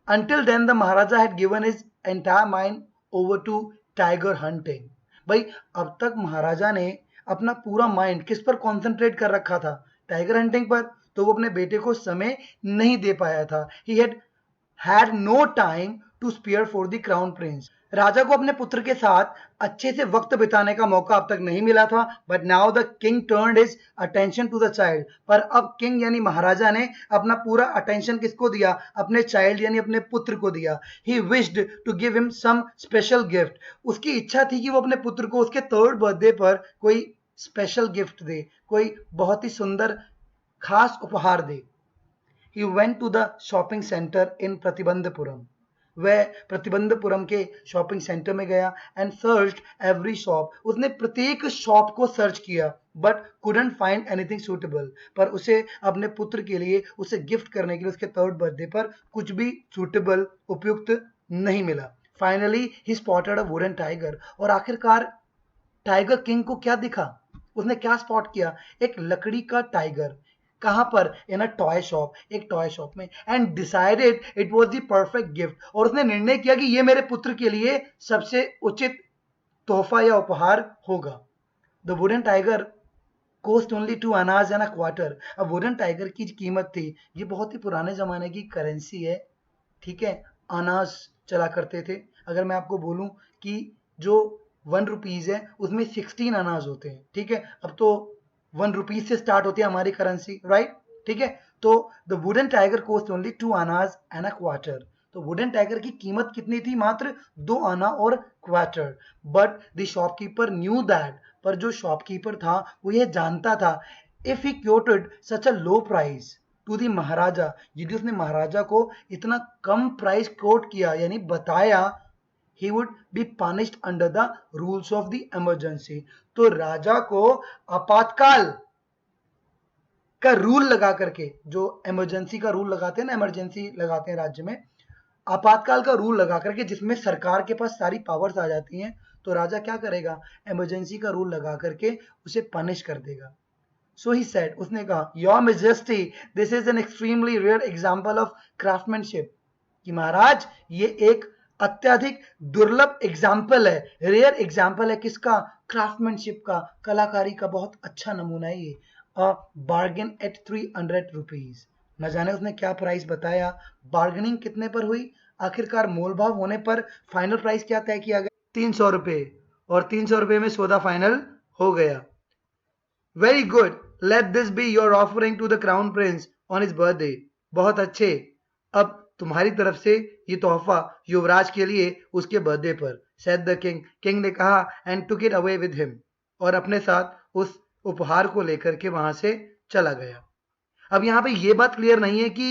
Until then, the Maharaja had given his entire mind over to tiger hunting. भाई अब तक महाराजा ने अपना पूरा माइंड किस पर कॉन्सेंट्रेट कर रखा था? टाइगर हंटिंग पर। तो वो अपने बेटे को समय नहीं दे पाया था। He had no time to spare for the crown prince. राजा को अपने पुत्र के साथ अच्छे से वक्त बिताने का मौका अब तक नहीं मिला था। But now the king turned his attention to the child. पर अब किंग यानी महाराजा ने अपना पूरा अटेंशन किसको दिया? अपने चाइल्ड यानी अपने पुत्र को दिया। He wished to give him some special gift. उसकी इच्छा थी कि वो अपने पुत्र को उसके थर्ड बर्थडे पर कोई स्पेशल गिफ्ट दे, कोई बहुत ही सुंदर खास उपहार दे। He went to the shopping center in Pratibandapuram. वह प्रतिबंधपुरम के शॉपिंग सेंटर में गया एंड सर्च एवरी शॉप। उसने प्रत्येक शॉप को सर्च किया but couldn't find anything suitable. पर उसे अपने पुत्र के लिए, उसे गिफ्ट करने के लिए उसके थर्ड बर्थडे पर कुछ भी सूटेबल, उपयुक्त नहीं मिला। Finally he spotted a wooden tiger. और आखिरकार टाइगर किंग को क्या दिखा? उसने क्या स्पॉट किया? एक लकड़ी का टाइगर। कहां पर? इन अ टॉय शॉप, एक टॉय शॉप में। And decided it was the perfect gift. और उसने निर्णय किया कि ये मेरे पुत्र के लिए सबसे उचित तोहफा या उपहार होगा। The wooden tiger cost only 2 annas and a quarter. अब वुडन टाइगर की कीमत थी, ये बहुत ही पुराने जमाने की करेंसी है, ठीक है, अनाज चला करते थे। अगर मैं आपको बोलूं कि जो 1 रुपीज है उसमें 16 अनाज होते हैं, ठीक है। अब तो 1 रुपीज से स्टार्ट होती है हमारी करेंसी, राइट, ठीक है। तो the wooden tiger cost only 2 annas and a quarter. तो वुडन टाइगर की कीमत कितनी थी? मात्र 2 आना और quarter. But the shopkeeper knew that. पर जो शॉपकीपर था वो ये जानता था, if he quoted such a low price to the Maharaja, यदि उसने महाराजा को इतना कम प्राइस कोट किया यानी बताया, he would be punished under the rules of the emergency। तो राजा को आपातकाल का रूल लगा करके, जो इमरजेंसी का रूल लगाते हैं ना, इमरजेंसी लगाते हैं राज्य में, आपातकाल का रूल लगा करके जिसमें सरकार के पास सारी पावर्स आ जाती हैं, तो राजा क्या करेगा? इमरजेंसी का रूल लगा करके उसे पनिश कर देगा। सो ही सेड, उसने कहा, your majesty, this is an extremely rare example of craftsmanship. कि महाराज ये एक अत्यधिक दुर्लभ एग्जाम्पल है, रेयर एग्जाम्पल है किसका? क्राफ्टमैनशिप का, कलाकारी का बहुत अच्छा नमूना है ये। A bargain at 300 rupees. न जाने उसने क्या प्राइस बताया, बार्गेनिंग कितने पर हुई, आखिरकार मोल भाव होने पर फाइनल प्राइस क्या तय किया गया? 300 रुपए, और 300 रुपए में सौदा फाइनल हो गया। Very good, let this be your offering to the crown prince on his birthday. बहुत अच्छे, अब तुम्हारी तरफ से ये तोहफा युवराज के लिए उसके बर्थडे पर, सेड द किंग। किंग ने कहा, and took it away with him, और अपने साथ उस उपहार को लेकर के वहां से चला गया। अब यहाँ पे ये बात क्लियर नहीं है कि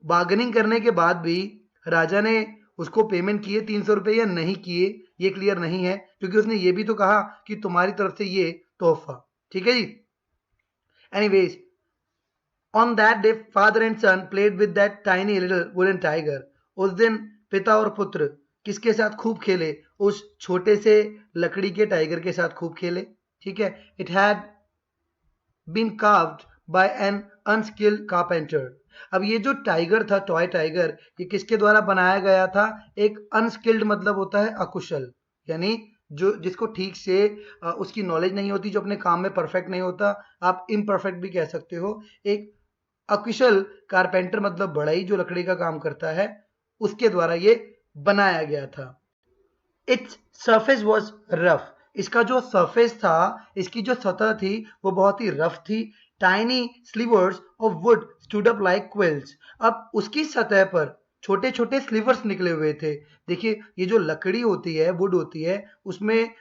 बार्गेनिंग करने के बाद भी राजा ने उसको पेमेंट किए 300 रुपए या नहीं किए, ये क्लियर नहीं है, क्योंकि उसने ये भी तो कहा कि तुम्हारी तरफ से ये तोहफा। ठीक है जी। Anyways, on that day father and son played with that tiny little wooden tiger. उस दिन पिता और पुत्र किसके साथ खूब खेले? उस छोटे से लकड़ी के टाइगर के साथ खूब खेले। ठीक है। It had been carved by an unskilled carpenter. अब ये जो टाइगर था, टॉय टाइगर, ये किसके द्वारा बनाया गया था? एक अनस्किल्ड मतलब होता है अकुशल, यानी जो जिसको ठीक से उसकी नॉलेज नहीं होती, जो अपने काम में परफेक्ट नहीं होता, आप इम्परफेक्ट भी कह सकते हो। एक अकुशल कारपेंटर मतलब बढ़ई जो लकड़ी का काम करता है, उसके द्वारा ये बनाया गया था। Its surface was rough. इसका जो सरफेस था, इसकी जो सतह थी, वो बहुत ही रफ थी। Tiny slivers of wood stood up like quills. अब उसकी सतह पर छोटे छोटे स्लीवर्स निकले हुए थे। देखिए, ये जो लकड़ी होती है, वुड होती है, उसमें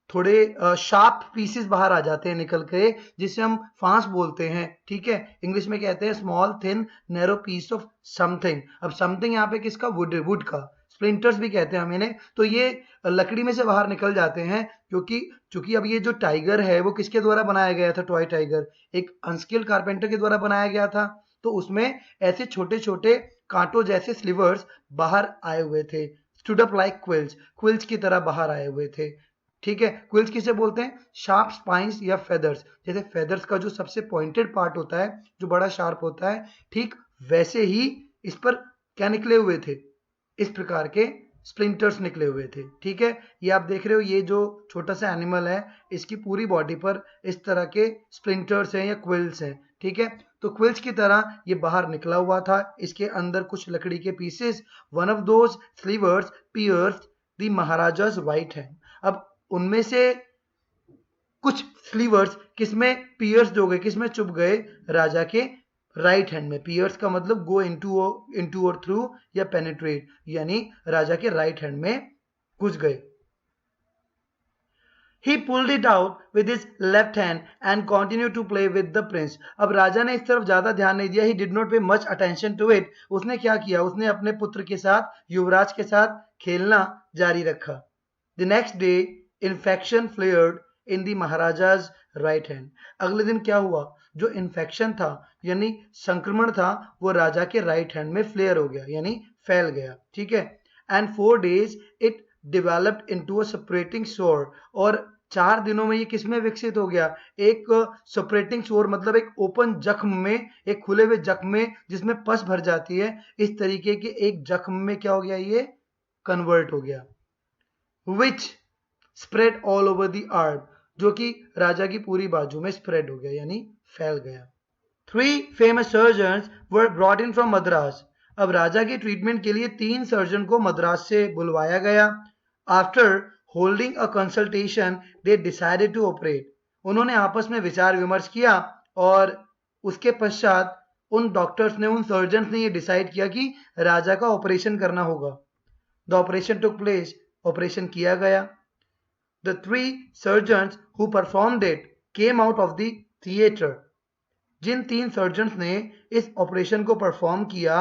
थोड़े शार्प पीसेस बाहर आ जाते हैं निकल के, जिसे हम फांस बोलते हैं। ठीक है, इंग्लिश में कहते हैं small thin narrow piece of something. अब समथिंग यहाँ पे किसका? वुड का। स्प्लिंटर्स भी कहते हैं हम इन्हें। तो ये लकड़ी में से बाहर निकल जाते हैं, क्योंकि चूंकि अब ये जो टाइगर है वो किसके द्वारा बनाया गया था? टॉय टाइगर एक अनस्किल्ड कारपेंटर के द्वारा बनाया गया था। तो उसमें ऐसे छोटे छोटे कांटों जैसे स्लीवर्स बाहर आए हुए थे। Stood up like quills, quills की तरह बाहर आए हुए थे। ठीक है, क्विल्स किसे बोलते हैं? शार्प स्पाइंस या फेदर्स। जैसे फेदर्स का जो सबसे पॉइंटेड पार्ट होता है, जो बड़ा शार्प होता है, ठीक वैसे ही इस पर क्या निकले हुए थे? इस प्रकार के स्प्लिंटर्स निकले हुए थे। ठीक है, ये आप देख रहे हो, ये जो छोटा सा एनिमल है, इसकी पूरी बॉडी पर इस तरह के स्प्लिंटर्स हैं या क्विल्स हैं। ठीक है, तो क्विल्स की तरह ये बाहर निकला हुआ था। इसके अंदर कुछ लकड़ी के pieces. One of those slivers pierced the Maharaja's right hand. अब उनमें से कुछ स्लीवर्स किसमें पियर्स हो गए, किसमें चुभ गए? राजा के राइट हैंड में। पियर्स का मतलब गो इनटू और थ्रू या पेनिट्रेट, यानी राजा के राइट हैंड में घुस गए। He pulled it out with his left hand and continued to play with the prince. अब राजा ने इस तरफ ज्यादा ध्यान नहीं दिया। He did not pay much attention to it. उसने क्या किया? उसने अपने पुत्र के साथ, युवराज के साथ खेलना जारी रखा। The next day, infection flared in the महाराजा's right hand. अगले दिन क्या हुआ? जो इन्फेक्शन था, यानी संक्रमण था, वो राजा के राइट हैंड में फ्लेयर हो गया, यानी फैल गया। ठीक है, and 4 days it developed into a separating sore. और 4 दिनों में ये किसमें विकसित हो गया? एक सेपरेटिंग सोर मतलब एक ओपन जख्म में, एक खुले हुए जख्म में जिसमें पस भर जाती है, इस तरीके के एक जख्म में क्या हो गया? ये कन्वर्ट हो गया। Which spread all over the arm, जो कि राजा की पूरी बाजू में स्प्रेड हो गया, यानी फैल गया। 3 famous surgeons were brought in from Madras. अब राजा के ट्रीटमेंट के लिए 3 सर्जन को मद्रास से बुलवाया गया। After holding a consultation they decided to operate. उन्होंने आपस में विचार विमर्श किया और उसके पश्चात उन डॉक्टर्स ने, उन सर्जन्स ने ये डिसाइड किया कि राजा का ऑपरेशन करना होगा। The operation took place, operation किया गया। The 3 surgeons who performed it came out of the theater. जिन 3 सर्जन्स ने इस ऑपरेशन को परफॉर्म किया,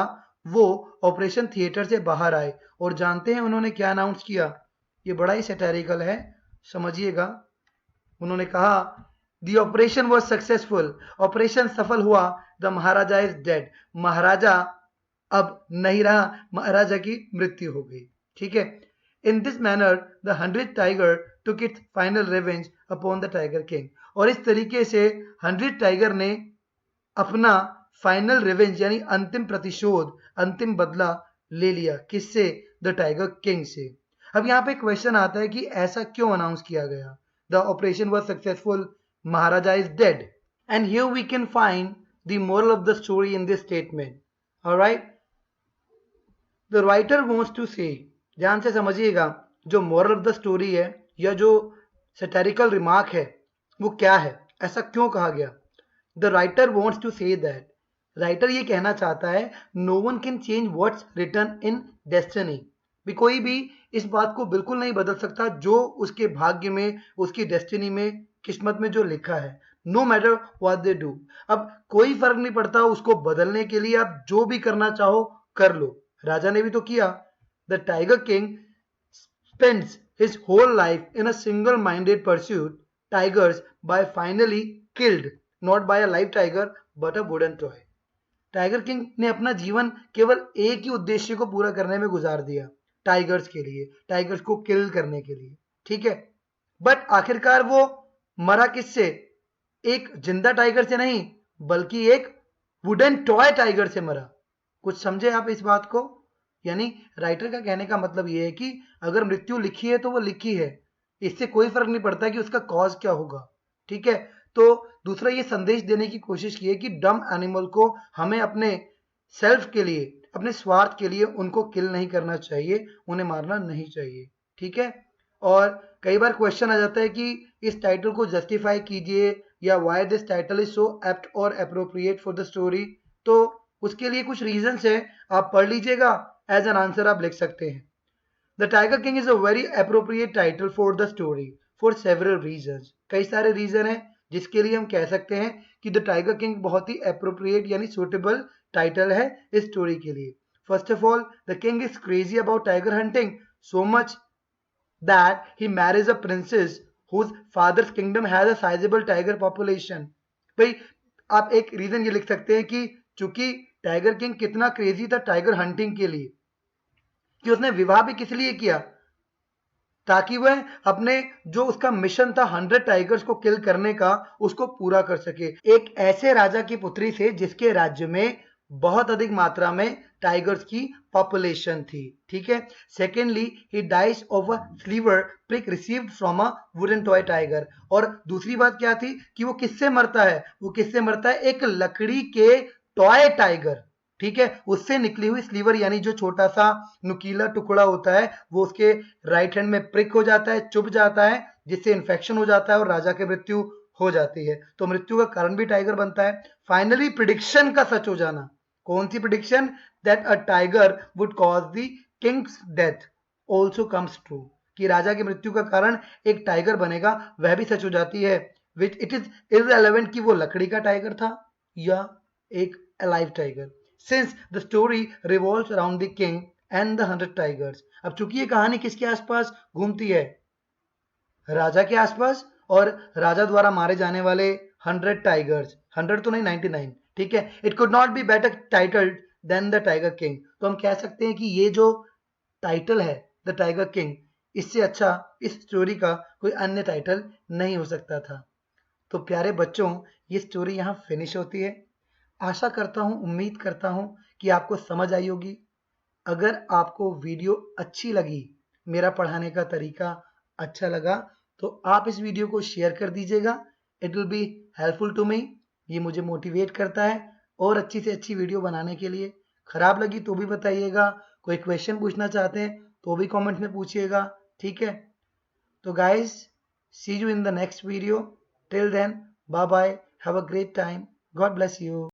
वो ऑपरेशन थिएटर से बाहर आए। और जानते हैं उन्होंने क्या अनाउंस किया? ये बड़ा ही सैटारिकल है, समझिएगा। उन्होंने कहा, the operation was successful, operation सफल हुआ। द महाराजा इज डेड, महाराजा अब नहीं रहा, महाराजा की मृत्यु हो गई। ठीक है, in this manner the 100th tiger took its final revenge upon the Tiger King. और इस तरीके से 100 टाइगर ने अपना फाइनल रिवेंज यानी अंतिम प्रतिशोध, अंतिम बदला ले लिया। किससे? द टाइगर किंग से। अब यहाँ पे क्वेश्चन आता है कि ऐसा क्यों अनाउंस किया गया? The operation was successful, Maharaja is dead, and here we can find the moral of the story in this statement. Alright, the writer wants to say, ध्यान से समझिएगा, जो मोरल ऑफ द स्टोरी है या जो सैटिरिकल रिमार्क है वो क्या है, ऐसा क्यों कहा गया? The writer wants to say that, writer ये कहना चाहता है no one can change what's written in destiny, भी कोई भी इस बात को बिल्कुल नहीं बदल सकता जो उसके भाग्य में, उसकी डेस्टिनी में, किस्मत में जो लिखा है, no matter what they do. अब कोई फर्क नहीं पड़ता उसको बदलने के लिए, आप जो भी करना चाहो कर लो। राजा ने भी तो किया। The tiger king spends his whole life in a single minded pursuit tigers by finally killed not by a live tiger but a wooden toy। Tiger King ने अपना जीवन केवल एक ही उद्देश्य को पूरा करने में गुजार दिया, टाइगर्स के लिए, टाइगर्स को किल करने के लिए, ठीक है। बट आखिरकार वो मरा किससे? एक जिंदा टाइगर से नहीं, बल्कि एक वुडन टॉय टाइगर से मरा। कुछ समझे आप इस बात को? यानी राइटर का कहने का मतलब ये है कि अगर मृत्यु लिखी है तो वो लिखी है, इससे कोई फर्क नहीं पड़ता कि उसका कॉज क्या होगा, ठीक है। तो दूसरा ये संदेश देने की कोशिश की है कि डम एनिमल को हमें अपने सेल्फ के लिए, अपने स्वार्थ के लिए उनको किल नहीं करना चाहिए, उन्हें मारना नहीं चाहिए, ठीक है। और कई बार क्वेश्चन आ जाता है कि इस टाइटल को जस्टिफाई कीजिए, या why this title is so apt और अप्रोप्रिएट फॉर द स्टोरी। तो उसके लिए कुछ रीजंस है, आप पढ़ लीजिएगा, एज एन आंसर आप लिख सकते हैं। The tiger king is a very appropriate title for the story for several reasons. कई सारे रीजन हैं जिसके लिए हम कह सकते हैं कि द टाइगर किंग बहुत ही अप्रोप्रिएट यानी सुटेबल टाइटल है इस स्टोरी के लिए। First of all, the king is crazy about tiger hunting so much that he marriage a princess whose father's kingdom has a sizable tiger population। भाई आप एक reason ये लिख सकते हैं कि चूंकि टाइगर किंग कितना क्रेजी था टाइगर हंटिंग के लिए, कि उसने विवाह भी किस लिए किया? ताकि वह अपने जो उसका मिशन था 100 टाइगर्स को किल करने का, उसको पूरा कर सके, एक ऐसे राजा की पुत्री से जिसके राज्य में बहुत अधिक मात्रा में टाइगर्स की पॉपुलेशन थी, ठीक है। Secondly, he dies of a sliver prick received from a wooden toy tiger. और दूसरी बात क्या थी कि वो किससे मरता है? वो किससे मरता है? एक लकड़ी के टॉय टाइगर, ठीक है, उससे निकली हुई स्लीवर यानी जो छोटा सा नुकीला टुकड़ा होता है, वो उसके राइट हैंड में प्रिक हो जाता है, चुभ जाता है, जिससे इन्फेक्शन हो जाता है और राजा की मृत्यु हो जाती है। तो मृत्यु का कारण भी टाइगर बनता है। फाइनली, प्रिडिक्शन का सच हो जाना। कौन सी prediction? That a tiger would cause the king's death also comes true, कि राजा की मृत्यु का कारण एक टाइगर बनेगा, वह भी सच हो जाती है। विच इट इज इररिलेवेंट कि वो लकड़ी का टाइगर था या एक alive tiger, since the story revolves around the king and the 100 tigers। अब चूंकि ये कहानी किसके आसपास घूमती है? राजा के आसपास, और राजा द्वारा मारे जाने वाले 100 टाइगर्स, 100 तो नहीं 99, ठीक है। It could not be better titled than the tiger king. तो हम कह सकते हैं कि ये जो टाइटल है द टाइगर किंग, इससे अच्छा इस स्टोरी का कोई अन्य टाइटल नहीं हो सकता था। तो प्यारे बच्चों, ये स्टोरी यहाँ फिनिश होती है। आशा करता हूँ, उम्मीद करता हूँ कि आपको समझ आई होगी। अगर आपको वीडियो अच्छी लगी, मेरा पढ़ाने का तरीका अच्छा लगा, तो आप इस वीडियो को शेयर कर दीजिएगा। It will be helpful to me. ये मुझे मोटिवेट करता है और अच्छी से अच्छी वीडियो बनाने के लिए। खराब लगी तो भी बताइएगा, कोई क्वेश्चन पूछना चाहते हैं तो भी कमेंट में पूछिएगा, ठीक है। तो guys, see you in the next video. Till then, bye bye, have a great time, God bless you.